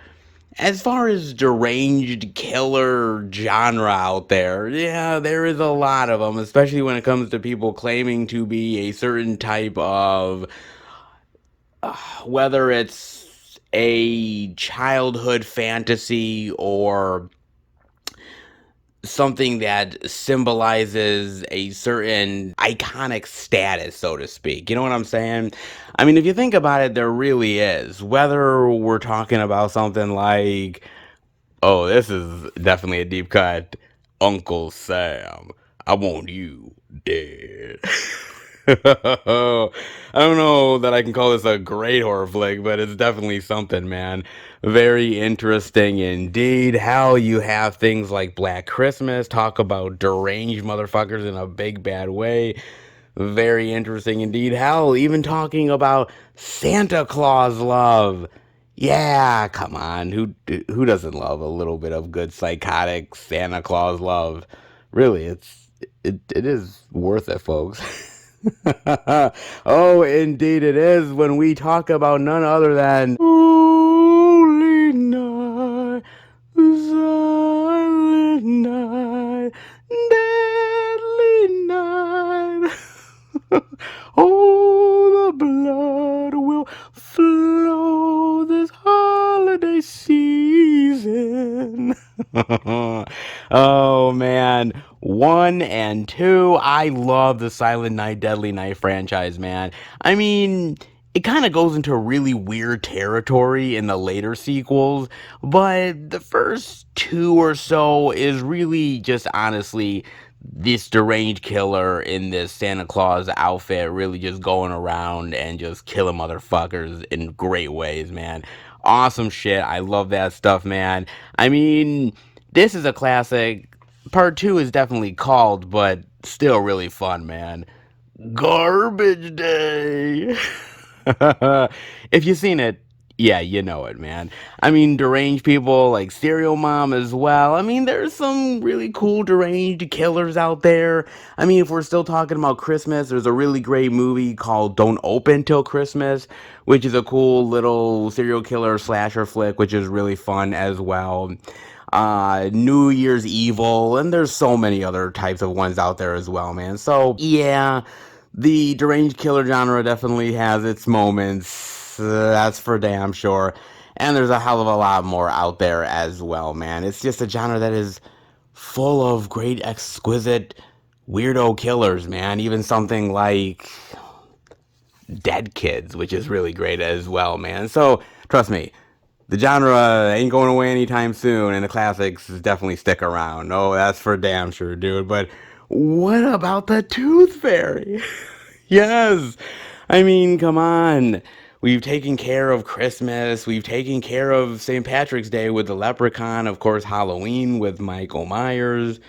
S1: as far as deranged killer genre out there, yeah, there is a lot of them, especially when it comes to people claiming to be a certain type of, whether it's a childhood fantasy or something that symbolizes a certain iconic status, so to speak. You know what I'm saying? I mean, if you think about it, there really is. Whether we're talking about something like, oh, this is definitely a deep cut, Uncle Sam, I want you dead. I don't know that I can call this a great horror flick, but it's definitely something, man. Very interesting indeed. How you have things like Black Christmas, talk about deranged motherfuckers in a big bad way. Very interesting indeed. Hell, even talking about Santa Claus love. Yeah, come on. Who doesn't love a little bit of good psychotic Santa Claus love? Really, it is worth it, folks. Oh, indeed it is when we talk about none other than Holy Night, Silent Night, Deadly Night. Oh, the blood will flow this holiday season. Oh man, 1 and 2. I love the Silent Night, Deadly Night franchise, man. I mean, it kind of goes into really weird territory in the later sequels, but the first 2 or so is really just honestly this deranged killer in this Santa Claus outfit really just going around and just killing motherfuckers in great ways, man. Awesome shit. I love that stuff, man. I mean, this is a classic. Part 2 is definitely called, but still really fun, man. Garbage Day. If you've seen it, yeah, you know it, man. I mean, deranged people like Serial Mom as well. I mean, there's some really cool deranged killers out there. I mean, if we're still talking about Christmas, there's a really great movie called Don't Open Till Christmas, which is a cool little serial killer slasher flick, which is really fun as well. New Year's Evil, and there's so many other types of ones out there as well, man. So, yeah, the deranged killer genre definitely has its moments. That's for damn sure. And there's a hell of a lot more out there as well, man. It's just a genre that is full of great, exquisite, weirdo killers, man. Even something like Dead Kids, which is really great as well, man. So, trust me, the genre ain't going away anytime soon, and the classics definitely stick around. Oh, that's for damn sure, dude. But what about the Tooth Fairy? Yes. I mean, come on. We've taken care of Christmas. We've taken care of St. Patrick's Day with the Leprechaun. Of course, Halloween with Michael Myers.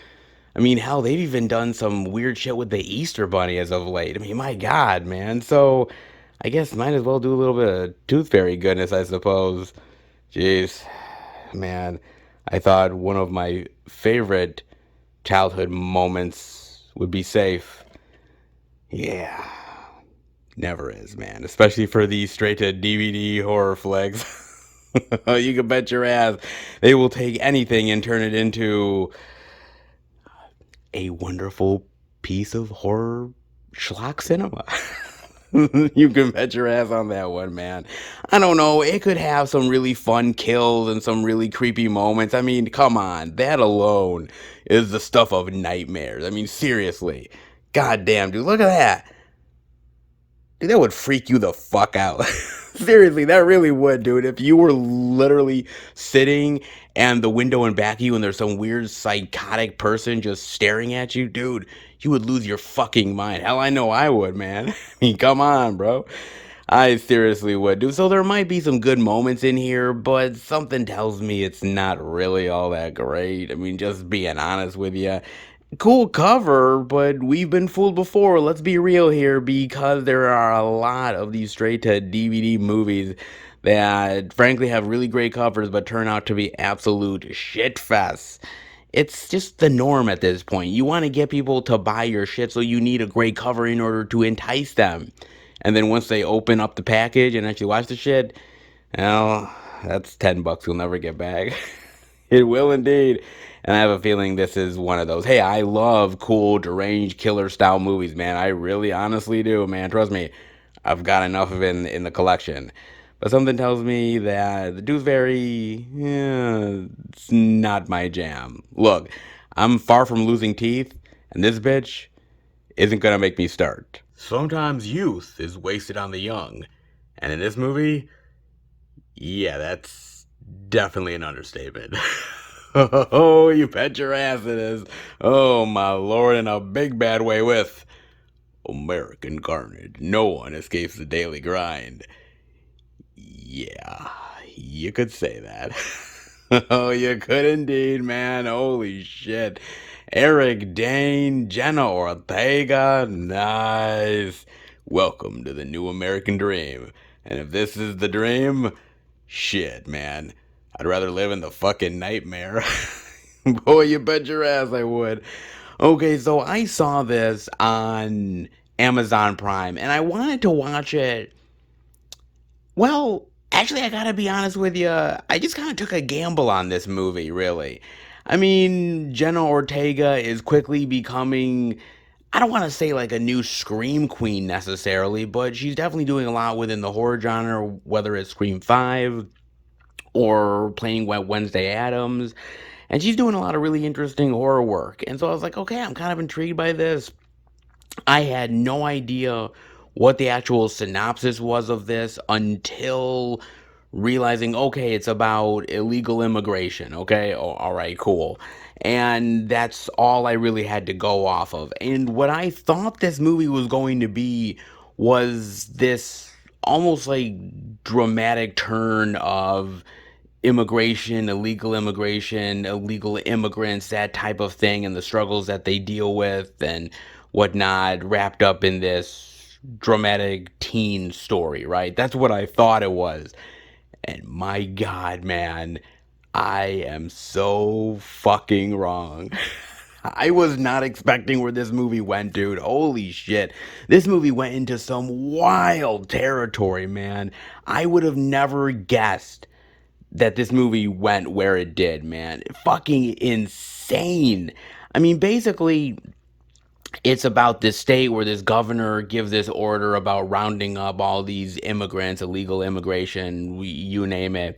S1: I mean, hell, they've even done some weird shit with the Easter Bunny as of late. I mean, my God, man. So, I guess might as well do a little bit of Tooth Fairy goodness, I suppose. Jeez, man. I thought one of my favorite childhood moments would be safe. Yeah. Never is, man. Especially for these straight to DVD horror flicks. You can bet your ass they will take anything and turn it into a wonderful piece of horror schlock cinema. You can bet your ass on that one, man. I don't know. It could have some really fun kills and some really creepy moments. I mean, come on. That alone is the stuff of nightmares. I mean, seriously. God damn, dude. Look at that. Dude, that would freak you the fuck out. Seriously, that really would, dude. If you were literally sitting and the window in back of you and there's some weird psychotic person just staring at you, dude, you would lose your fucking mind. Hell, I know I would, man. I mean, come on, bro. I seriously would, dude. So there might be some good moments in here, but something tells me it's not really all that great. I mean, just being honest with you. Cool cover, but we've been fooled before. Let's be real here, because there are a lot of these straight to DVD movies that frankly have really great covers but turn out to be absolute shit fests. It's just the norm at this point. You want to get people to buy your shit, so you need a great cover in order to entice them. And then once they open up the package and actually watch the shit, well, that's $10 you'll never get back. It will indeed. And I have a feeling this is one of those. Hey, I love cool, deranged, killer style movies, man. I really honestly do, man. Trust me, I've got enough of it in the collection. But something tells me that the Tooth Fairy, yeah, it's not my jam. Look, I'm far from losing teeth, and this bitch isn't gonna make me start. Sometimes youth is wasted on the young. And in this movie, yeah, that's definitely an understatement. Oh, you bet your ass it is. Oh, my lord, in a big bad way with American Carnage. No one escapes the daily grind. Yeah, you could say that. Oh, you could indeed, man. Holy shit. Eric Dane, Jenna Ortega, nice. Welcome to the new American dream. And if this is the dream, Shit, man. I'd rather live in the fucking nightmare. Boy, you bet your ass I would. Okay, so I saw this on Amazon Prime, and I wanted to watch it. Well, actually, I gotta be honest with you. I just kind of took a gamble on this movie, really. I mean, Jenna Ortega is quickly becoming, I don't want to say like a new Scream Queen necessarily, but she's definitely doing a lot within the horror genre, whether it's Scream 5 or playing Wednesday Addams. And she's doing a lot of really interesting horror work. And so I was like, okay, I'm kind of intrigued by this. I had no idea what the actual synopsis was of this until realizing, okay, it's about illegal immigration. Okay, oh, all right, cool. And that's all I really had to go off of. And what I thought this movie was going to be was this almost like dramatic turn of illegal immigrants, that type of thing, and the struggles that they deal with and whatnot, wrapped up in this dramatic teen story, right? That's what I thought it was. And my God, man, I am so fucking wrong. I was not expecting where this movie went, dude. Holy shit. This movie went into some wild territory, man. I would have never guessed that this movie went where it did, man. Fucking insane. I mean, basically, it's about this state where this governor gives this order about rounding up all these immigrants, illegal immigration, you name it.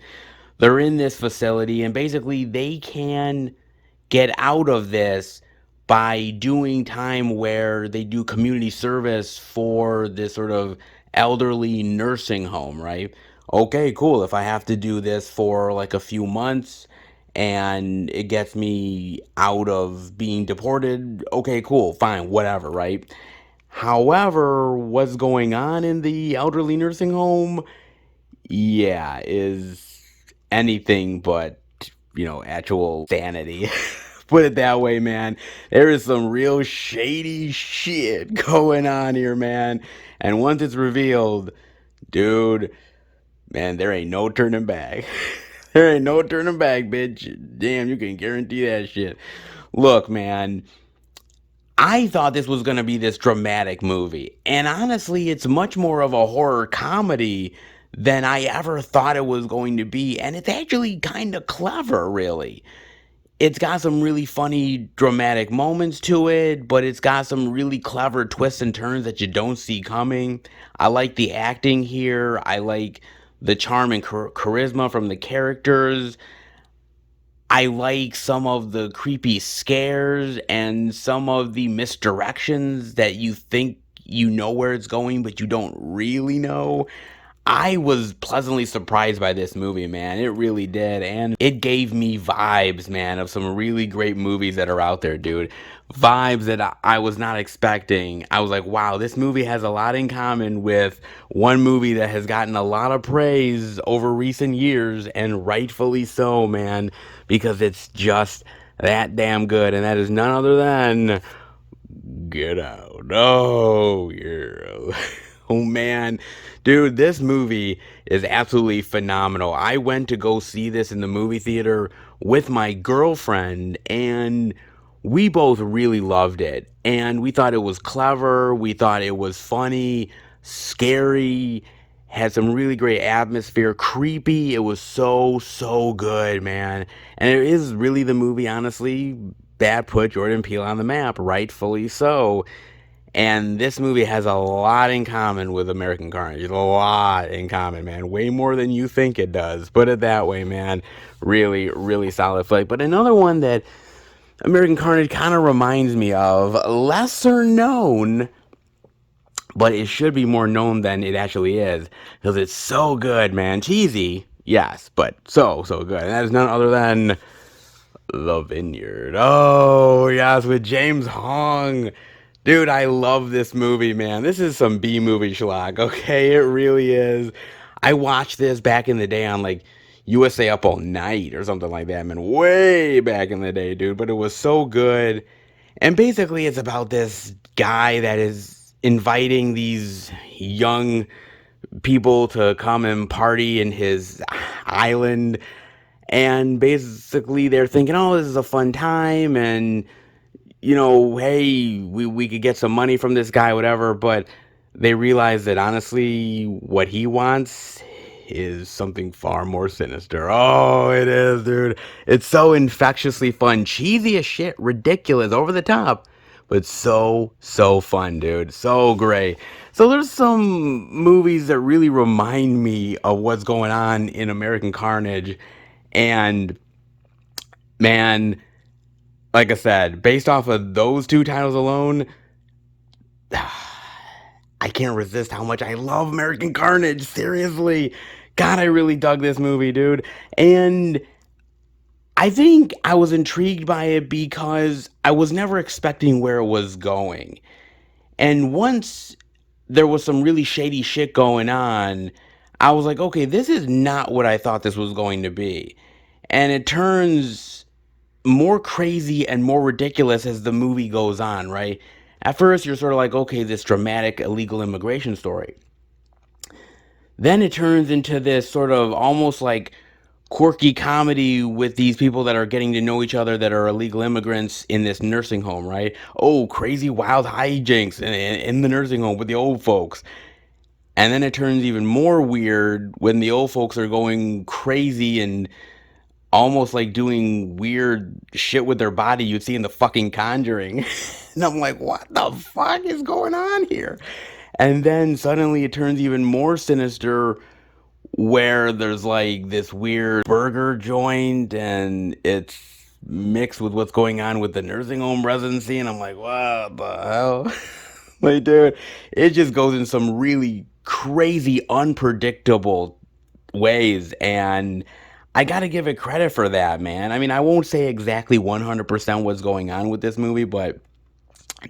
S1: They're in this facility, and basically they can get out of this by doing time where they do community service for this sort of elderly nursing home, right? Okay, cool. If I have to do this for like a few months and it gets me out of being deported, okay, cool, fine, whatever, right? However, what's going on in the elderly nursing home, yeah, is anything but, actual sanity. Put it that way, man. There is some real shady shit going on here, man. And once it's revealed, dude, man, there ain't no turning back. There ain't no turning back, bitch. Damn, you can guarantee that shit. Look, man, I thought this was going to be this dramatic movie. And honestly, it's much more of a horror comedy than I ever thought it was going to be. And it's actually kind of clever, really. It's got some really funny, dramatic moments to it, but it's got some really clever twists and turns that you don't see coming. I like the acting here. I like the charm and charisma from the characters. I like some of the creepy scares and some of the misdirections that you think you know where it's going, but you don't really know. I was pleasantly surprised by this movie, man. It really did. And it gave me vibes, man, of some really great movies that are out there, dude. Vibes that I was not expecting. I was like, wow, this movie has a lot in common with one movie that has gotten a lot of praise over recent years, and rightfully so, man, because it's just that damn good. And that is none other than Get Out. Oh, yeah. Oh, man. Dude, this movie is absolutely phenomenal. I went to go see this in the movie theater with my girlfriend, and we both really loved it. And we thought it was clever. We thought it was funny, scary, had some really great atmosphere, creepy. It was so, so good, man. And it is really the movie, honestly, that put Jordan Peele on the map, rightfully so. And this movie has a lot in common with American Carnage. A lot in common, man. Way more than you think it does. Put it that way, man. Really, really solid flick. But another one that American Carnage kind of reminds me of, lesser known, but it should be more known than it actually is, because it's so good, man. Cheesy, yes, but so, so good. And that is none other than The Vineyard. Oh, yes, with James Hong. Dude, I love this movie, man. This is some B-movie schlock, okay? It really is. I watched this back in the day on, like, USA Up All Night or something like that, man. Way back in the day, dude. But it was so good. And basically, it's about this guy that is inviting these young people to come and party in his island. And basically they're thinking, oh, this is a fun time, and hey, we could get some money from this guy, whatever. But they realize that honestly, what he wants is something far more sinister. Oh, it is, dude. It's so infectiously fun, cheesy as shit, ridiculous, over the top, but so fun, dude. So great. So there's some movies that really remind me of what's going on in American Carnage, and man, like I said, based off of those two titles alone, I can't resist how much I love American Carnage. Seriously. God, I really dug this movie, dude. And I think I was intrigued by it because I was never expecting where it was going. And once there was some really shady shit going on, I was like, okay, this is not what I thought this was going to be. And it turns more crazy and more ridiculous as the movie goes on, right? At first, you're sort of like, okay, this dramatic illegal immigration story. Then it turns into this sort of almost like quirky comedy with these people that are getting to know each other that are illegal immigrants in this nursing home, right? Oh, crazy wild hijinks in the nursing home with the old folks. And then it turns even more weird when the old folks are going crazy and almost like doing weird shit with their body you'd see in the fucking Conjuring. And I'm like, what the fuck is going on here? And then suddenly it turns even more sinister where there's like this weird burger joint and it's mixed with what's going on with the nursing home residency. And I'm like, what the hell? Like, dude, it just goes in some really crazy, unpredictable ways. And I gotta give it credit for that, man. I mean, I won't say exactly 100% what's going on with this movie, but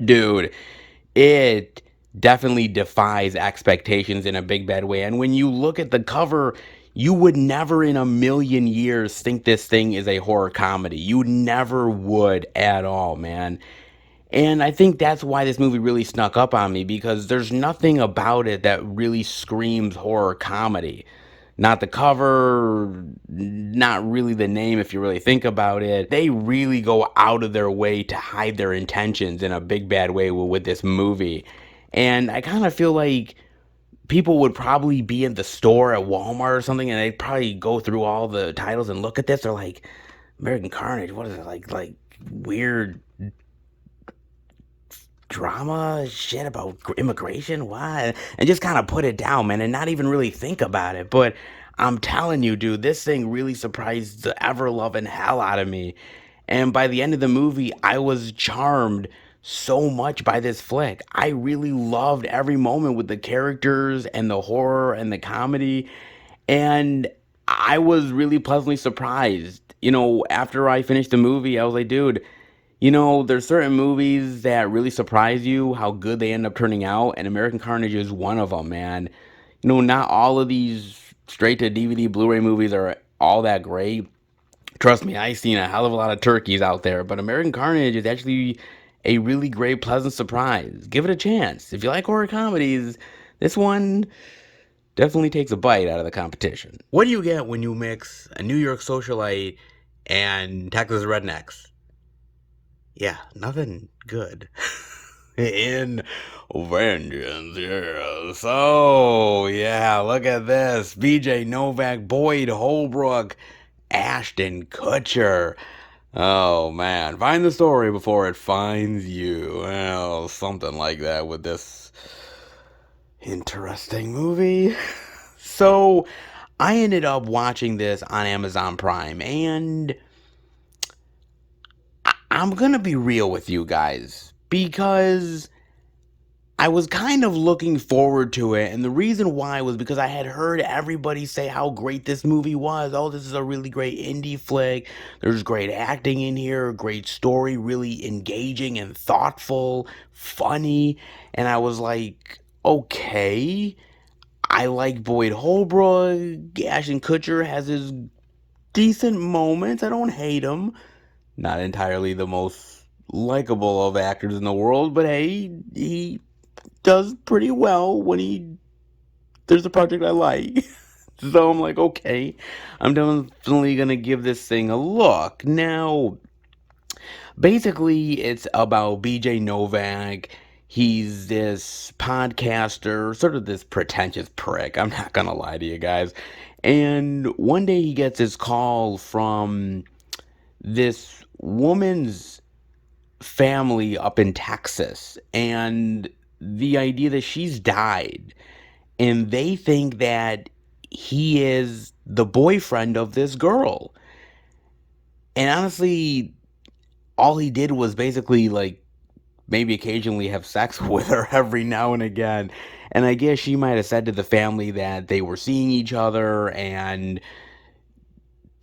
S1: dude, it definitely defies expectations in a big bad way. And when you look at the cover, you would never in a million years think this thing is a horror comedy. You never would at all, man. And I think that's why this movie really snuck up on me, because there's nothing about it that really screams horror comedy. Not the cover, not really the name if you really think about it. They really go out of their way to hide their intentions in a big bad way with this movie. And I kind of feel like people would probably be in the store at Walmart or something, and they'd probably go through all the titles and look at this. They're like, American Carnage, what is it, like weird drama shit about immigration? Why? And just kind of put it down, man, and not even really think about it. But I'm telling you, dude, this thing really surprised the ever-loving hell out of me. And by the end of the movie, I was charmed so much by this flick. I really loved every moment with the characters and the horror and the comedy. And I was really pleasantly surprised. After I finished the movie, I was like, dude, there's certain movies that really surprise you how good they end up turning out, and American Carnage is one of them, man. Not all of these straight to DVD Blu-ray movies are all that great. Trust me, I've seen a hell of a lot of turkeys out there, but American Carnage is actually a really great, pleasant surprise. Give it a chance. If you like horror comedies, this one definitely takes a bite out of the competition. What do you get when you mix a New York socialite and Texas rednecks? Yeah, nothing good. In Vengeance, yeah. So, yeah, look at this. BJ Novak, Boyd Holbrook, Ashton Kutcher. Oh, man. Find the story before it finds you. Well, something like that with this interesting movie. So, I ended up watching this on Amazon Prime, and I'm gonna be real with you guys, because I was kind of looking forward to it, and the reason why was because I had heard everybody say how great this movie was. Oh, this is a really great indie flick. There's great acting in here, great story, really engaging and thoughtful, funny. And I was like, okay, I like Boyd Holbrook. Ashton Kutcher has his decent moments. I don't hate him. Not entirely the most likable of actors in the world, but hey, he does pretty well when he there's a project I like. So I'm like, okay, I'm definitely gonna give this thing a look. Now, basically, it's about BJ Novak. He's this podcaster, sort of this pretentious prick. I'm not gonna lie to you guys. And one day he gets this call from this woman's family up in Texas, and the idea that she's died, and they think that he is the boyfriend of this girl. And honestly, all he did was basically like maybe occasionally have sex with her every now and again. And I guess she might have said to the family that they were seeing each other and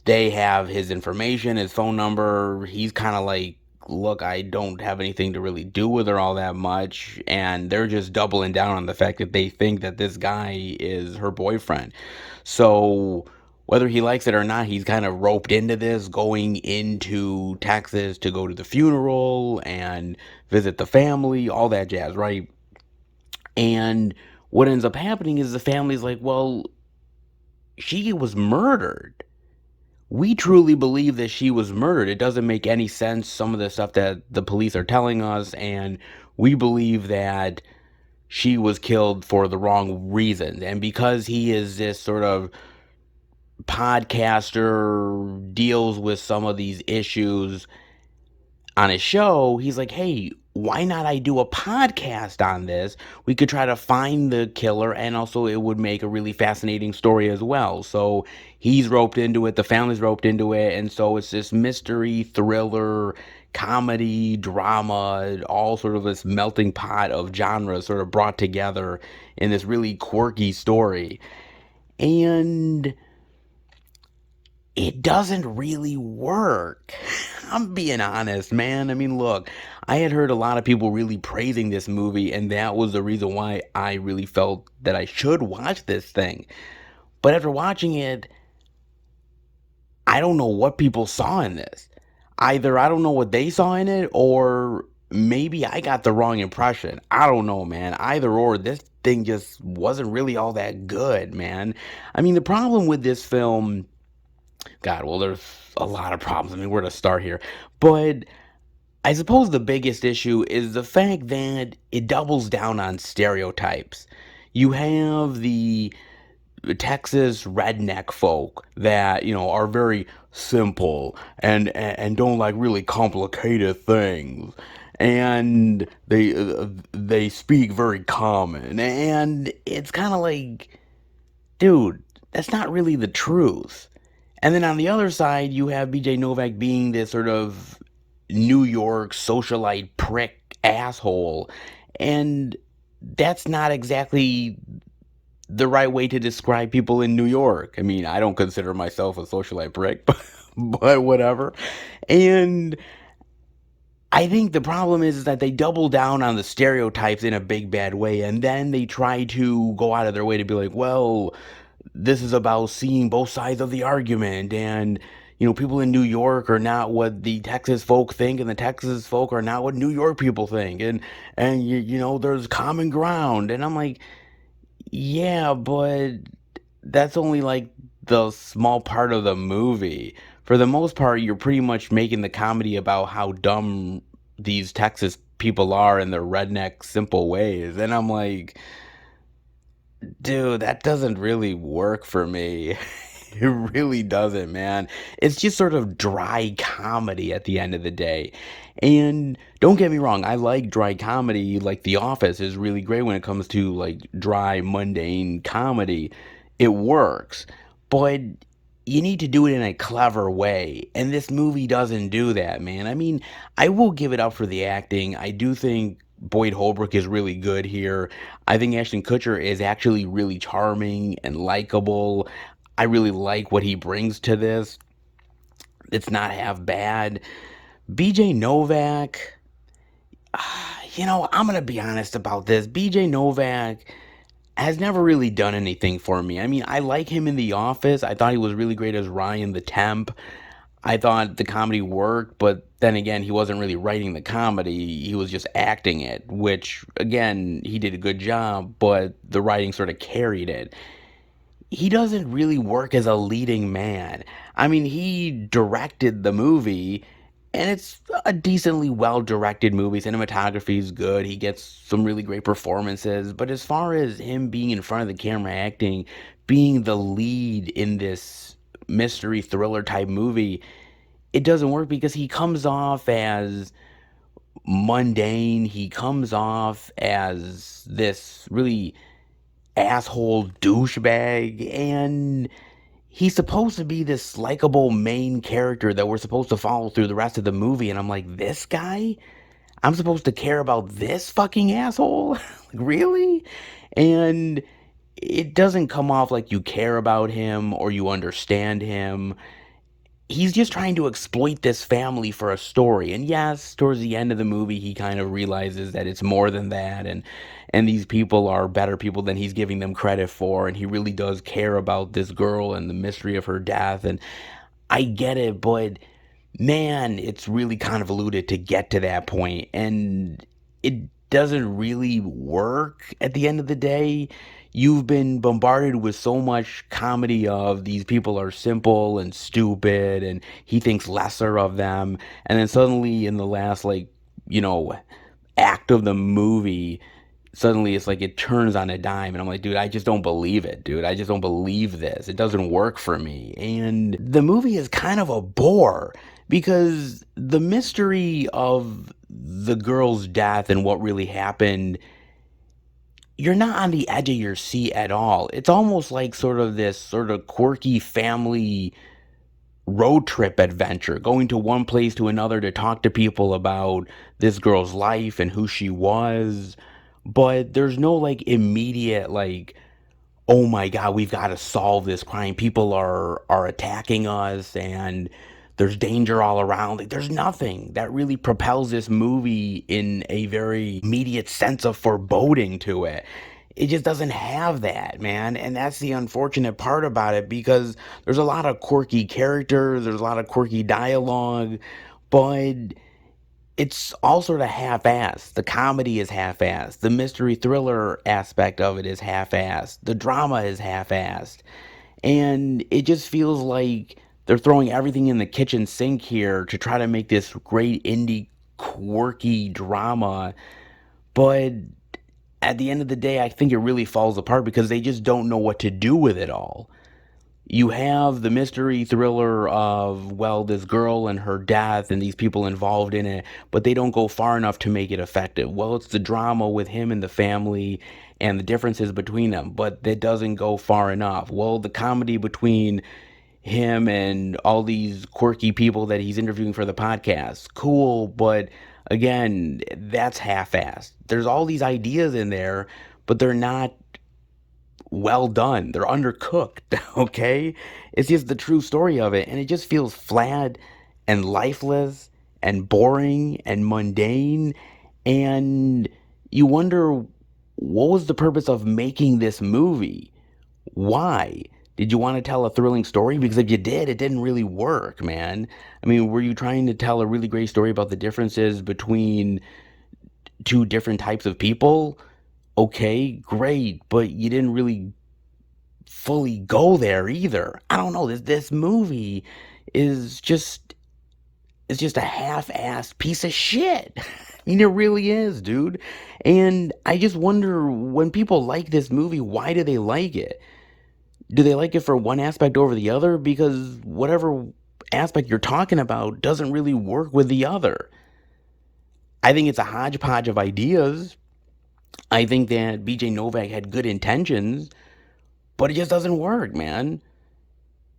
S1: they have his information, his phone number. He's kind of like, look, I don't have anything to really do with her all that much. And they're just doubling down on the fact that they think that this guy is her boyfriend. So whether he likes it or not, he's kind of roped into this, going into Texas to go to the funeral and visit the family, all that jazz, right? And what ends up happening is the family's like, well, she was murdered. We truly believe that she was murdered. It doesn't make any sense, some of the stuff that the police are telling us, and we believe that she was killed for the wrong reasons. And because he is this sort of podcaster, deals with some of these issues on his show, he's like, hey, why not I do a podcast on this? We could try to find the killer, and also it would make a really fascinating story as well. So he's roped into it, the family's roped into it, and so it's this mystery, thriller, comedy, drama, all sort of this melting pot of genres sort of brought together in this really quirky story. And it doesn't really work. I'm being honest, man. I mean, look, I had heard a lot of people really praising this movie, and that was the reason why I really felt that I should watch this thing. But after watching it, I don't know what people saw in this. Either I don't know what they saw in it, or maybe I got the wrong impression. I don't know, man. Either or, this thing just wasn't really all that good, man. I mean, the problem with this film, God, well, there's a lot of problems. I mean, where to start here? But I suppose the biggest issue is the fact that it doubles down on stereotypes. You have the Texas redneck folk that, you know, are very simple and don't like really complicated things. And they speak very common. And it's kind of like, dude, that's not really the truth. And then on the other side, you have BJ Novak being this sort of New York socialite prick asshole. And that's not exactly the right way to describe people in New York. I mean, I don't consider myself a socialite prick, but whatever. And I think the problem is that they double down on the stereotypes in a big bad way. And then they try to go out of their way to be like, well, this is about seeing both sides of the argument, and you know, people in New York are not what the Texas folk think, and the Texas folk are not what New York people think, and you know, there's common ground. And I'm like, yeah, but that's only like the small part of the movie. For the most part, you're pretty much making the comedy about how dumb these Texas people are in their redneck simple ways. And I'm like, dude, that doesn't really work for me. It really doesn't, man. It's just sort of dry comedy at the end of the day. And don't get me wrong, I like dry comedy. Like The Office is really great when it comes to like dry, mundane comedy. It works. But you need to do it in a clever way. And this movie doesn't do that, man. I mean, I will give it up for the acting. I do think Boyd Holbrook is really good here. I think Ashton Kutcher is actually really charming and likable. I really like what he brings to this. It's not half bad. BJ Novak, you know, I'm going to be honest about this. BJ Novak has never really done anything for me. I mean, I like him in The Office. I thought he was really great as Ryan the Temp. I thought the comedy worked, but then again, he wasn't really writing the comedy. He was just acting it, which, again, he did a good job, but the writing sort of carried it. He doesn't really work as a leading man. I mean, he directed the movie, and it's a decently well directed movie. Cinematography is good. He gets some really great performances. But as far as him being in front of the camera acting, being the lead in this mystery thriller type movie, it doesn't work because he comes off as mundane. He comes off as this really asshole douchebag, and he's supposed to be this likable main character that we're supposed to follow through the rest of the movie, and I'm like, this guy? I'm supposed to care about this fucking asshole? Like, really? And it doesn't come off like you care about him or you understand him. He's just trying to exploit this family for a story. And yes, towards the end of the movie, he kind of realizes that it's more than that, and these people are better people than he's giving them credit for, and he really does care about this girl and the mystery of her death. And I get it, but man, it's really convoluted to get to that point, and it doesn't really work at the end of the day. You've been bombarded with so much comedy of these people are simple and stupid, and he thinks lesser of them. And then suddenly, in the last, like, act of the movie, suddenly it's like it turns on a dime. And I'm like, dude, I just don't believe it, dude. I just don't believe this. It doesn't work for me. And the movie is kind of a bore because the mystery of the girl's death and what really happened, you're not on the edge of your seat at all. It's almost like sort of this sort of quirky family road trip adventure, going to one place to another to talk to people about this girl's life and who she was. But there's no like immediate like, oh my God, we've got to solve this crime. People are attacking us and there's danger all around. Like, there's nothing that really propels this movie in a very immediate sense of foreboding to it. It just doesn't have that, man. And that's the unfortunate part about it, because there's a lot of quirky characters, there's a lot of quirky dialogue, but it's all sort of half-assed. The comedy is half-assed. The mystery thriller aspect of it is half-assed. The drama is half-assed. And it just feels like they're throwing everything in the kitchen sink here to try to make this great indie quirky drama. But at the end of the day, I think it really falls apart because they just don't know what to do with it all. You have the mystery thriller of, well, this girl and her death and these people involved in it, but they don't go far enough to make it effective. Well, it's the drama with him and the family and the differences between them, but that doesn't go far enough. Well, the comedy between him and all these quirky people that he's interviewing for the podcast, cool, but again, that's half-assed. There's all these ideas in there, but they're not well done. They're undercooked, okay? It's just the true story of it, and it just feels flat and lifeless and boring and mundane, and you wonder, what was the purpose of making this movie? Why? Did you want to tell a thrilling story? Because if you did, it didn't really work, man. I mean, were you trying to tell a really great story about the differences between two different types of people? Okay, great, but you didn't really fully go there either. I don't know. This movie is just a half-assed piece of shit. I mean, it really is, dude. And I just wonder, when people like this movie, why do they like it? Do they like it for one aspect over the other? Because whatever aspect you're talking about doesn't really work with the other. I think it's a hodgepodge of ideas. I think that BJ Novak had good intentions, but it just doesn't work, man.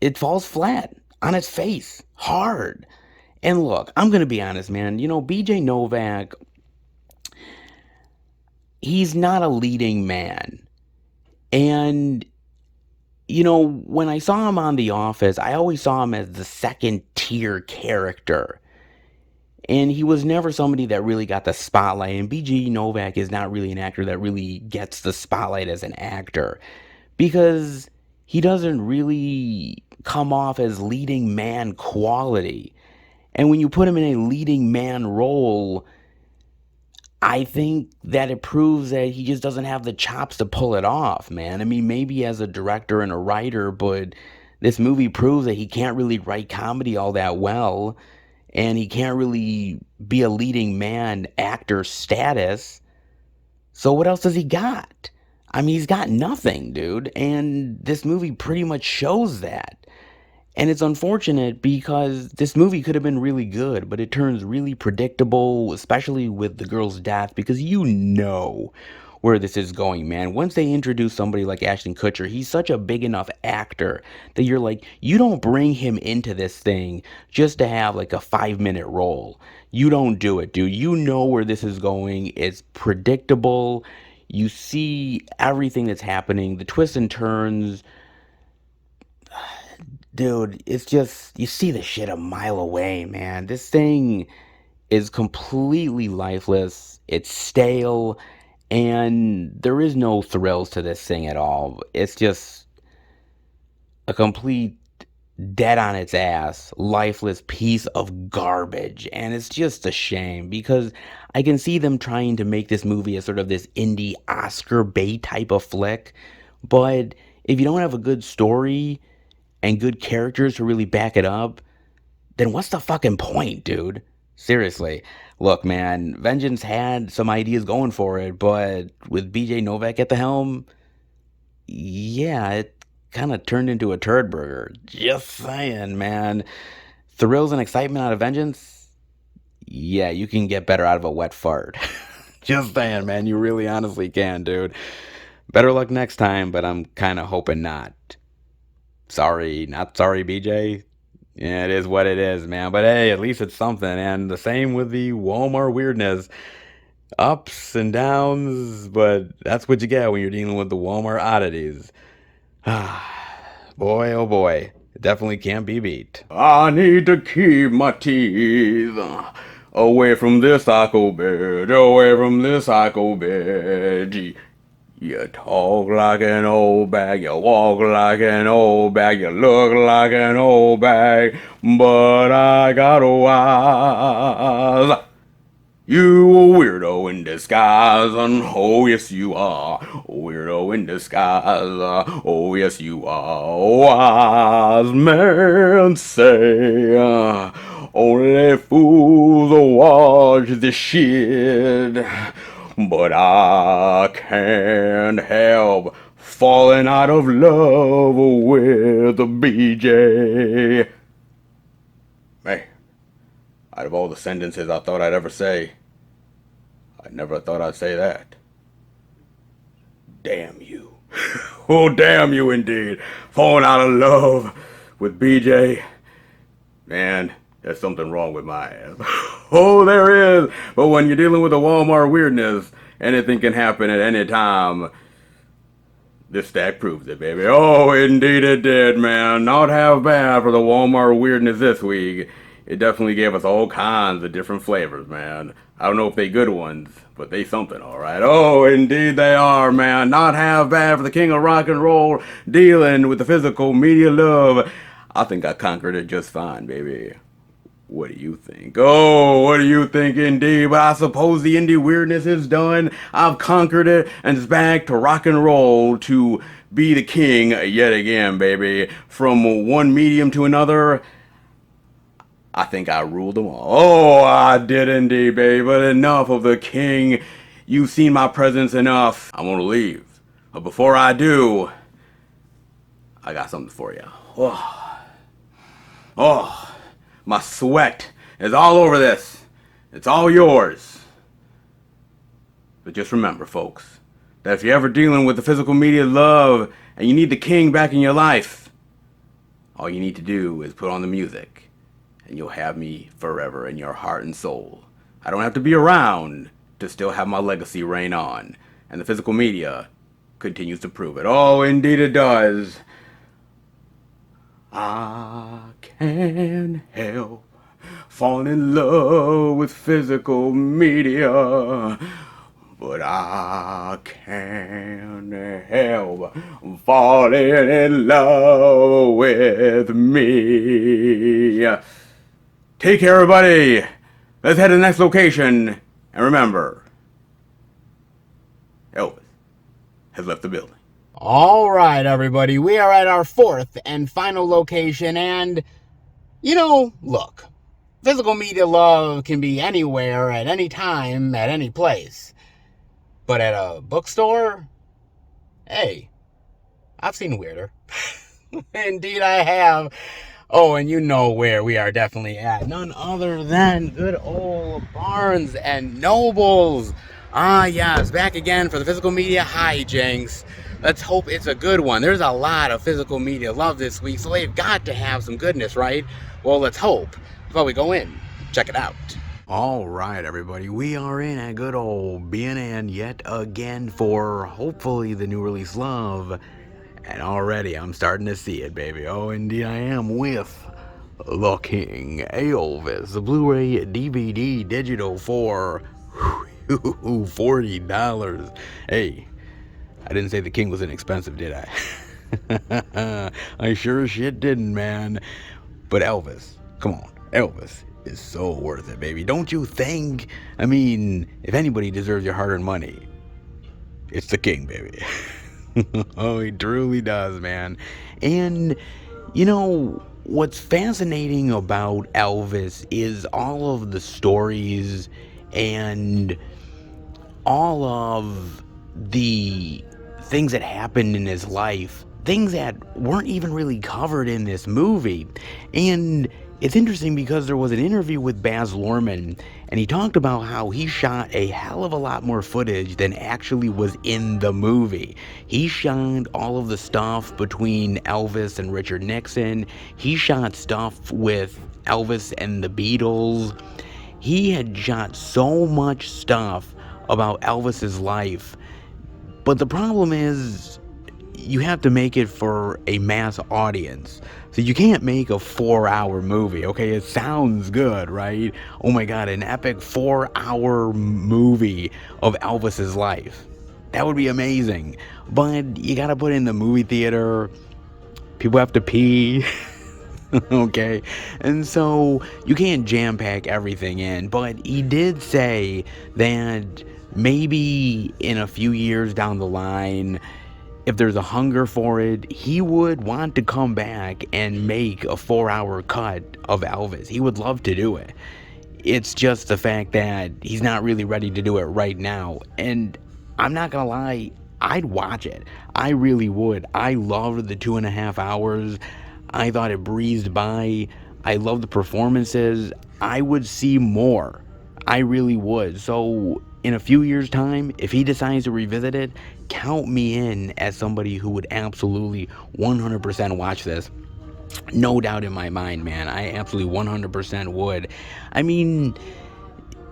S1: It falls flat on its face, hard. And look, I'm going to be honest, man. BJ Novak, he's not a leading man. And when I saw him on The Office, I always saw him as the second tier character. And he was never somebody that really got the spotlight. And BJ Novak is not really an actor that really gets the spotlight as an actor, because he doesn't really come off as leading man quality. And when you put him in a leading man role, I think that it proves that he just doesn't have the chops to pull it off, man. I mean, maybe as a director and a writer, but this movie proves that he can't really write comedy all that well, and he can't really be a leading man actor status. So what else does he got? I mean, he's got nothing, dude, and this movie pretty much shows that. And it's unfortunate because this movie could have been really good, but it turns really predictable, especially with the girl's death, because you know where this is going, man. Once they introduce somebody like Ashton Kutcher, he's such a big enough actor that you're like, you don't bring him into this thing just to have like a 5-minute role. You don't do it, dude. You know where this is going. It's predictable. You see everything that's happening, the twists and turns. Dude, it's just, you see the shit a mile away, man. This thing is completely lifeless. It's stale, and there is no thrills to this thing at all. It's just a complete dead on its ass, lifeless piece of garbage. And it's just a shame because I can see them trying to make this movie as sort of this indie Oscar bait type of flick. But if you don't have a good story and good characters to really back it up, then what's the fucking point, dude? Seriously. Look, man, Vengeance had some ideas going for it, but with BJ Novak at the helm, yeah, it kind of turned into a turd burger. Just saying, man. Thrills and excitement out of Vengeance? Yeah, you can get better out of a wet fart. Just saying, man, you really honestly can, dude. Better luck next time, but I'm kind of hoping not. Sorry, not sorry, BJ. Yeah, it is what it is, man. But hey, at least it's something. And the same with the Walmart weirdness. Ups and downs, but that's what you get when you're dealing with the Walmart oddities. Boy, oh boy. It definitely can't be beat.
S4: I need to keep my teeth away from this psycho bed, away from this psycho bed. You talk like an old bag, you walk like an old bag, you look like an old bag, but I got a wise. You a weirdo in disguise, and oh yes you are. Weirdo in disguise, oh yes you are. Wise men say, only fools watch this shit. But I can't help falling out of love with the BJ. Hey, out of all the sentences I thought I'd ever say, I never thought I'd say that. Damn you. Oh, damn you indeed. Falling out of love with BJ. Man, there's something wrong with my ass. Oh, there is. But when you're dealing with the Walmart weirdness, anything can happen at any time. This stack proves it, baby. Oh, indeed it did, man. Not half bad for the Walmart weirdness this week. It definitely gave us all kinds of different flavors, man. I don't know if they good ones, but they something, alright. Oh, indeed they are, man. Not half bad for the king of rock and roll, dealing with the physical media love. I think I conquered it just fine, baby. What do you think? Oh, what do you think indeed? But I suppose the indie weirdness is done. I've conquered it, and it's back to rock and roll to be the king yet again, baby. From one medium to another, I think I ruled them all. Oh, I did indeed, baby. But enough of the king. You've seen my presence enough. I'm gonna leave. But before I do, I got something for you. Oh. My sweat is all over this. It's all yours. But just remember, folks, that if you're ever dealing with the physical media love and you need the king back in your life, all you need to do is put on the music and you'll have me forever in your heart and soul. I don't have to be around to still have my legacy reign on. And the physical media continues to prove it. Oh, indeed it does. I can't help falling in love with physical media, but I can't help falling in love with me. Take care, everybody. Let's head to the next location. And remember, Elvis has left the building.
S2: All right, everybody. We are at our fourth and final location. And, look, physical media love can be anywhere, at any time, at any place. But at a bookstore, hey, I've seen weirder. Indeed, I have. Oh, and you know where we are definitely at. None other than good old Barnes and Nobles. Ah, yes, back again for the physical media hijinks. Let's hope it's a good one. There's a lot of physical media love this week, so they've got to have some goodness, right? Well, let's hope. Before we go in, check it out.
S1: All right, everybody, we are in a good old B&N yet again for hopefully the new release love. And already I'm starting to see it, baby. Oh, indeed I am, with the King Elvis, the Blu-ray DVD digital for $40. Hey, I didn't say the King was inexpensive, did I? I sure as shit didn't, man. But Elvis, come on, Elvis is so worth it, baby. Don't you think? I mean, if anybody deserves your hard-earned money, it's the King, baby. Oh, he truly does, man. And, what's fascinating about Elvis is all of the stories and all of the things that happened in his life, things that weren't even really covered in this movie. And it's interesting because there was an interview with Baz Luhrmann, and he talked about how he shot a hell of a lot more footage than actually was in the movie. He shot all of the stuff between Elvis and Richard Nixon. He shot stuff with Elvis and the Beatles. He had shot so much stuff about Elvis's life. But the problem is, you have to make it for a mass audience. So you can't make a 4-hour movie, okay? It sounds good, right? Oh my God, an epic 4-hour movie of Elvis's life. That would be amazing. But you gotta put in the movie theater. People have to pee. Okay? And so you can't jam-pack everything in. But he did say that maybe in a few years down the line, if there's a hunger for it, he would want to come back and make a 4-hour cut of Elvis. He would love to do it. It's just the fact that he's not really ready to do it right now. And I'm not gonna lie, I'd watch it. I really would. I loved the 2.5 hours. I thought it breezed by. I love the performances. I would see more. I really would. So in a few years' time, if he decides to revisit it, count me in as somebody who would absolutely 100% watch this. No doubt in my mind, man. I absolutely 100% would. I mean,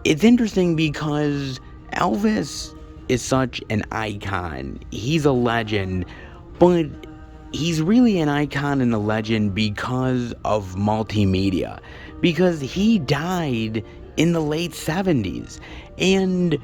S1: it's interesting because Elvis is such an icon. He's a legend, but he's really an icon and a legend because of multimedia. Because he died in the late 70s. And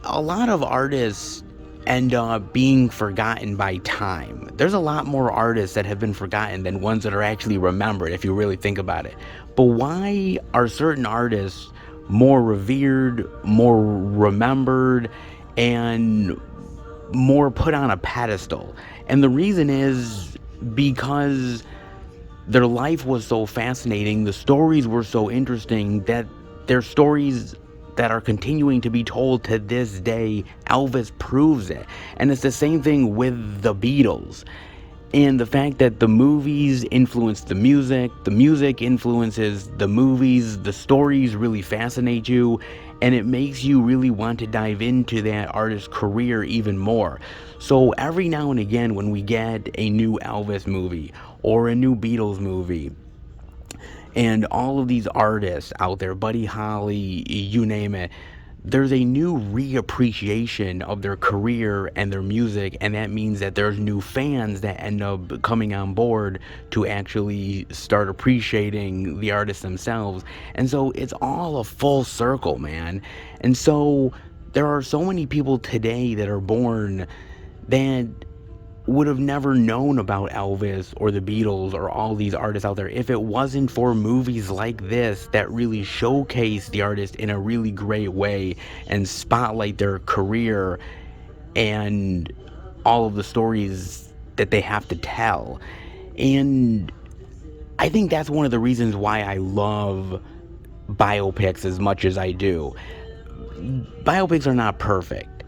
S1: a lot of artists end up being forgotten by time. There's a lot more artists that have been forgotten than ones that are actually remembered, if you really think about it. But why are certain artists more revered, more remembered, and more put on a pedestal? And the reason is because their life was so fascinating, the stories were so interesting, that they're stories that are continuing to be told to this day. Elvis proves it. And it's the same thing with the Beatles. And the fact that the movies influence the music influences the movies, the stories really fascinate you, and it makes you really want to dive into that artist's career even more. So every now and again when we get a new Elvis movie or a new Beatles movie, and all of these artists out there, Buddy Holly, you name it, there's a new reappreciation of their career and their music, and that means that there's new fans that end up coming on board to actually start appreciating the artists themselves. And so it's all a full circle, man. And so there are so many people today that are born that would have never known about Elvis or the Beatles or all these artists out there if it wasn't for movies like this that really showcase the artist in a really great way and spotlight their career and all of the stories that they have to tell. And I think that's one of the reasons why I love biopics as much as I do. Biopics are not perfect,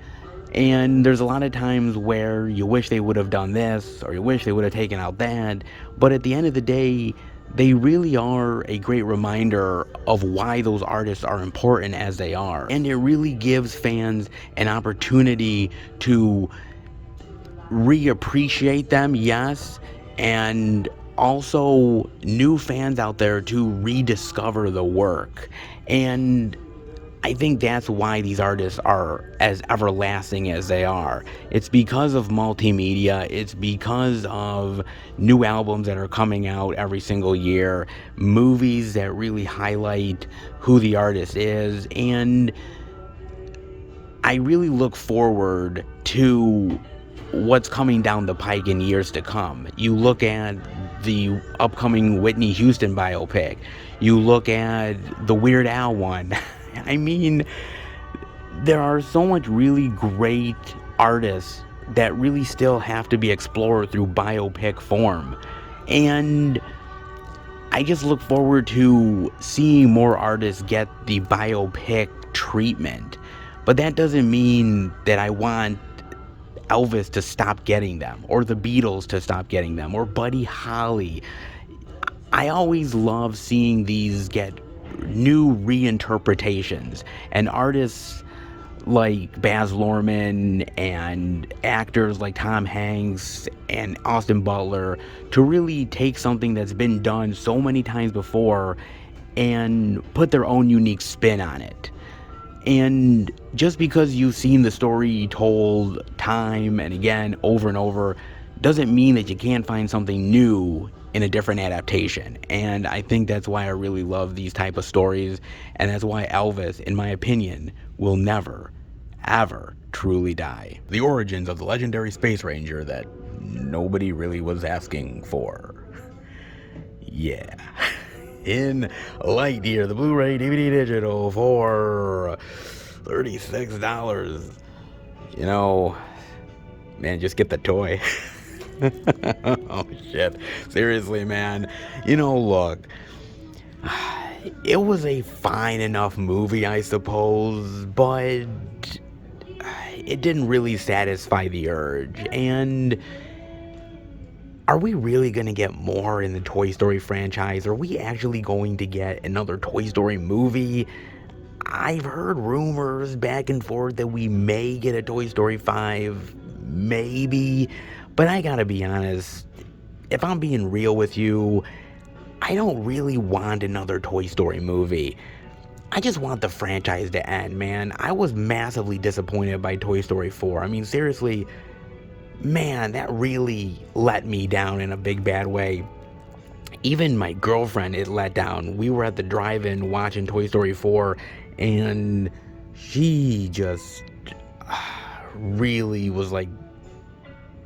S1: and there's a lot of times where you wish they would have done this or you wish they would have taken out that, but at the end of the day, they really are a great reminder of why those artists are important as they are, and it really gives fans an opportunity to reappreciate them, yes, and also new fans out there to rediscover the work. And I think that's why these artists are as everlasting as they are. It's because of multimedia. It's because of new albums that are coming out every single year, movies that really highlight who the artist is, and I really look forward to what's coming down the pike in years to come. You look at the upcoming Whitney Houston biopic. You look at the Weird Al one. I mean, there are so much really great artists that really still have to be explored through biopic form. And I just look forward to seeing more artists get the biopic treatment. But that doesn't mean that I want Elvis to stop getting them, or the Beatles to stop getting them, or Buddy Holly. I always love seeing these get new reinterpretations, and artists like Baz Luhrmann and actors like Tom Hanks and Austin Butler to really take something that's been done so many times before and put their own unique spin on it. And just because you've seen the story told time and again over and over doesn't mean that you can't find something new in a different adaptation. And I think that's why I really love these type of stories, and that's why Elvis, in my opinion, will never, ever truly die. The origins of the legendary Space Ranger that nobody really was asking for. Yeah. In Lightyear, the Blu-ray DVD digital for $36. You know, man, just get the toy. Oh shit, seriously, man. You know, look, it was a fine enough movie, I suppose, but it didn't really satisfy the urge. And are we really gonna get more in the Toy Story franchise? Are we actually going to get another Toy Story movie? I've heard rumors back and forth that we may get a Toy Story 5, maybe. But I gotta be honest, if I'm being real with you, I don't really want another Toy Story movie. I just want the franchise to end, man. I was massively disappointed by Toy Story 4. I mean, seriously, man, that really let me down in a big bad way. Even my girlfriend, it let down. We were at the drive-in watching Toy Story 4, and she just really was like,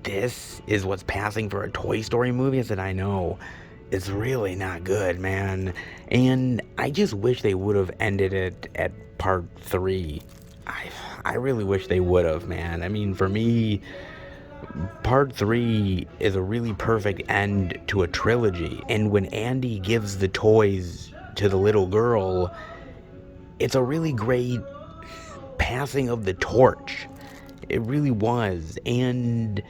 S1: this is what's passing for a Toy Story movie? I said, I know. It's really not good, man. And I just wish they would have ended it at part 3. I really wish they would have, man. I mean, for me, part 3 is a really perfect end to a trilogy. And when Andy gives the toys to the little girl, it's a really great passing of the torch. It really was. And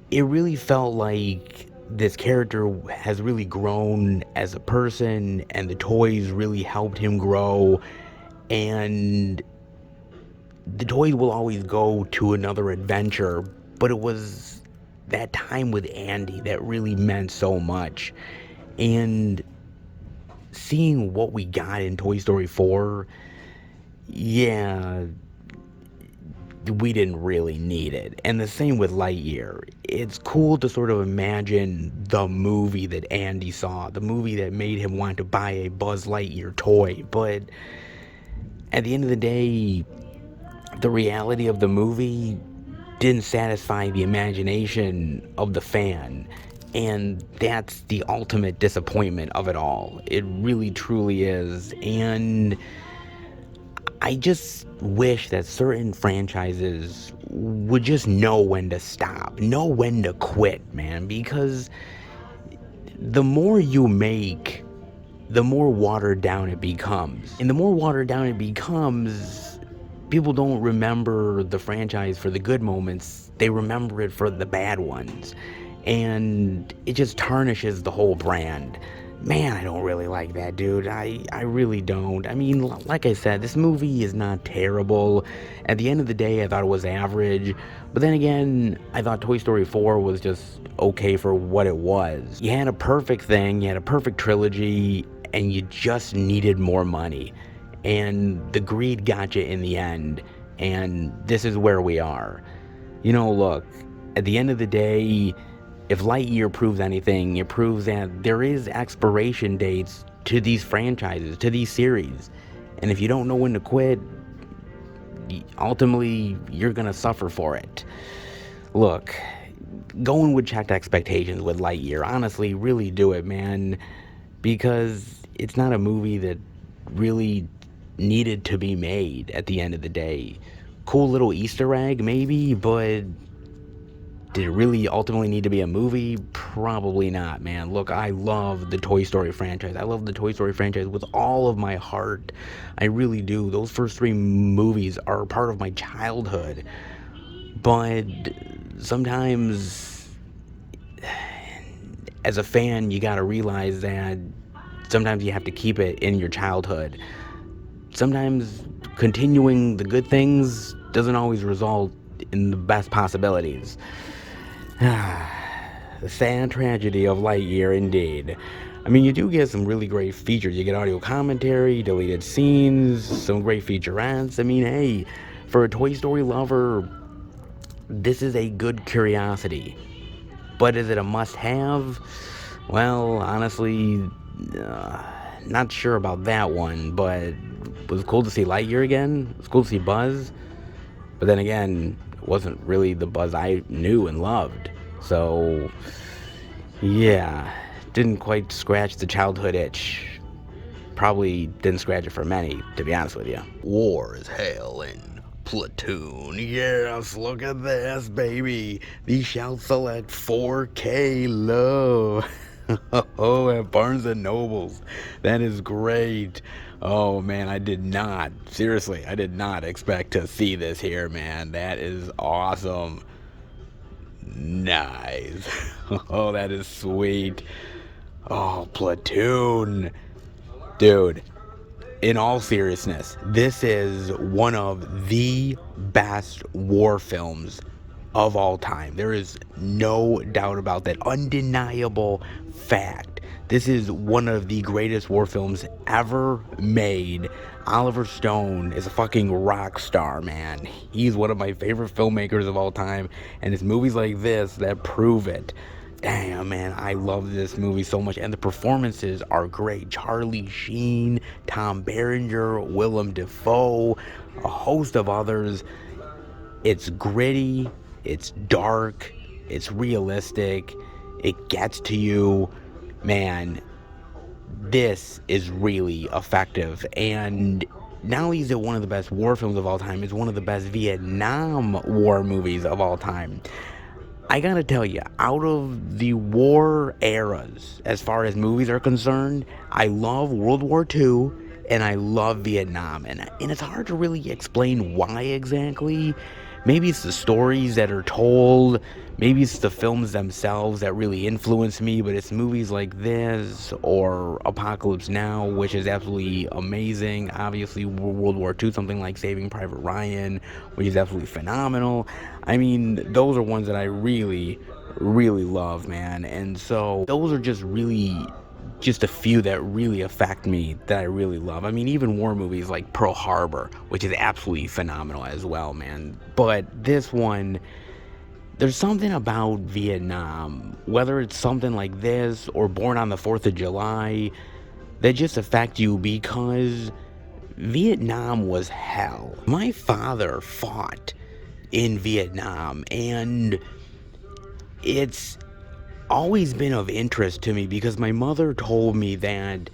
S1: it really felt like this character has really grown as a person, and the toys really helped him grow, and the toys will always go to another adventure, but it was that time with Andy that really meant so much. And seeing what we got in Toy Story 4, yeah, we didn't really need it. And the same with Lightyear. It's cool to sort of imagine the movie that Andy saw, the movie that made him want to buy a Buzz Lightyear toy, but at the end of the day, the reality of the movie didn't satisfy the imagination of the fan. And that's the ultimate disappointment of it all. It really, truly is. And I just wish that certain franchises would just know when to stop, know when to quit, man. Because the more you make, the more watered down it becomes. And the more watered down it becomes, people don't remember the franchise for the good moments. They remember it for the bad ones. And it just tarnishes the whole brand. Man, I don't really like that, dude. I really don't. I mean, like I said, this movie is not terrible. At the end of the day, I thought it was average. But then again, I thought Toy Story 4 was just okay for what it was. You had a perfect thing, you had a perfect trilogy, and you just needed more money. And the greed got you in the end. And this is where we are. You know, look, at the end of the day, if Lightyear proves anything, it proves that there is expiration dates to these franchises, to these series. And if you don't know when to quit, ultimately, you're gonna suffer for it. Look, go in with checked expectations with Lightyear. Honestly, really do it, man. Because it's not a movie that really needed to be made at the end of the day. Cool little Easter egg, maybe, but did it really ultimately need to be a movie? Probably not, man. Look, I love the Toy Story franchise. I love the Toy Story franchise with all of my heart. I really do. Those first 3 movies are part of my childhood. But sometimes, as a fan, you gotta realize that sometimes you have to keep it in your childhood. Sometimes continuing the good things doesn't always result in the best possibilities. The sad tragedy of Lightyear, indeed. I mean, you do get some really great features. You get audio commentary, deleted scenes, some great featurettes. I mean, hey, for a Toy Story lover, this is a good curiosity. But is it a must-have? Well, honestly, not sure about that one, but it was cool to see Lightyear again. It was cool to see Buzz. But then again, it wasn't really the Buzz I knew and loved. So, yeah, didn't quite scratch the childhood itch. Probably didn't scratch it for many, to be honest with you.
S5: War is hell in Platoon.
S1: Yes, look at this, baby. The Shout Select 4K low. Oh, at Barnes & Nobles. That is great. Oh, man, I did not expect to see this here, man. That is awesome. Nice. Oh, that is sweet. Oh, Platoon. Dude, in all seriousness, this is one of the best war films of all time. There is no doubt about that. Undeniable fact. This is one of the greatest war films ever made. Oliver Stone is a fucking rock star, man. He's one of my favorite filmmakers of all time, and it's movies like this that prove it. Damn, man, I love this movie so much, and the performances are great. Charlie Sheen, Tom Berenger, Willem Dafoe, a host of others. It's gritty, it's dark, it's realistic, it gets to you. Man, this is really effective. And not only is it one of the best war films of all time, it's one of the best Vietnam War movies of all time. I gotta tell you, out of the war eras, as far as movies are concerned, I love World War II and I love Vietnam. And it's hard to really explain why exactly. Maybe it's the stories that are told, maybe it's the films themselves that really influence me, but it's movies like this or Apocalypse Now, which is absolutely amazing. Obviously, World War II, something like Saving Private Ryan, which is absolutely phenomenal. I mean, those are ones that I really, really love, man. And so those are just a few that really affect me, that I really love. I mean, even war movies like Pearl Harbor, which is absolutely phenomenal as well, man. But this one, there's something about Vietnam, whether it's something like this or Born on the 4th of July, that just affect you because Vietnam was hell. My father fought in Vietnam, and it's always been of interest to me because my mother told me that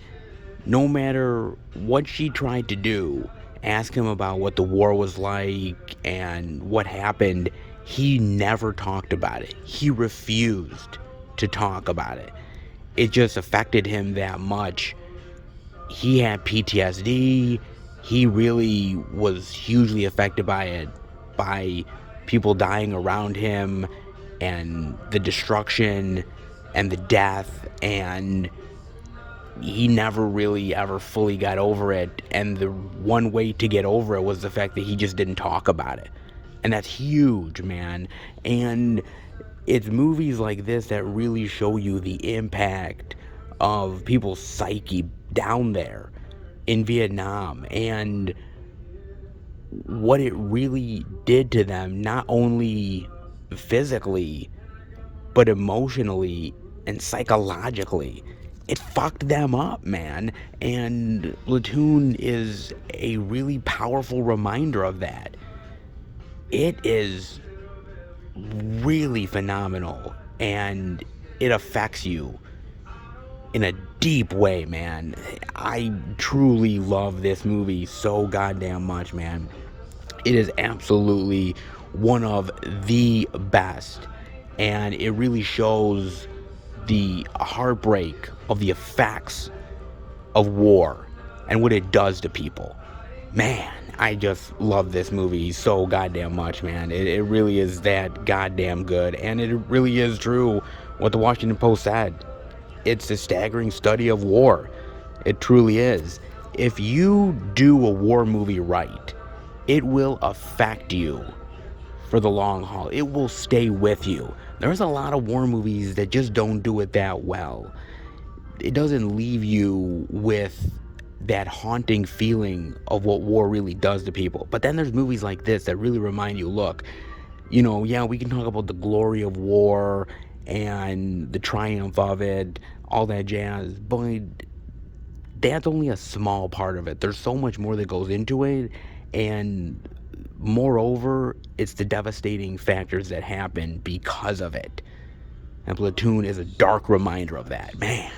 S1: no matter what she tried to do, ask him about what the war was like and what happened, he never talked about it. He refused to talk about it. It just affected him that much. He had PTSD. He really was hugely affected by it, by people dying around him and the destruction and the death, and he never really ever fully got over it. And the one way to get over it was the fact that he just didn't talk about it. And that's huge, man. And it's movies like this that really show you the impact of people's psyche down there in Vietnam and what it really did to them, not only physically, but emotionally and psychologically. It fucked them up, man. And Platoon is a really powerful reminder of that. It is really phenomenal, and it affects you in a deep way, man. I truly love this movie so goddamn much, man. It is absolutely one of the best, and it really shows the heartbreak of the effects of war and what it does to people. Man, I just love this movie so goddamn much, man. It really is that goddamn good, and it really is true what the Washington Post said. It's a staggering study of war. It truly is. If you do a war movie right, it will affect you for the long haul. It will stay with you. There's a lot of war movies that just don't do it that well. It doesn't leave you with that haunting feeling of what war really does to people. But then there's movies like this that really remind you, look, yeah, we can talk about the glory of war and the triumph of it, all that jazz, but that's only a small part of it. There's so much more that goes into it, and moreover, it's the devastating factors that happen because of it. And Platoon is a dark reminder of that. Man,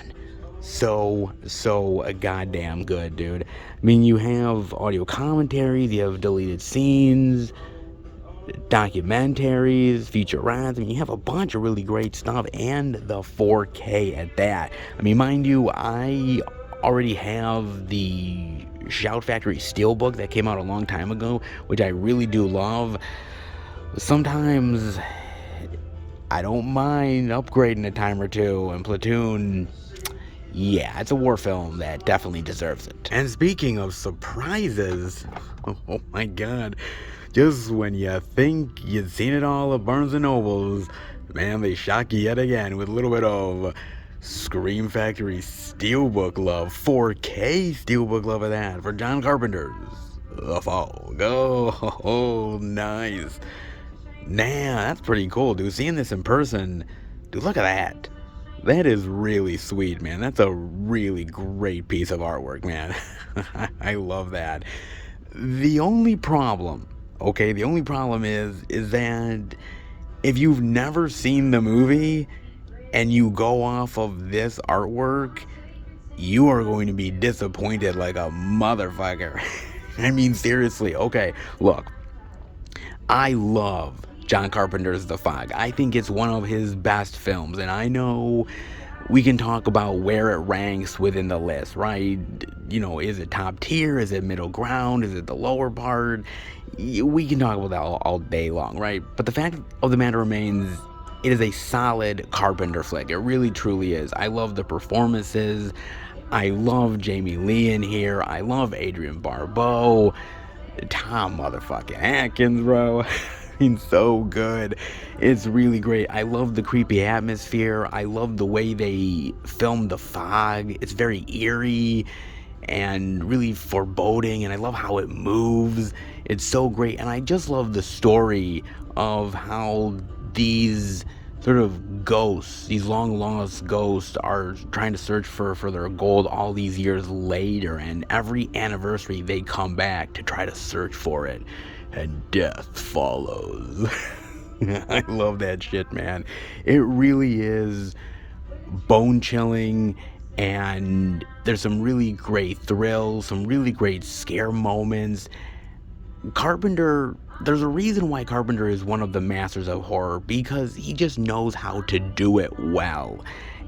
S1: so goddamn good, dude. I mean, you have audio commentaries, you have deleted scenes, documentaries, featurettes. I mean, you have a bunch of really great stuff, and the 4K at that. I mean, mind you, I already have the Shout Factory Steelbook that came out a long time ago, which I really do love. Sometimes I don't mind upgrading a time or two, and Platoon, yeah, it's a war film that definitely deserves it. And speaking of surprises, oh my god, just when you think you'd seen it all at Barnes & Noble's, man, they shock you yet again with a little bit of Scream Factory Steelbook love, 4K Steelbook love of that, for John Carpenter's The Fog. Oh, nice. Nah, that's pretty cool, dude. Seeing this in person, dude, look at that. That is really sweet, man. That's a really great piece of artwork, man. I love that. The only problem is that if you've never seen the movie and you go off of this artwork, you are going to be disappointed like a motherfucker. I mean, seriously. Okay, look, I love John Carpenter's The Fog. I think it's one of his best films, and I know we can talk about where it ranks within the list, right? Is it top tier? Is it middle ground? Is it the lower part? We can talk about that all day long, right? But the fact of the matter remains, it is a solid Carpenter flick. It really, truly is. I love the performances. I love Jamie Lee in here. I love Adrienne Barbeau. Tom motherfucking Atkins, bro. I mean, so good. It's really great. I love the creepy atmosphere. I love the way they filmed The Fog. It's very eerie and really foreboding, and I love how it moves. It's so great. And I just love the story of how these sort of ghosts, these long lost ghosts, are trying to search for their gold all these years later, and every anniversary they come back to try to search for it, and death follows. I love that shit, man. It really is bone chilling, and there's some really great thrills, some really great scare moments. Carpenter, there's a reason why Carpenter is one of the masters of horror, because he just knows how to do it well.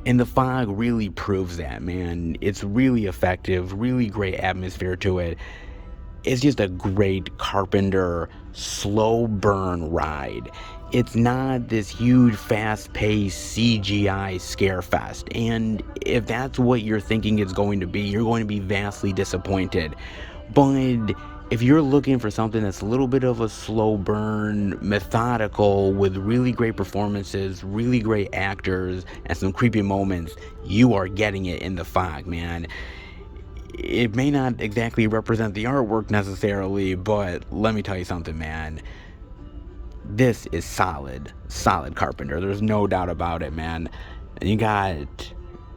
S1: And The Fog really proves that, man. It's really effective, really great atmosphere to it. It's just a great Carpenter slow burn ride. It's not this huge, fast-paced CGI scare fest. And if that's what you're thinking it's going to be, you're going to be vastly disappointed. But if you're looking for something that's a little bit of a slow burn, methodical, with really great performances, really great actors, and some creepy moments, you are getting it in The Fog, man. It may not exactly represent the artwork necessarily, but let me tell you something, man. This is solid Carpenter. There's no doubt about it, man. And you got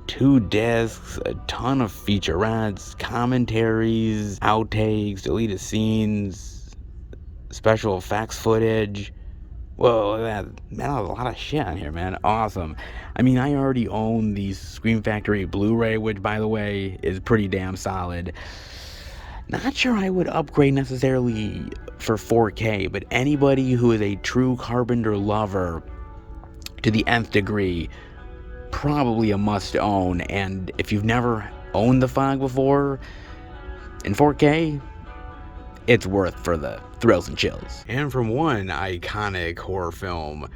S1: 2 discs, a ton of featurettes, commentaries, outtakes, deleted scenes, special effects footage. Whoa, man, there's a lot of shit on here, man. Awesome. I mean, I already own the Scream Factory Blu-ray, which, by the way, is pretty damn solid. Not sure I would upgrade necessarily for 4K, but anybody who is a true Carpenter lover to the nth degree, probably a must own. And if you've never owned The Fog before in 4K, it's worth for the thrills and chills. And from one iconic horror film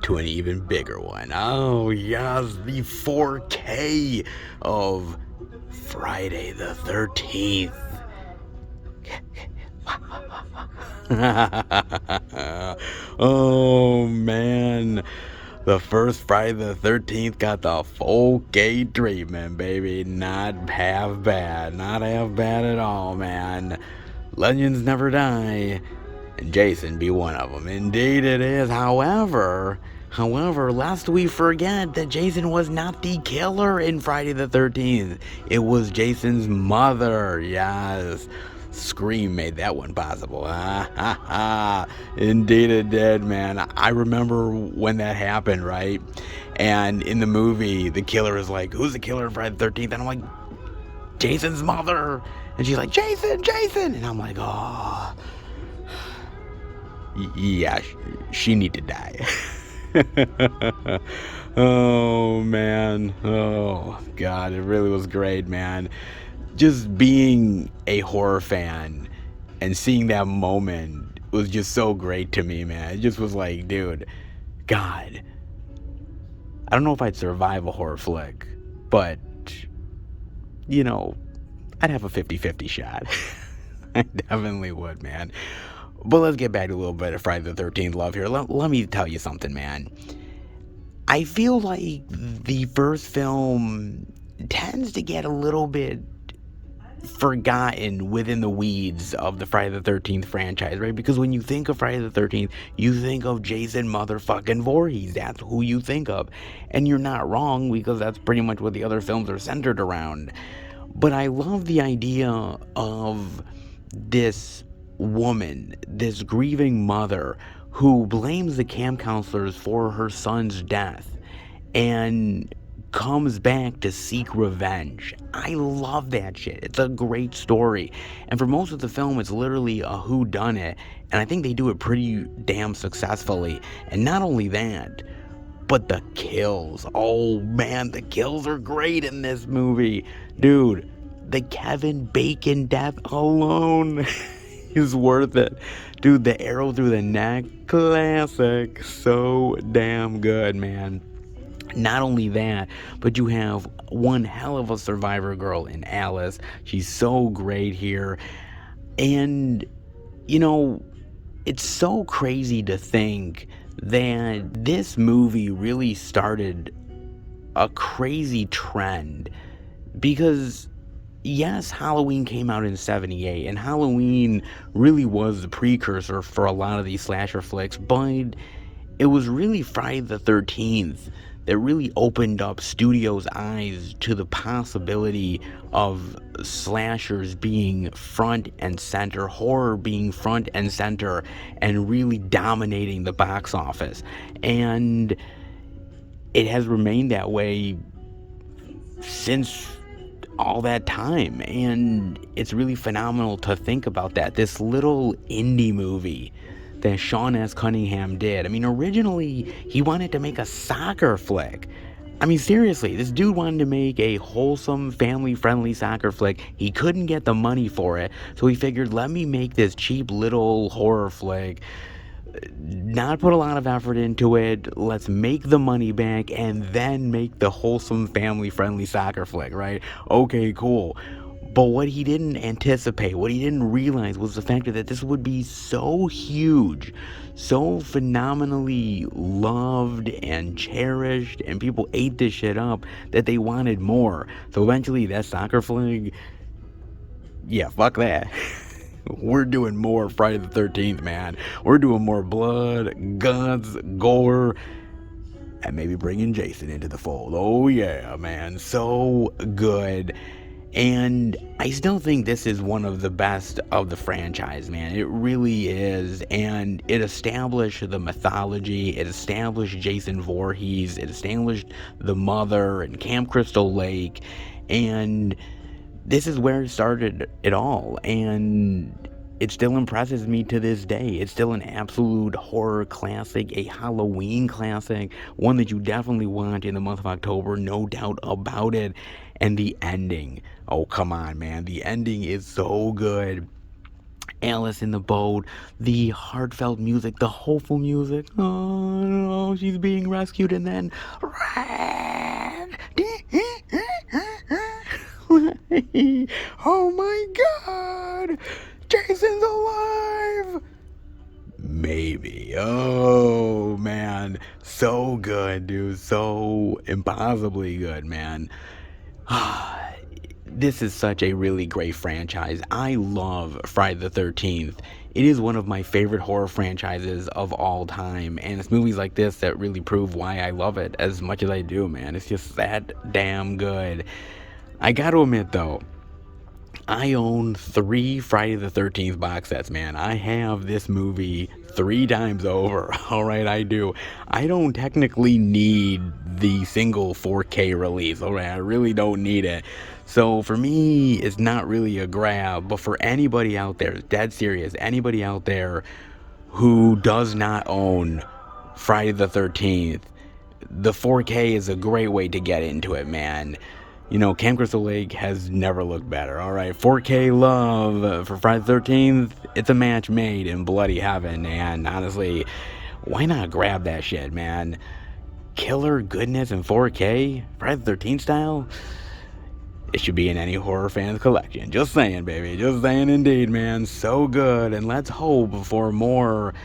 S1: to an even bigger one, oh yes, the 4K of Friday the 13th. Oh man, the first Friday the 13th got the full K treatment, baby. Not half bad, not half bad at all, man. Legends never die, and Jason be one of them. Indeed it is. However, lest we forget that Jason was not the killer in Friday the 13th. It was Jason's mother, yes. Scream made that one possible. Indeed it did, man. I remember when that happened, right? And in the movie, the killer is like, who's the killer in Friday the 13th? And I'm like, Jason's mother. And she's like, Jason. And I'm like, oh. Yeah, she need to die. Oh, man. Oh, God, it really was great, man. Just being a horror fan and seeing that moment was just so great to me, man. It just was like, dude, God, I don't know if I'd survive a horror flick, but, you know, I'd have a 50-50 shot. I definitely would, man. But let's get back to a little bit of Friday the 13th love here. Let me tell you something, man. I feel like the first film tends to get a little bit forgotten within the weeds of the Friday the 13th franchise, right? Because when you think of Friday the 13th, you think of Jason motherfucking Voorhees. That's who you think of. And you're not wrong, because that's pretty much what the other films are centered around. But I love the idea of this woman, this grieving mother, who blames the camp counselors for her son's death and comes back to seek revenge. I love that shit. It's a great story. And for most of the film, it's literally a whodunit. And I think they do it pretty damn successfully. And not only that, but the kills. Oh man, the kills are great in this movie. Dude, the Kevin Bacon death alone is worth it. Dude, the arrow through the neck, classic. So damn good, man. Not only that, but you have one hell of a survivor girl in Alice. She's so great here. And, you know, it's so crazy to think that this movie really started a crazy trend. Because, yes, Halloween came out in 78, and Halloween really was the precursor for a lot of these slasher flicks, but it was really Friday the 13th that really opened up studios' eyes to the possibility of slashers being front and center, horror being front and center, and really dominating the box office. And it has remained that way since all that time, and it's really phenomenal to think about that. This little indie movie that Sean S. Cunningham did. I mean, originally, he wanted to make a soccer flick. I mean, seriously, this dude wanted to make a wholesome, family-friendly soccer flick. He couldn't get the money for it, so he figured, let me make this cheap little horror flick, not put a lot of effort into it, let's make the money back, and then make the wholesome, family-friendly soccer flick, right? Okay, cool. But what he didn't anticipate, what he didn't realize, was the fact that this would be so huge, so phenomenally loved and cherished, and people ate this shit up, that they wanted more. So eventually, that soccer flick, yeah, fuck that. We're doing more Friday the 13th, man. We're doing more blood, guts, gore, and maybe bringing Jason into the fold. Oh yeah, man, so good. And I still think this is one of the best of the franchise, man. It really is. And it established the mythology. It established Jason Voorhees. It established the mother and Camp Crystal Lake. And this is where it started it all. And it still impresses me to this day. It's still an absolute horror classic, a Halloween classic, one that you definitely want in the month of October, no doubt about it. And the ending, oh come on, man, the ending is so good. Alice in the boat, the heartfelt music, the hopeful music. Oh no, she's being rescued, and then oh my god, Jason's alive. Maybe. Oh man, so good, dude, so impossibly good, man. This is such a really great franchise. I love Friday the 13th. It is one of my favorite horror franchises of all time, and it's movies like this that really prove why I love it as much as I do, man. It's just that damn good. I gotta admit though, I own 3 Friday the 13th box sets, man. I have this movie 3 times over. Alright, I do. I don't technically need the single 4K release. Alright, I really don't need it. So for me, it's not really a grab. But for anybody out there, dead serious, anybody out there who does not own Friday the 13th, the 4K is a great way to get into it, man. You know, Camp Crystal Lake has never looked better. All right, 4K love for Friday the 13th. It's a match made in bloody heaven. And honestly, why not grab that shit, man? Killer goodness in 4K, Friday the 13th style. It should be in any horror fan's collection. Just saying, baby. Just saying indeed, man. So good. And let's hope for more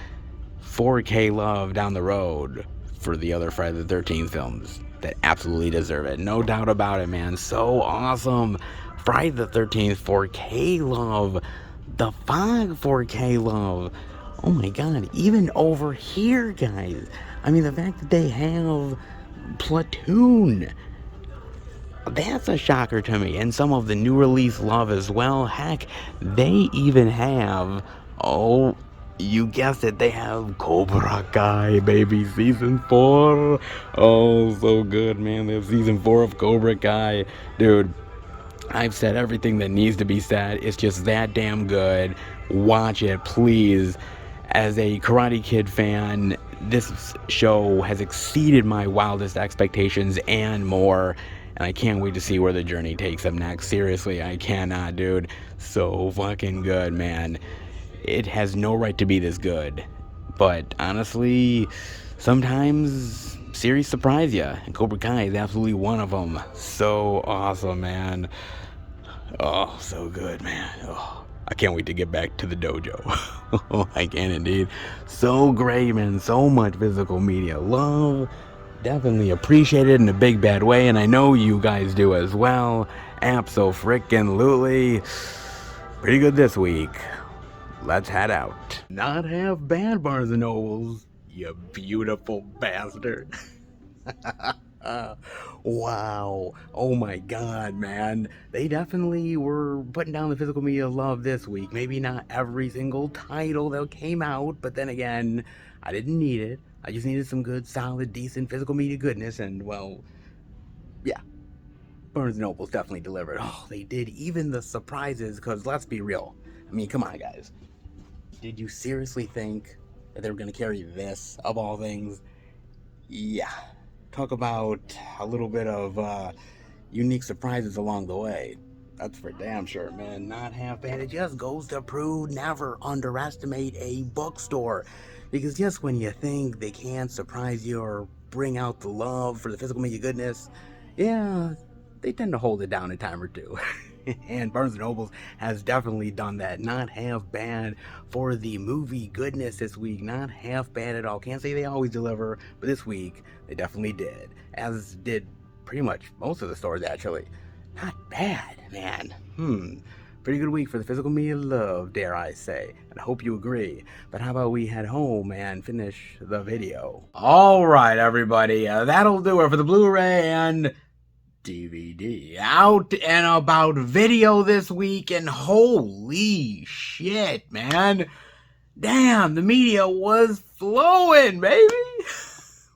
S1: 4K love down the road for the other Friday the 13th films that absolutely deserve it. No doubt about it, man. So awesome. Friday the 13th 4K love. The Fog 4K love. Oh my god. Even over here, guys. I mean, the fact that they have Platoon. That's a shocker to me. And some of the new release love as well. Heck, they even have... Oh... You guessed it, they have Cobra Kai, baby, season 4. Oh, so good, man. They have season 4 of Cobra Kai. Dude, I've said everything that needs to be said. It's just that damn good. Watch it, please. As a Karate Kid fan, this show has exceeded my wildest expectations and more. And I can't wait to see where the journey takes them next. Seriously, I cannot, dude. So fucking good, man. It has no right to be this good. But honestly, sometimes series surprise you. And Cobra Kai is absolutely one of them. So awesome, man. Oh, so good, man. Oh, I can't wait to get back to the dojo. Oh, I can indeed. So great, man. So much physical media love. Definitely appreciate it in a big bad way. And I know you guys do as well. Abso-frickin-lutely. Pretty good this week. Let's head out. Not have bad Barnes & Nobles. You beautiful bastard. Wow. Oh my god, man. They definitely were putting down the physical media love this week. Maybe not every single title that came out, but then again, I didn't need it. I just needed some good, solid, decent physical media goodness, and well, yeah. Barnes & Noble's definitely delivered. Oh, they did. Even the surprises, because let's be real. I mean, come on, guys. Did you seriously think that they were going to carry this, of all things? Yeah. Talk about a little bit of unique surprises along the way. That's for damn sure, man. Not half bad. It just goes to prove never underestimate a bookstore. Because just when you think they can't surprise you or bring out the love for the physical media goodness, yeah, they tend to hold it down a time or two. And Barnes & Noble has definitely done that. Not half bad for the movie goodness this week. Not half bad at all. Can't say they always deliver, but this week they definitely did. As did pretty much most of the stores, actually. Not bad, man. Pretty good week for the physical media love, dare I say. And I hope you agree. But how about we head home and finish the video?
S3: Alright, everybody. That'll do it for the Blu-ray and
S1: DVD out and about video this week, and holy shit, man. Damn, the media was flowing, baby.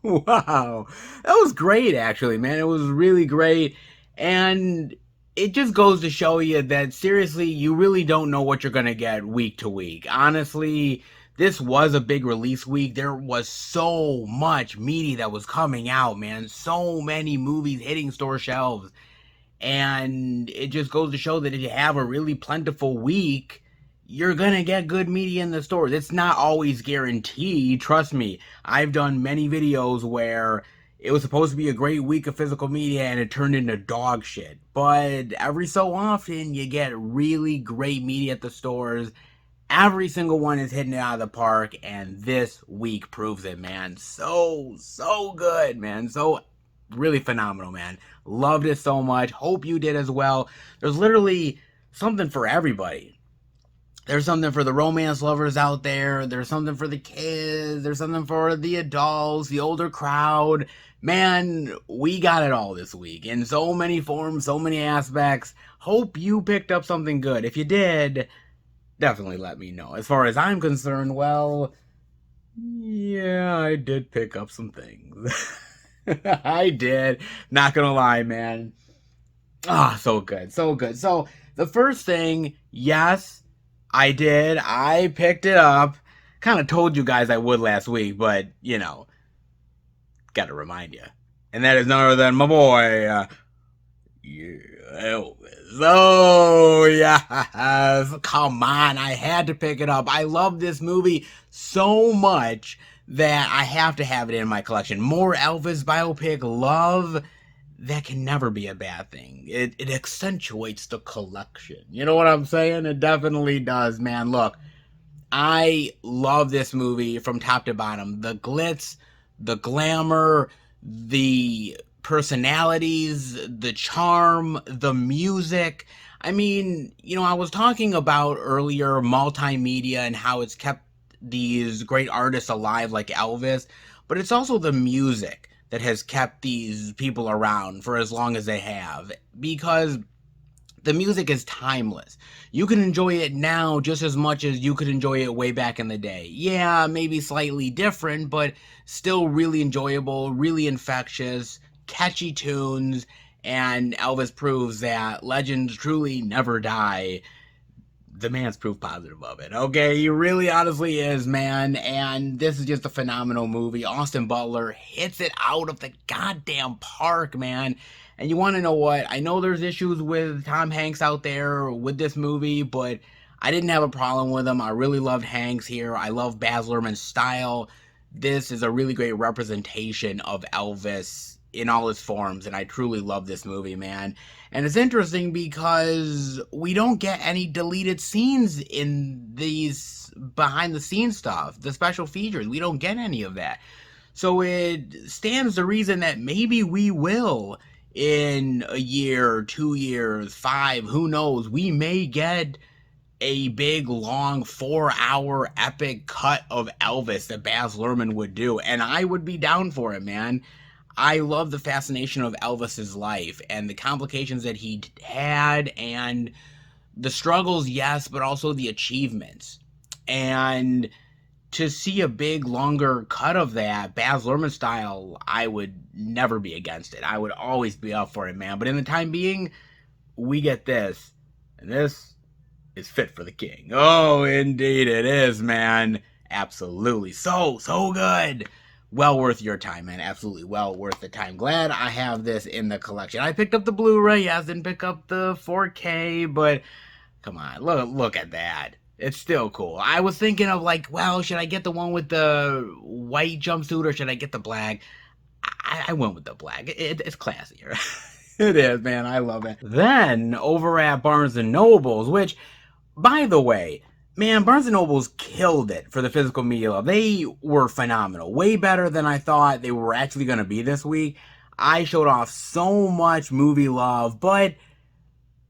S1: Wow. That was great, actually, man. It was really great. And it just goes to show you that, seriously, you really don't know what you're going to get week to week. Honestly, this was a big release week. There was so much media that was coming out, man. So many movies hitting store shelves. And it just goes to show that if you have a really plentiful week, you're going to get good media in the stores. It's not always guaranteed. Trust me, I've done many videos where it was supposed to be a great week of physical media and it turned into dog shit. But every so often, you get really great media at the stores. Every single one is hitting it out of the park, and this week proves it, man. So good, man. So really phenomenal, man. Loved it so much. Hope you did as well. There's literally something for everybody. There's something for the romance lovers out there. There's something for the kids. There's something for the adults, the older crowd. Man, we got it all this week in so many forms, so many aspects. Hope you picked up something good. If you did, definitely let me know. As far as I'm concerned, well, yeah, I did pick up some things. I did. Not gonna lie, man. So good, so good. So, the first thing, yes, I did. I picked it up. Kind of told you guys I would last week, but, you know, gotta remind you. And that is none other than my boy, Elvis. Oh, yes. Come on. I had to pick it up. I love this movie so much that I have to have it in my collection. More Elvis biopic love. That can never be a bad thing. It accentuates the collection. You know what I'm saying? It definitely does, man. Look, I love this movie from top to bottom. The glitz, the glamour, the personalities, the charm, the music. I mean, you know, I was talking about earlier multimedia and how it's kept these great artists alive like Elvis, but it's also the music that has kept these people around for as long as they have, because the music is timeless. You can enjoy it now just as much as you could enjoy it way back in the day. Yeah, maybe slightly different, but still really enjoyable, really infectious, catchy tunes, and Elvis proves that legends truly never die. The man's proof positive of it, okay? He really honestly is, man, and this is just a phenomenal movie. Austin Butler hits it out of the goddamn park, man. And you want to know what? I know there's issues with Tom Hanks out there with this movie, but I didn't have a problem with him. I really loved Hanks here. I love Baz Luhrmann's style. This is a really great representation of Elvis in all its forms, and I truly love this movie, man. And it's interesting because we don't get any deleted scenes in these behind the scenes stuff, the special features. We don't get any of that. So it stands to reason that maybe we will in a year, 2 years, 5, who knows. We may get
S2: a big, long, 4-hour epic cut of Elvis that Baz Luhrmann would do. And I would be down for it, man. I love the fascination of Elvis's life and the complications that he had and the struggles, yes, but also the achievements. And to see a big, longer cut of that, Baz Luhrmann style, I would never be against it. I would always be up for it, man. But in the time being, we get this. And this is fit for the king. Oh, indeed it is, man. Absolutely. So good. Well worth your time, man. Absolutely well worth the time. Glad I have this in the collection. I picked up the Blu-ray. Yes, didn't pick up the 4K, but come on, look at that. It's still cool. I was thinking of like, well, should I get the one with the white jumpsuit or should I get the black? I went with the black. It's classier. It is, man. I love it. Then over at Barnes & Noble's, which, by the way, man, Barnes & Noble's killed it for the physical media love. They were phenomenal. Way better than I thought they were actually going to be this week. I showed off so much movie love, but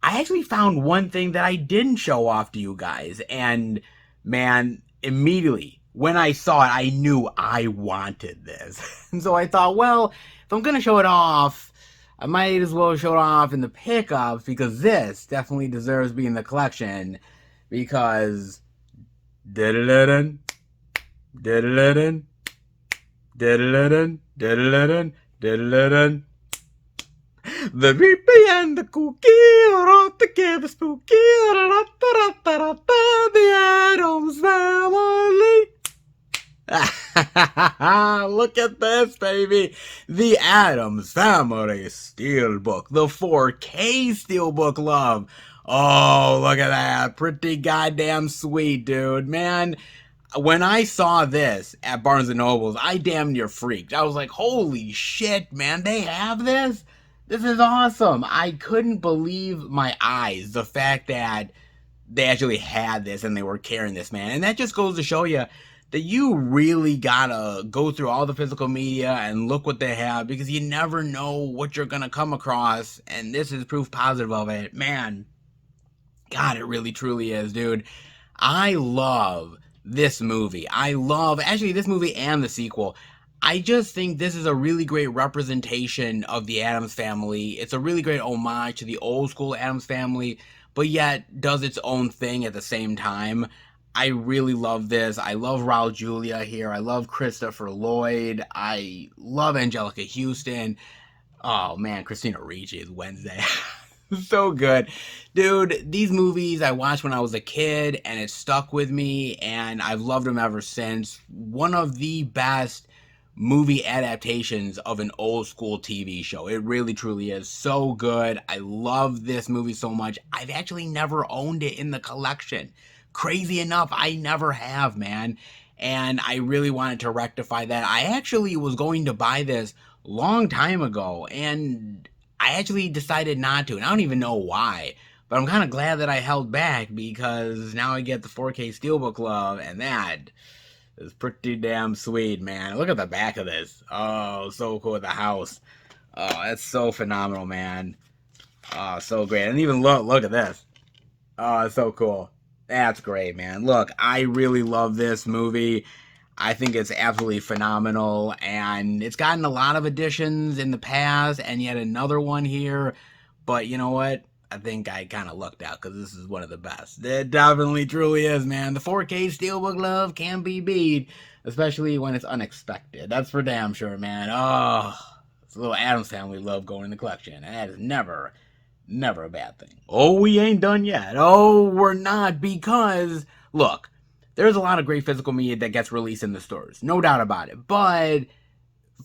S2: I actually found one thing that I didn't show off to you guys. And, man, immediately when I saw it, I knew I wanted this. And so I thought, well, if I'm going to show it off, I might as well show it off in the pickups because this definitely deserves being in the collection. Because diddle-dun, diddle-dun, diddle-dun, diddle-dun, diddle-dun. The Beepy and the Cookie are all together spooky. The Addams Family. Look at this, baby. The Addams Family Steelbook. The 4K Steelbook, love. Oh, look at that. Pretty goddamn sweet, dude. Man, when I saw this at Barnes & Noble's, I damn near freaked. I was like, holy shit, man, they have this? This is awesome. I couldn't believe my eyes, the fact that they actually had this and they were carrying this, man. And that just goes to show you that you really gotta go through all the physical media and look what they have because you never know what you're gonna come across. And this is proof positive of it. Man, God, it really truly is, dude. I love this movie. I love, actually, this movie and the sequel. I just think this is a really great representation of the Addams Family. It's a really great homage to the old school Addams Family, but yet does its own thing at the same time. I really love this. I love Raul Julia here. I love Christopher Lloyd. I love Angelica Houston. Oh, man, Christina Ricci is Wednesday. So good. Dude, these movies I watched when I was a kid, and it stuck with me, and I've loved them ever since. One of the best movie adaptations of an old school TV show. It really truly is so good. I love this movie so much. I've actually never owned it in the collection. Crazy enough, I never have, man. And I really wanted to rectify that. I actually was going to buy this long time ago, and I actually decided not to, and I don't even know why. But I'm kind of glad that I held back because now I get the 4K Steelbook love, and that is pretty damn sweet, man. Look at the back of this. Oh, so cool with the house. Oh, that's so phenomenal, man. Oh, so great. And even look at this. Oh, it's so cool. That's great, man. Look, I really love this movie. I think it's absolutely phenomenal, and it's gotten a lot of editions in the past, and yet another one here. But you know what? I think I kind of lucked out because this is one of the best. It definitely truly is, man. The 4K Steelbook love can be beat, especially when it's unexpected. That's for damn sure, man. Oh, it's a little Addams Family love going in the collection. And that is never a bad thing. Oh, we ain't done yet. Oh, we're not, because, look, there's a lot of great physical media that gets released in the stores. No doubt about it. But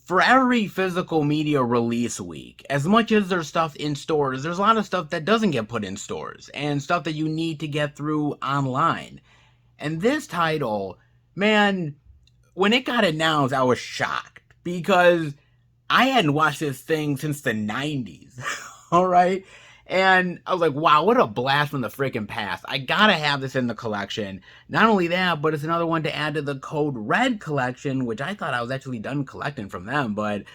S2: for every physical media release week, as much as there's stuff in stores, there's a lot of stuff that doesn't get put in stores and stuff that you need to get through online. And this title, man, when it got announced, I was shocked because I hadn't watched this thing since the 90s. All right? And I was like, wow, what a blast from the freaking past. I gotta have this in the collection. Not only that, but it's another one to add to the Code Red collection, which I thought I was actually done collecting from them, but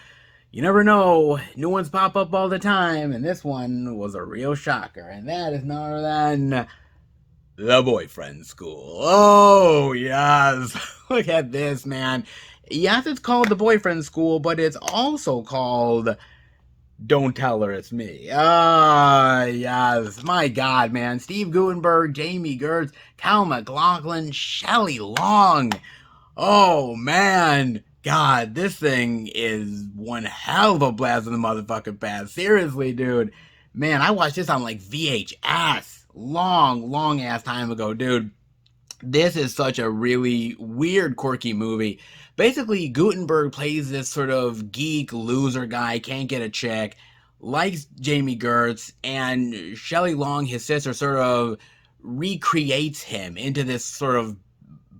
S2: you never know. New ones pop up all the time, and this one was a real shocker. And that is none other than
S1: The Boyfriend School. Oh, yes. Look at this, man. Yes, it's called The Boyfriend School, but it's also called Don't Tell Her It's Me. Ah, yes. My God, man. Steve Guttenberg, Jamie Gertz, Cal McLaughlin, Shelley Long. Oh, man. God, this thing is one hell of a blast in the motherfucking past. Seriously, dude. Man, I watched this on like VHS. Long ass time ago, dude. This is such a really weird, quirky movie. Basically, Gutenberg plays this sort of geek loser guy, can't get a chick, likes Jamie Gertz, and Shelley Long, his sister, sort of recreates him into this sort of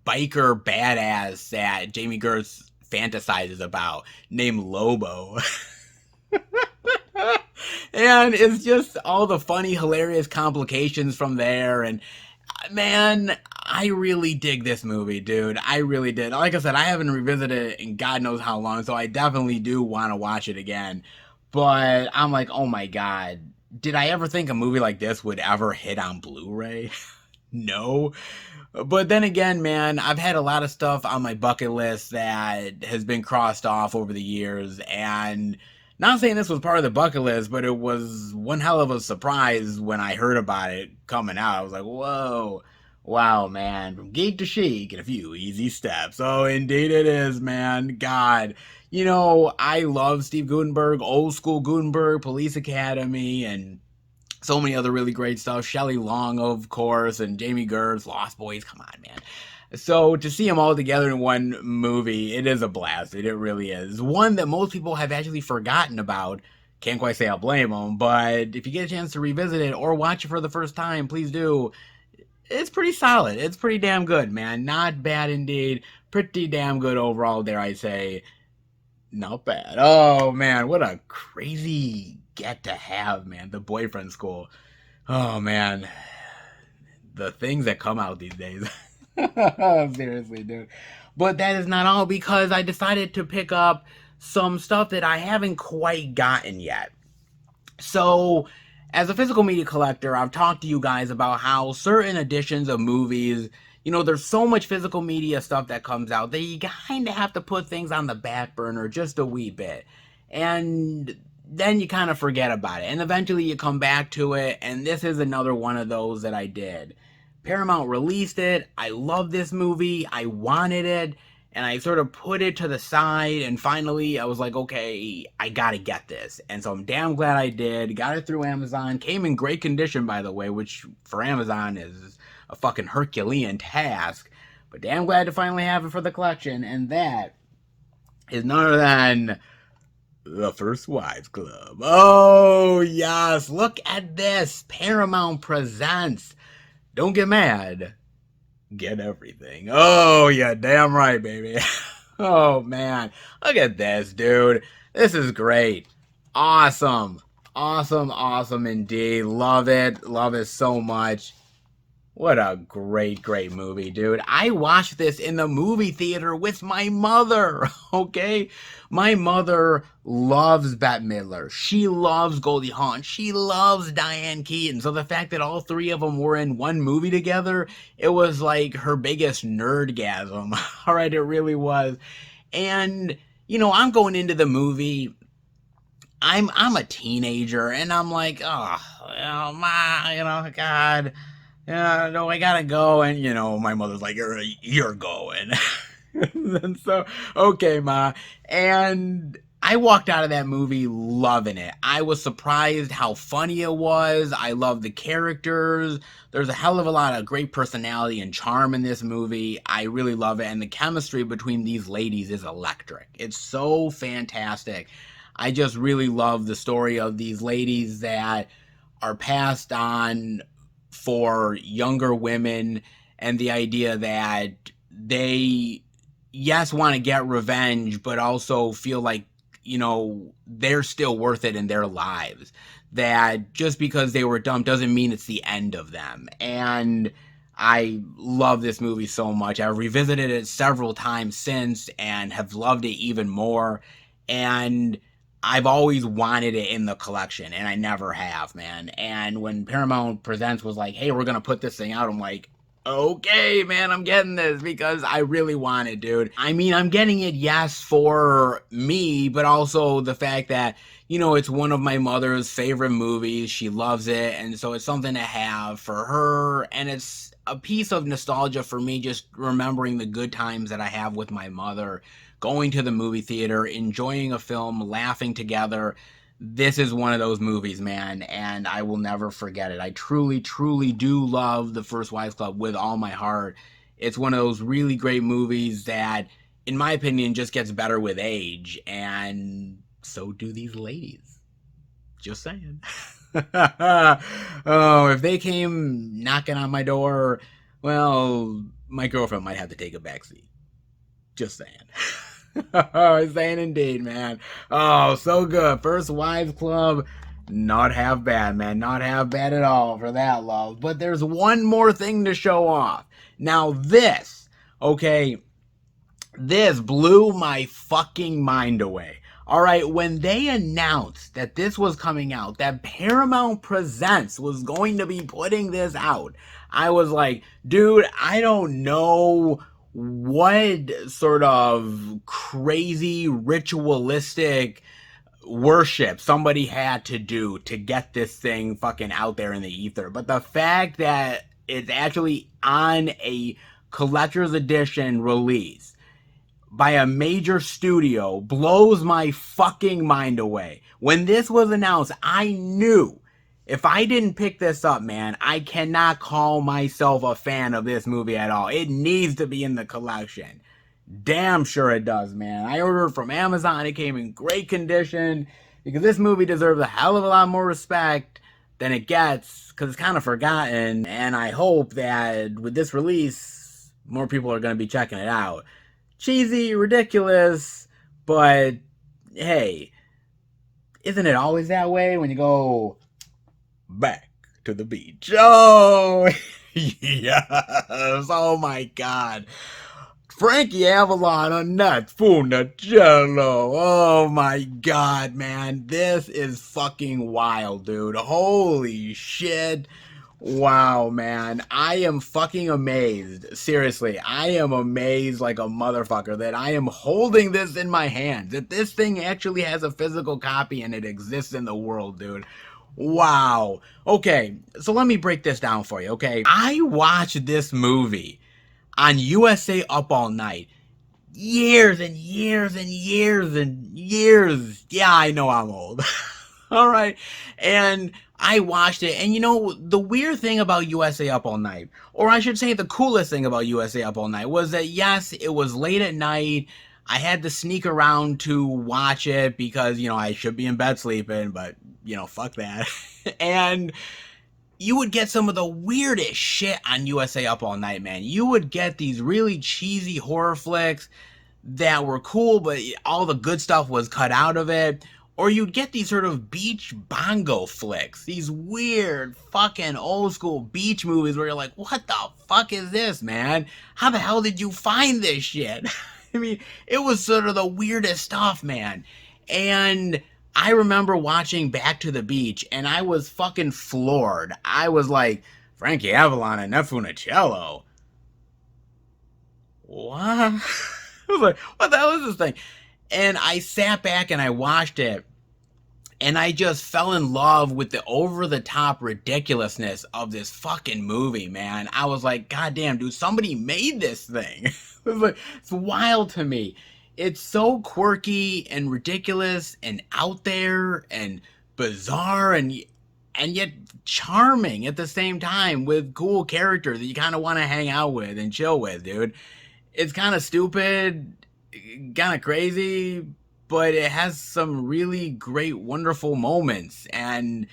S1: biker badass that Jamie Gertz fantasizes about, named Lobo. And it's just all the funny, hilarious complications from there. And man, I really dig this movie, dude. I really did. Like I said, I haven't revisited it in God knows how long, so I definitely do want to watch it again. But I'm like, oh my God, did I ever think a movie like this would ever hit on Blu-ray? No. But then again, man, I've had a lot of stuff on my bucket list that has been crossed off over the years, and not saying this was part of the bucket list, but it was one hell of a surprise when I heard about it coming out. I was like, whoa, wow, man, from geek to chic in a few easy steps. Oh, indeed it is, man. God, you know, I love Steve Guttenberg, old school Guttenberg, Police Academy, and so many other really great stuff. Shelley Long, of course, and Jamie Gertz, Lost Boys. Come on, man. So to see them all together in one movie, it is a blast. It really is. One that most people have actually forgotten about. Can't quite say I'll blame them, but if you get a chance to revisit it or watch it for the first time, please do. It's pretty solid. It's pretty damn good, man. Not bad indeed. Pretty damn good overall, dare I say. Not bad. Oh, man, what a crazy get to have, man. The Boyfriend School. Oh, man. The things that come out these days. Seriously, dude. But that is not all, because I decided to pick up some stuff that I haven't quite gotten yet. So, as a physical media collector, I've talked to you guys about how certain editions of movies, you know, there's so much physical media stuff that comes out that you kind of have to put things on the back burner just a wee bit. And then you kind of forget about it. And eventually you come back to it, and this is another one of those that I did. Paramount released it. I love this movie. I wanted it. And I sort of put it to the side. And finally, I was like, okay, I got to get this. And so I'm damn glad I did. Got it through Amazon. Came in great condition, by the way, which for Amazon is a fucking Herculean task. But damn glad to finally have it for the collection. And that is none other than The First Wives Club. Oh, yes. Look at this. Paramount presents. Don't get mad. Get everything. Oh, yeah, damn right, baby. Oh, man. Look at this, dude. This is great. Awesome. Awesome indeed. Love it. Love it so much. What a great movie, dude. I watched this in the movie theater with my mother, okay? My mother loves Bette Midler. She loves Goldie Hawn. She loves Diane Keaton. So the fact that all three of them were in one movie together, it was like her biggest nerdgasm. All right, it really was. And, you know, I'm going into the movie. I'm a teenager, and I'm like, oh, God. Yeah, no, I gotta go. And, you know, my mother's like, you're going. And so, okay, Ma. And I walked out of that movie loving it. I was surprised how funny it was. I love the characters. There's a hell of a lot of great personality and charm in this movie. I really love it. And the chemistry between these ladies is electric. It's so fantastic. I just really love the story of these ladies that are passed on for younger women, and the idea that they, yes, want to get revenge, but also feel like, you know, they're still worth it in their lives. That just because they were dumped doesn't mean it's the end of them. And I love this movie so much. I've revisited it several times since and have loved it even more. And
S2: I've always wanted it in the collection, and I never have, man. And when Paramount Presents was like, hey, we're going to put this thing out, I'm like, okay, man, I'm getting this because I really want it, dude. I mean, I'm getting it, yes, for me, but also the fact that, you know, it's one of my mother's favorite movies. She loves it, and so it's something to have for her, and it's a piece of nostalgia for me, just remembering the good times that I have with my mother, going to the movie theater, enjoying a film, laughing together. This is one of those movies, man, and I will never forget it. I truly, truly do love The First Wives Club with all my heart. It's one of those really great movies that, in my opinion, just gets better with age, and so do these ladies. Just saying. Oh, if they came knocking on my door, well, my girlfriend might have to take a backseat. Just saying. Saying indeed, man. Oh, so good. First Wives Club, not half bad, man. Not half bad at all for that, love. But there's one more thing to show off. Now this, okay, this blew my fucking mind away. All right, when they announced that this was coming out, that Paramount Presents was going to be putting this out, I was like, dude, I don't know what sort of crazy ritualistic worship somebody had to do to get this thing fucking out there in the ether. But the fact that it's actually on a collector's edition release by a major studio blows my fucking mind away. When this was announced, I knew if I didn't pick this up, man, I cannot call myself a fan of this movie at all. It needs to be in the collection. Damn sure it does, man. I ordered it from Amazon. It came in great condition because this movie deserves a hell of a lot more respect than it gets because it's kind of forgotten. And I hope that with this release, more people are going to be checking it out. Cheesy, ridiculous, but hey, isn't it always that way when you go back to the beach? Oh, yes. Oh my God. Frankie Avalon on that Funicello. Oh my God, man. This is fucking wild, dude. Holy shit. Wow, man. I am fucking amazed. Seriously, I am amazed like a motherfucker that I am holding this in my hands. That this thing actually has a physical copy and it exists in the world, dude. Wow. Okay, so let me break this down for you, okay? I watched this movie on USA Up All Night years and years and years and years. Yeah, I know I'm old. All right. And I watched it, and you know, the weird thing about USA Up All Night, or I should say the coolest thing about USA Up All Night, was that yes, it was late at night. I had to sneak around to watch it because, you know, I should be in bed sleeping, but, you know, fuck that. And you would get some of the weirdest shit on USA Up All Night, man. You would get these really cheesy horror flicks that were cool, but all the good stuff was cut out of it. Or you'd get these sort of beach bongo flicks. These weird fucking old school beach movies where you're like, what the fuck is this, man? How the hell did you find this shit? I mean, it was sort of the weirdest stuff, man. And I remember watching Back to the Beach, and I was fucking floored. I was like, Frankie Avalon and Funicello. What? I was like, what the hell is this thing? And I sat back and I watched it, and I just fell in love with the over-the-top ridiculousness of this fucking movie, man. I was like, God damn, dude, somebody made this thing. It was like, it's wild to me. It's so quirky and ridiculous and out there and bizarre and yet charming at the same time, with cool characters that you kind of want to hang out with and chill with, dude. It's kind of stupid, kind of crazy, but it has some really great, wonderful moments. And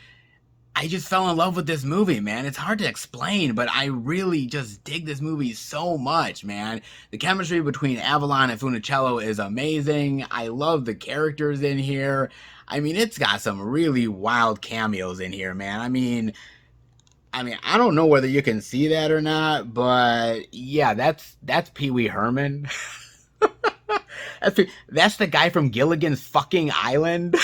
S2: I just fell in love with this movie, man. It's hard to explain, but I really just dig this movie so much, man. The chemistry between Avalon and Funicello is amazing. I love the characters in here. I mean, it's got some really wild cameos in here, man. I mean, I don't know whether you can see that or not, but yeah, that's Pee Wee Herman. That's the guy from Gilligan's fucking Island.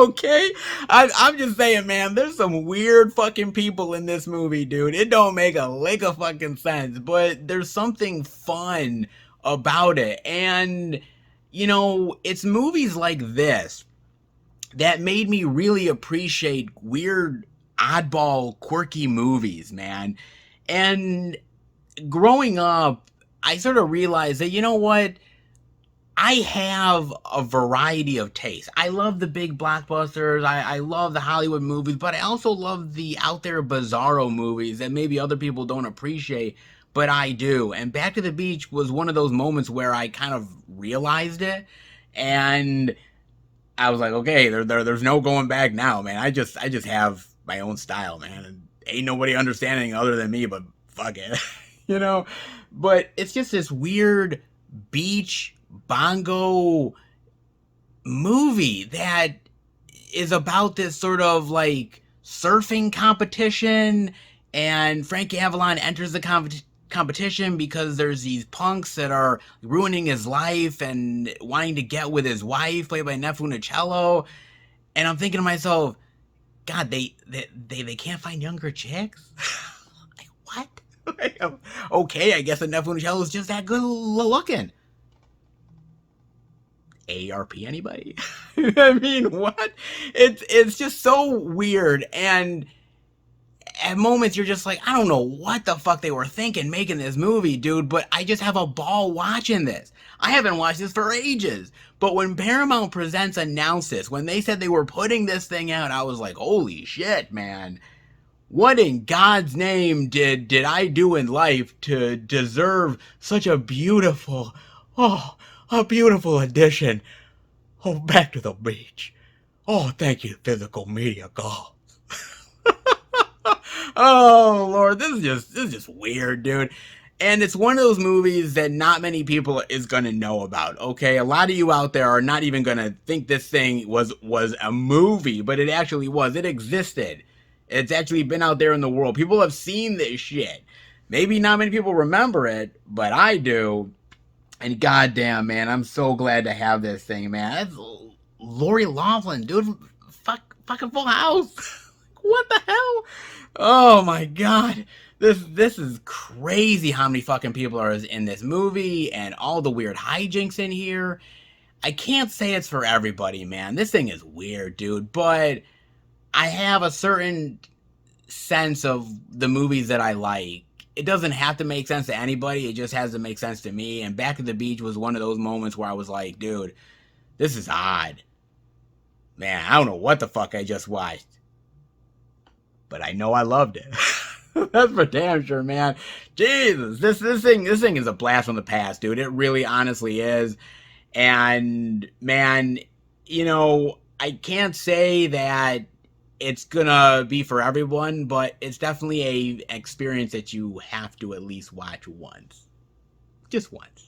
S1: Okay? I'm just saying, man, there's some weird fucking people in this movie, dude. It don't make a lick of fucking sense, but there's something fun about it. And, you know, it's movies like this that made me really appreciate weird, oddball, quirky movies, man. And growing up, I sort of realized that, you know what? I have a variety of tastes. I love the big blockbusters. I love the Hollywood movies, but I also love the out there bizarro movies that maybe other people don't appreciate, but I do. And Back to the Beach was one of those moments where I kind of realized it, and I was like, okay, there's no going back now, man. I just have my own style, man, and ain't nobody understanding other than me, but fuck it, you know. But it's just this weird beach bongo movie that is about this sort of like surfing competition, and Frankie Avalon enters the competition because there's these punks that are ruining his life and wanting to get with his wife, played by Neff Funicello. And I'm thinking to myself, God, they can't find younger chicks? Like, what? Okay, I guess that Neff Funicello is just that good looking. AARP anybody? I mean, what? It's just so weird, and at moments you're just like, I don't know what the fuck they were thinking making this movie, dude, but I just have a ball watching this. I haven't watched this for ages, but when Paramount Presents announced this, when they said they were putting this thing out, I was like, holy shit, man. What in God's name did I do in life to deserve such a beautiful addition? Oh, Back to the Beach. Oh, thank you, physical media gods. Oh Lord, this is just weird, dude. And it's one of those movies that not many people is gonna know about. Okay, a lot of you out there are not even gonna think this thing was a movie, but it actually was. It existed. It's actually been out there in the world. People have seen this shit. Maybe not many people remember it, but I do. And goddamn, man, I'm so glad to have this thing, man. That's Lori Loughlin, dude. Fucking Full House. What the hell? Oh my God. This is crazy how many fucking people are in this movie and all the weird hijinks in here. I can't say it's for everybody, man. This thing is weird, dude, but I have a certain sense of the movies that I like. It doesn't have to make sense to anybody. It just has to make sense to me. And Back to the Beach was one of those moments where I was like, dude, this is odd. Man, I don't know what the fuck I just watched, but I know I loved it. That's for damn sure, man. Jesus, this thing is a blast from the past, dude. It really honestly is. And man, you know, I can't say that it's gonna be for everyone, but it's definitely a experience that you have to at least watch once. Just once.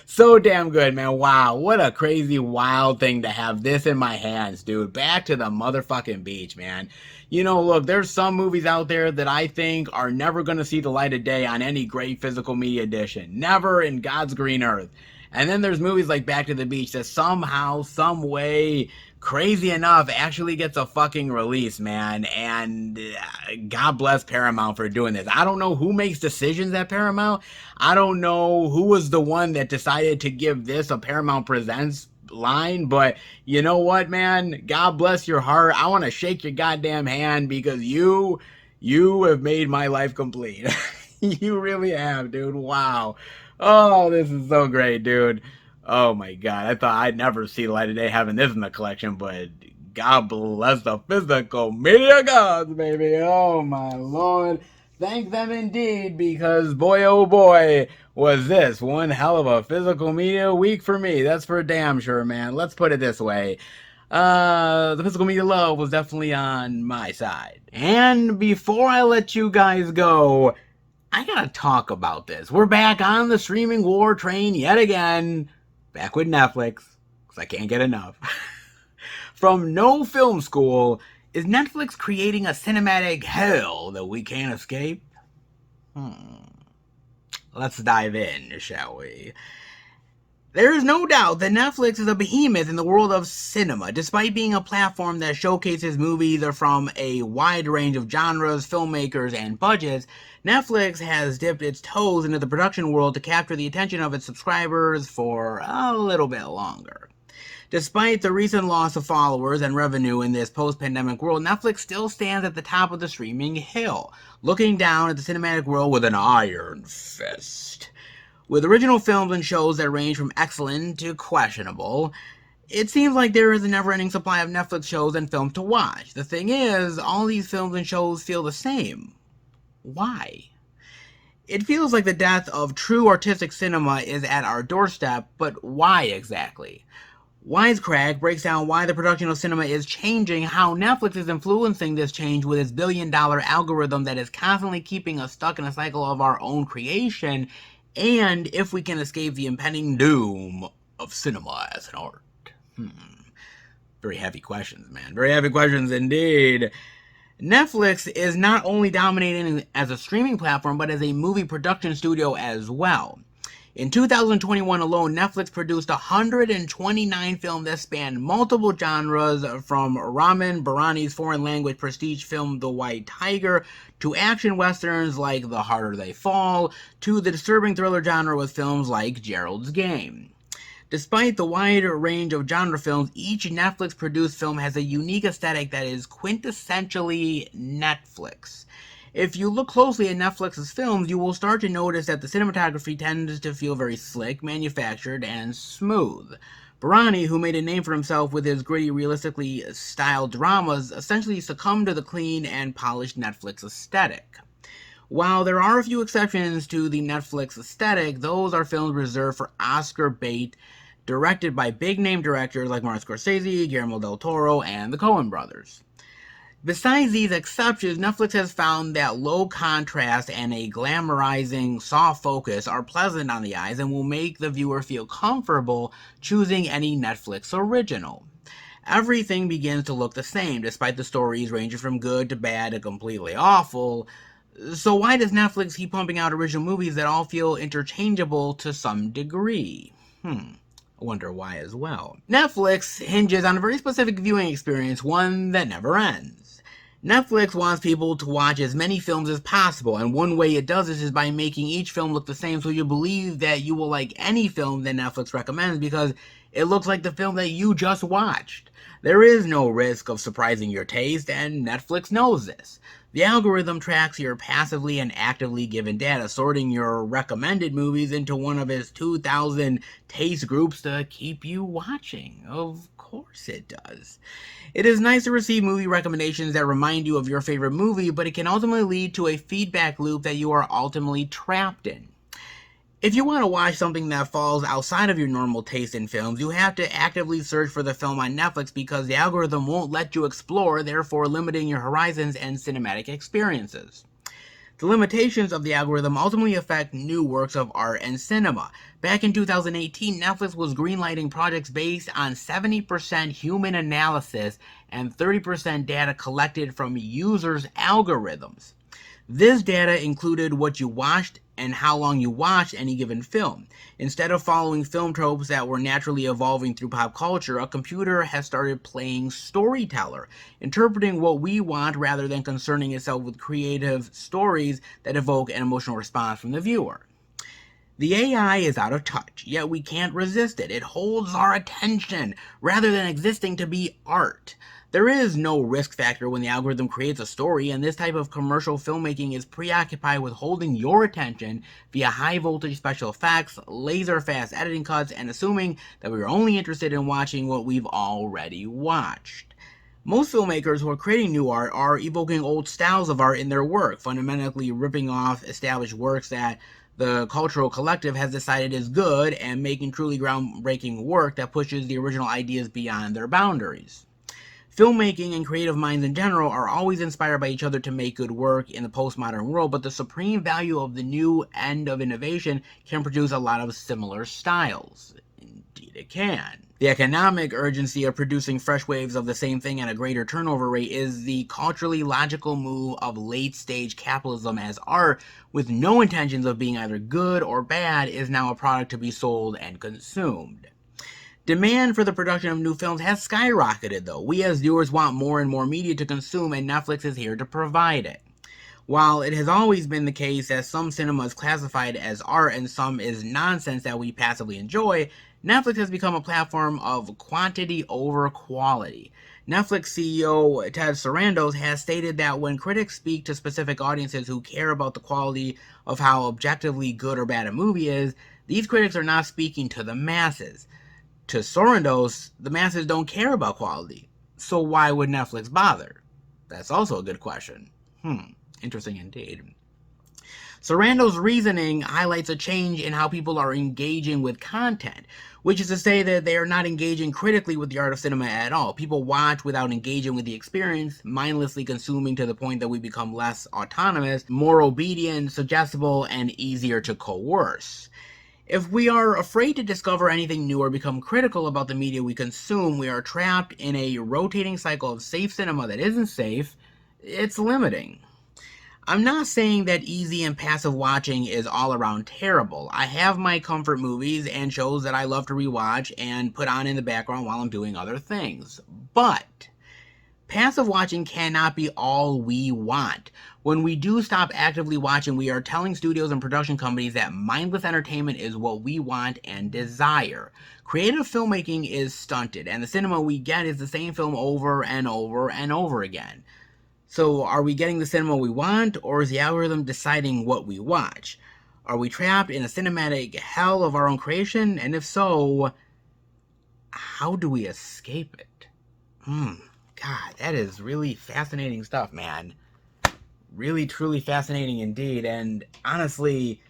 S1: So damn good, man. Wow, what a crazy, wild thing to have this in my hands, dude. Back to the motherfucking beach, man. You know, look, there's some movies out there that I think are never gonna see the light of day on any great physical media edition. Never in God's green earth. And then there's movies like Back to the Beach that somehow, some way, crazy enough, actually gets a fucking release, man. And God bless Paramount for doing this. I don't know who makes decisions at Paramount. I don't know who was the one that decided to give this a Paramount Presents line, but you know what, man? God bless your heart. I want to shake your goddamn hand because you have made my life complete. You really have, dude. Wow. Oh, this is so great, dude. Oh my God. I thought I'd never see the light of day having this in the collection, but God bless the physical media gods, baby. Oh my Lord. Thank them indeed, because boy, oh boy, was this one hell of a physical media week for me. That's for damn sure, man. Let's put it this way. The physical media love was definitely on my side. And before I let you guys go, I gotta talk about this. We're back on the streaming war train yet again. Back with Netflix, because I can't get enough. From no film school, is Netflix creating a cinematic hell that we can't escape? Let's dive in, shall we?
S2: There is no doubt that Netflix is a behemoth in the world of cinema. Despite being a platform that showcases movies from a wide range of genres, filmmakers, and budgets, Netflix has dipped its toes into the production world to capture the attention of its subscribers for a little bit longer. Despite the recent loss of followers and revenue in this post-pandemic world, Netflix still stands at the top of the streaming hill, looking down at the cinematic world with an iron fist. With original films and shows that range from excellent to questionable, it seems like there is a never-ending supply of Netflix shows and films to watch. The thing is, all these films and shows feel the same. Why? It feels like the death of true artistic cinema is at our doorstep, but why exactly? Wisecrack breaks down why the production of cinema is changing, how Netflix is influencing this change with its billion-dollar algorithm that is constantly keeping us stuck in a cycle of our own creation, and if we can escape the impending doom of cinema as an art. Very heavy questions, man. Very heavy questions indeed. Netflix is not only dominating as a streaming platform, but as a movie production studio as well. In 2021 alone, Netflix produced 129 films that spanned multiple genres, from Ramin Bahrani's foreign language prestige film The White Tiger, to action westerns like The Harder They Fall, to the disturbing thriller genre with films like Gerald's Game. Despite the wide range of genre films, each Netflix-produced film has a unique aesthetic that is quintessentially Netflix. If you look closely at Netflix's films, you will start to notice that the cinematography tends to feel very slick, manufactured, and smooth. Bahrani, who made a name for himself with his gritty, realistically styled dramas, essentially succumbed to the clean and polished Netflix aesthetic. While there are a few exceptions to the Netflix aesthetic, those are films reserved for Oscar bait, directed by big-name directors like Martin Scorsese, Guillermo del Toro, and the Coen brothers. Besides these exceptions, Netflix has found that low contrast and a glamorizing, soft focus are pleasant on the eyes and will make the viewer feel comfortable choosing any Netflix original. Everything begins to look the same, despite the stories ranging from good to bad to completely awful. So why does Netflix keep pumping out original movies that all feel interchangeable to some degree? I wonder why as well. Netflix hinges on a very specific viewing experience, one that never ends. Netflix wants people to watch as many films as possible, and one way it does this is by making each film look the same, so you believe that you will like any film that Netflix recommends because it looks like the film that you just watched. There is no risk of surprising your taste, and Netflix knows this. The algorithm tracks your passively and actively given data, sorting your recommended movies into one of its 2,000 taste groups to keep you watching. Of course it does. It is nice to receive movie recommendations that remind you of your favorite movie, but it can ultimately lead to a feedback loop that you are ultimately trapped in. If you want to watch something that falls outside of your normal taste in films, you have to actively search for the film on Netflix because the algorithm won't let you explore, therefore limiting your horizons and cinematic experiences. The limitations of the algorithm ultimately affect new works of art and cinema. Back in 2018, Netflix was greenlighting projects based on 70% human analysis and 30% data collected from users' algorithms. This data included what you watched and how long you watched any given film. Instead of following film tropes that were naturally evolving through pop culture, a computer has started playing storyteller, interpreting what we want rather than concerning itself with creative stories that evoke an emotional response from the viewer. The AI is out of touch, yet we can't resist it. It holds our attention rather than existing to be art. There is no risk factor when the algorithm creates a story, and this type of commercial filmmaking is preoccupied with holding your attention via high-voltage special effects, laser-fast editing cuts, and assuming that we are only interested in watching what we've already watched. Most filmmakers who are creating new art are evoking old styles of art in their work, fundamentally ripping off established works that the cultural collective has decided is good and making truly groundbreaking work that pushes the original ideas beyond their boundaries. Filmmaking and creative minds in general are always inspired by each other to make good work in the postmodern world, but the supreme value of the new end of innovation can produce a lot of similar styles. Indeed it can. The economic urgency of producing fresh waves of the same thing at a greater turnover rate is the culturally logical move of late-stage capitalism, as art, with no intentions of being either good or bad, is now a product to be sold and consumed. Demand for the production of new films has skyrocketed, though. We as viewers want more and more media to consume, and Netflix is here to provide it. While it has always been the case that some cinema is classified as art and some is nonsense that we passively enjoy, Netflix has become a platform of quantity over quality. Netflix CEO Ted Sarandos has stated that when critics speak to specific audiences who care about the quality of how objectively good or bad a movie is, these critics are not speaking to the masses. To Sarandos, the masses don't care about quality. So why would Netflix bother? That's also a good question. Interesting indeed. Sarandos' reasoning highlights a change in how people are engaging with content, which is to say that they are not engaging critically with the art of cinema at all. People watch without engaging with the experience, mindlessly consuming to the point that we become less autonomous, more obedient, suggestible, and easier to coerce. If we are afraid to discover anything new or become critical about the media we consume, we are trapped in a rotating cycle of safe cinema that isn't safe. It's limiting. I'm not saying that easy and passive watching is all around terrible. I have my comfort movies and shows that I love to rewatch and put on in the background while I'm doing other things. But passive watching cannot be all we want. When we do stop actively watching, we are telling studios and production companies that mindless entertainment is what we want and desire. Creative filmmaking is stunted, and the cinema we get is the same film over and over and over again. So are we getting the cinema we want, or is the algorithm deciding what we watch? Are we trapped in a cinematic hell of our own creation? And if so, how do we escape it? God, that is really fascinating stuff, man. Really, truly fascinating indeed. And honestly,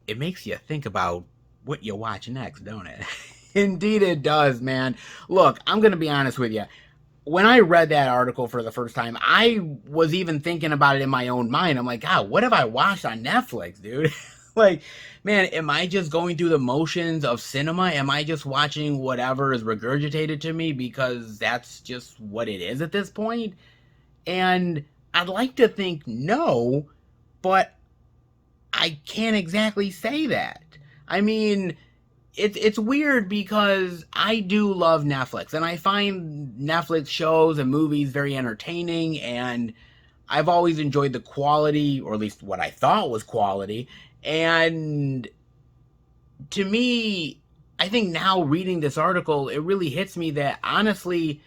S2: it makes you think about what you watch next, don't it? Indeed it does, man. Look, I'm going to be honest with you. When I read that article for the first time, I was even thinking about it in my own mind. I'm like, God, what have I watched on Netflix, dude? Like, man, am I just going through the motions of cinema? Am I just watching whatever is regurgitated to me because that's just what it is at this point? And I'd like to think no, but I can't exactly say that. I mean, it's weird because I do love Netflix, and I find Netflix shows and movies very entertaining, and I've always enjoyed the quality, or at least what I thought was quality. And to me, I think now reading this article, it really hits me that honestly,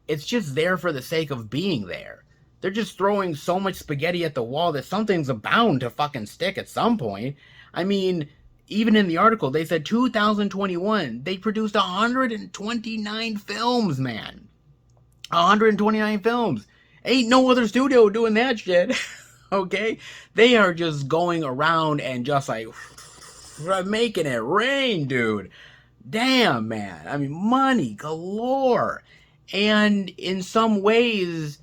S2: it's just there for the sake of being there. They're just throwing so much spaghetti at the wall that something's bound to fucking stick at some point. I mean, even in the article, they said 2021, they produced 129 films, man. 129 films. Ain't no other studio doing that shit. Okay? They are just going around and just like making it rain, dude. Damn, man. I mean, money galore. And in some ways,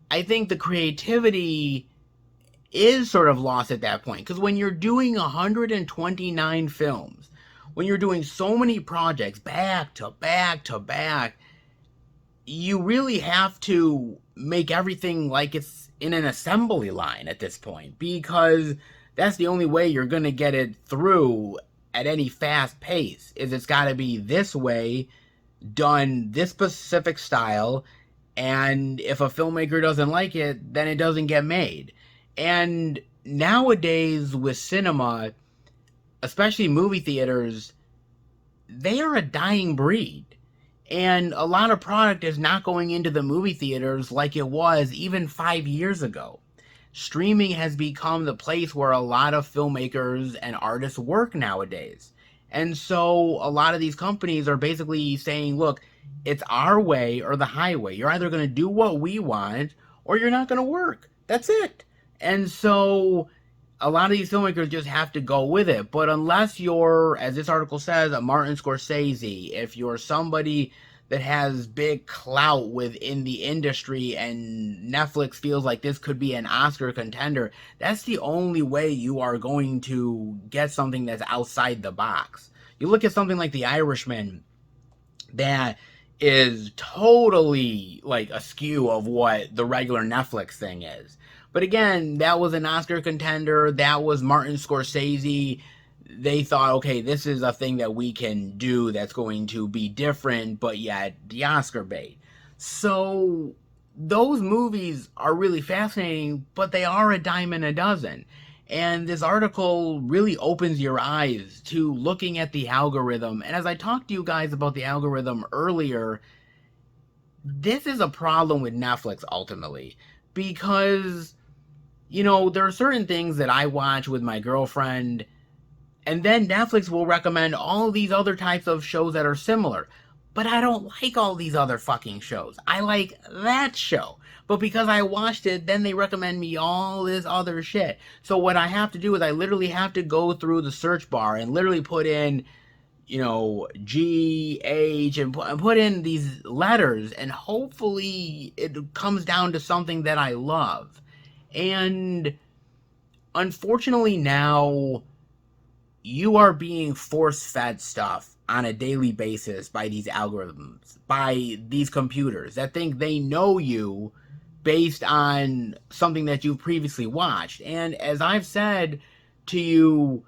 S2: I think the creativity is sort of lost at that point. Because when you're doing 129 films, when you're doing so many projects back to back to back, you really have to make everything like it's in an assembly line at this point, because that's the only way you're going to get it through at any fast pace. Is it's got to be this way, done this specific style, and if a filmmaker doesn't like it, then it doesn't get made. And nowadays with cinema, especially movie theaters, they are a dying breed. And a lot of product is not going into the movie theaters like it was even 5 years ago. Streaming has become the place where a lot of filmmakers and artists work nowadays. And so a lot of these companies are basically saying, look, it's our way or the highway. You're either going to do what we want or you're not going to work. That's it. And so a lot of these filmmakers just have to go with it. But unless you're, as this article says, a Martin Scorsese, if you're somebody that has big clout within the industry and Netflix feels like this could be an Oscar contender, that's the only way you are going to get something that's outside the box. You look at something like The Irishman, that is totally like askew of what the regular Netflix thing is. But again, that was an Oscar contender. That was Martin Scorsese. They thought, okay, this is a thing that we can do that's going to be different, but yet the Oscar bait. So those movies are really fascinating, but they are a dime a dozen. And this article really opens your eyes to looking at the algorithm. And as I talked to you guys about the algorithm earlier, this is a problem with Netflix ultimately. Because, you know, there are certain things that I watch with my girlfriend, and then Netflix will recommend all these other types of shows that are similar. But I don't like all these other fucking shows. I like that show. But because I watched it, then they recommend me all this other shit. So what I have to do is I literally have to go through the search bar and literally put in, you know, G, H, and put in these letters. And hopefully it comes down to something that I love. And unfortunately now, you are being force-fed stuff on a daily basis by these algorithms, by these computers that think they know you based on something that you've previously watched. And as I've said to you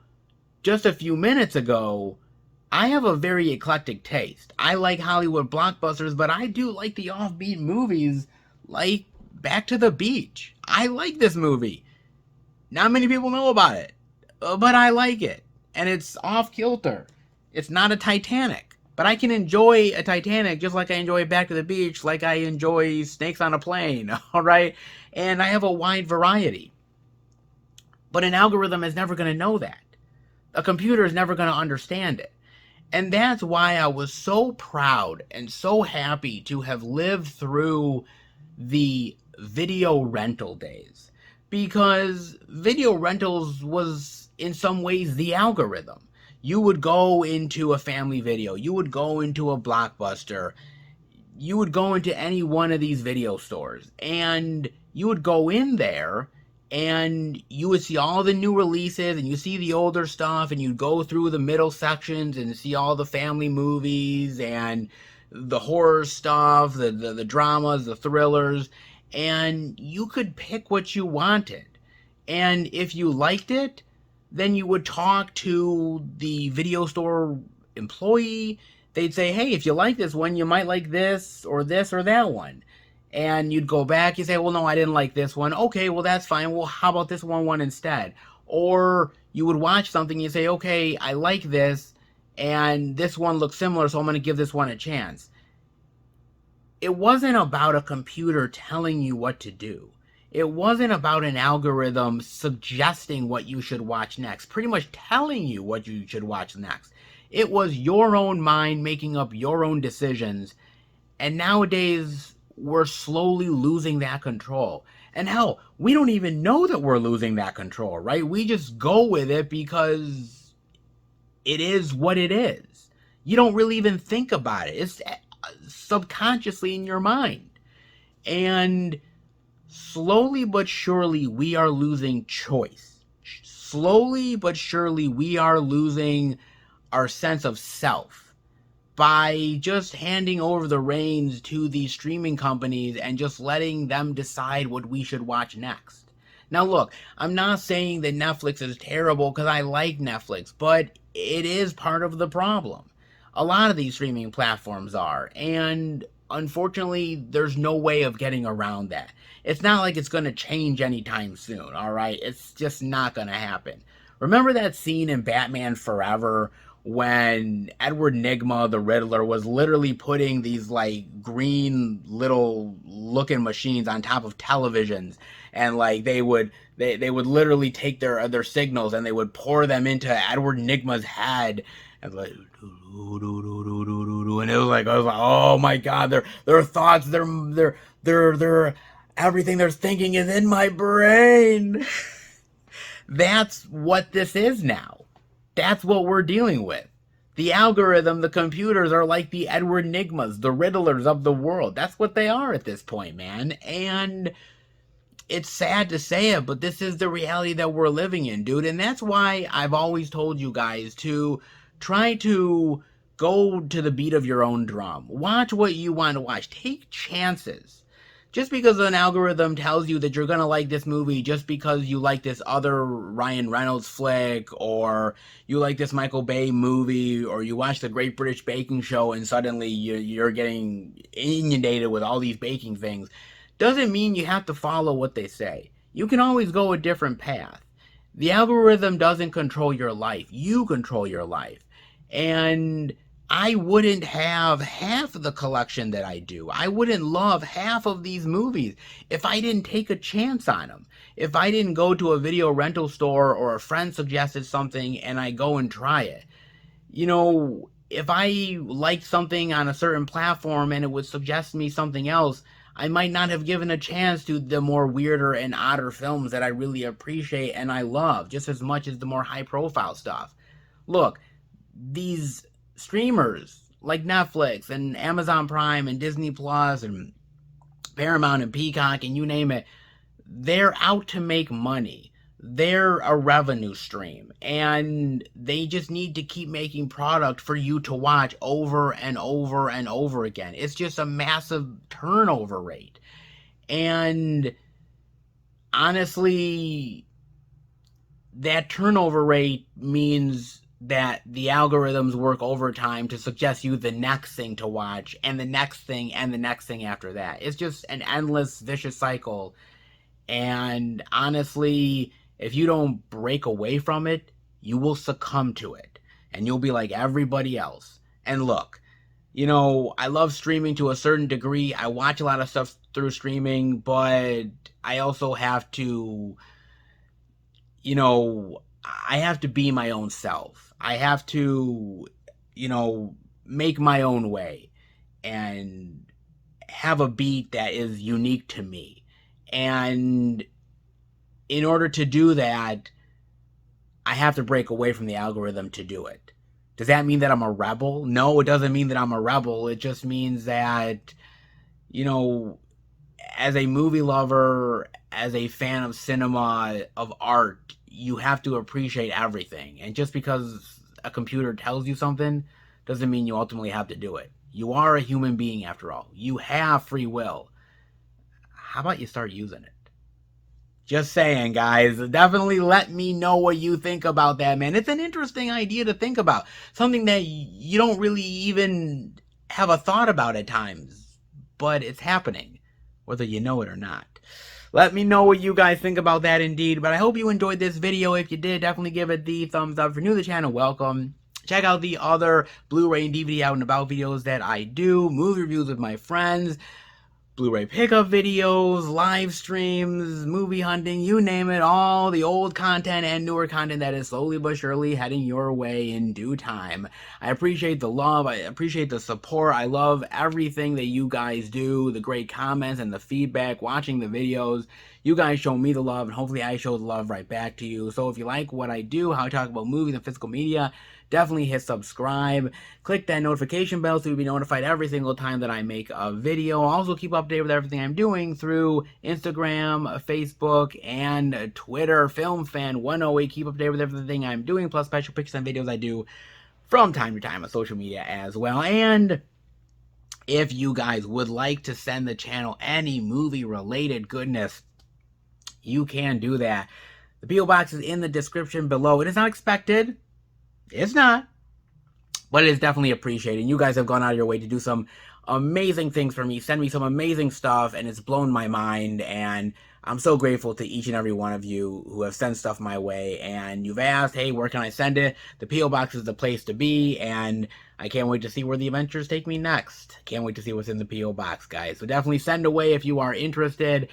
S2: just a few minutes ago, I have a very eclectic taste. I like Hollywood blockbusters, but I do like the offbeat movies like Back to the Beach. I like this movie. Not many people know about it, but I like it. And it's off-kilter. It's not a Titanic. But I can enjoy a Titanic just like I enjoy Back to the Beach, like I enjoy Snakes on a Plane, alright? And I have a wide variety. But an algorithm is never going to know that. A computer is never going to understand it. And that's why I was so proud and so happy to have lived through the video rental days. Because video rentals was, in some ways, the algorithm. You would go into a Family Video. You would go into a Blockbuster. You would go into any one of these video stores. And you would go in there and you would see all the new releases and you see the older stuff and you'd go through the middle sections and see all the family movies and the horror stuff, the dramas, the thrillers. And you could pick what you wanted. And if you liked it, then you would talk to the video store employee. They'd say, hey, if you like this one, you might like this or that one. And you'd go back, you say, well, no, I didn't like this one. Okay, well, that's fine. Well, how about this one instead? Or you would watch something and you say, okay, I like this, and this one looks similar, so I'm going to give this one a chance. It wasn't about a computer telling you what to do. It wasn't about an algorithm suggesting what you should watch next, pretty much telling you what you should watch next. It was your own mind making up your own decisions. And nowadays, we're slowly losing that control. And hell, we don't even know that we're losing that control, right? We just go with it because it is what it is. You don't really even think about it. It's subconsciously in your mind. And slowly but surely, we are losing choice. Slowly but surely, we are losing our sense of self by just handing over the reins to these streaming companies and just letting them decide what we should watch next. Now look, I'm not saying that Netflix is terrible because I like Netflix, but it is part of the problem. A lot of these streaming platforms are, and unfortunately, there's no way of getting around that. It's not like it's going to change anytime soon, alright? It's just not going to happen. Remember that scene in Batman Forever when Edward Nygma, the Riddler, was literally putting these like green little looking machines on top of televisions, and like they would literally take their signals and they would pour them into Edward Nygma's head, and like, and it was like, I was like, oh my god, their thoughts, their everything they're thinking is in my brain. That's what this is now. That's what we're dealing with. The algorithm, the computers are like the Edward Nygmas, the Riddlers of the world. That's what they are at this point, man. And it's sad to say it, but this is the reality that we're living in, dude. And that's why I've always told you guys to try to go to the beat of your own drum. Watch what you want to watch. Take chances. Just because an algorithm tells you that you're going to like this movie just because you like this other Ryan Reynolds flick, or you like this Michael Bay movie, or you watch the Great British Baking Show and suddenly you're getting inundated with all these baking things, doesn't mean you have to follow what they say. You can always go a different path. The algorithm doesn't control your life. You control your life. And I wouldn't have half of the collection that I do. I wouldn't love half of these movies if I didn't take a chance on them. If I didn't go to a video rental store or a friend suggested something and I go and try it. You know, if I liked something on a certain platform and it would suggest me something else, I might not have given a chance to the more weirder and odder films that I really appreciate and I love just as much as the more high profile stuff. Look, these streamers like Netflix and Amazon Prime and Disney Plus and Paramount and Peacock and you name it, they're out to make money. They're a revenue stream, and they just need to keep making product for you to watch over and over and over again. It's just a massive turnover rate. And honestly, that turnover rate means that the algorithms work overtime to suggest you the next thing to watch, and the next thing, and the next thing after that. It's just an endless, vicious cycle. And honestly, if you don't break away from it, you will succumb to it. And you'll be like everybody else. And look, you know, I love streaming to a certain degree. I watch a lot of stuff through streaming, but I also have to, you know, I have to be my own self. I have to, you know, make my own way and have a beat that is unique to me. And in order to do that, I have to break away from the algorithm to do it. Does that mean that I'm a rebel? No, it doesn't mean that I'm a rebel. It just means that, you know, as a movie lover, as a fan of cinema, of art, you have to appreciate everything. And just because a computer tells you something doesn't mean you ultimately have to do it. You are a human being after all. You have free will. How about you start using it? Just saying, guys. Definitely let me know what you think about that, man. It's an interesting idea to think about. Something that you don't really even have a thought about at times. But it's happening, whether you know it or not. Let me know what you guys think about that indeed. But I hope you enjoyed this video. If you did, definitely give it the thumbs up. If you're new to the channel, welcome. Check out the other Blu-ray and DVD out and about videos that I do. Movie reviews with my friends. Blu-ray pickup videos, live streams, movie hunting, you name it, all the old content and newer content that is slowly but surely heading your way in due time. I appreciate the love, I appreciate the support, I love everything that you guys do, the great comments and the feedback, watching the videos. You guys show me the love, and hopefully I show the love right back to you. So if you like what I do, how I talk about movies and physical media, definitely hit subscribe. Click that notification bell so you'll be notified every single time that I make a video. Also keep updated with everything I'm doing through Instagram, Facebook, and Twitter. FilmFan108. Keep updated with everything I'm doing, plus special pictures and videos I do from time to time on social media as well. And if you guys would like to send the channel any movie-related goodness, you can do that. The P.O. Box is in the description below. It is not expected. It's not. But it is definitely appreciated. You guys have gone out of your way to do some amazing things for me. Send me some amazing stuff. And it's blown my mind. And I'm so grateful to each and every one of you who have sent stuff my way. And you've asked, hey, where can I send it? The P.O. Box is the place to be. And I can't wait to see where the adventures take me next. Can't wait to see what's in the P.O. Box, guys. So definitely send away if you are interested.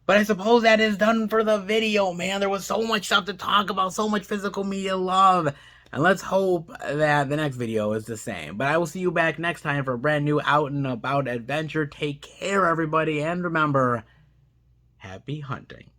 S2: But I suppose that is done for the video, man. There was so much stuff to talk about, so much physical media love. And let's hope that the next video is the same. But I will see you back next time for a brand new out and about adventure. Take care, everybody. And remember, happy hunting.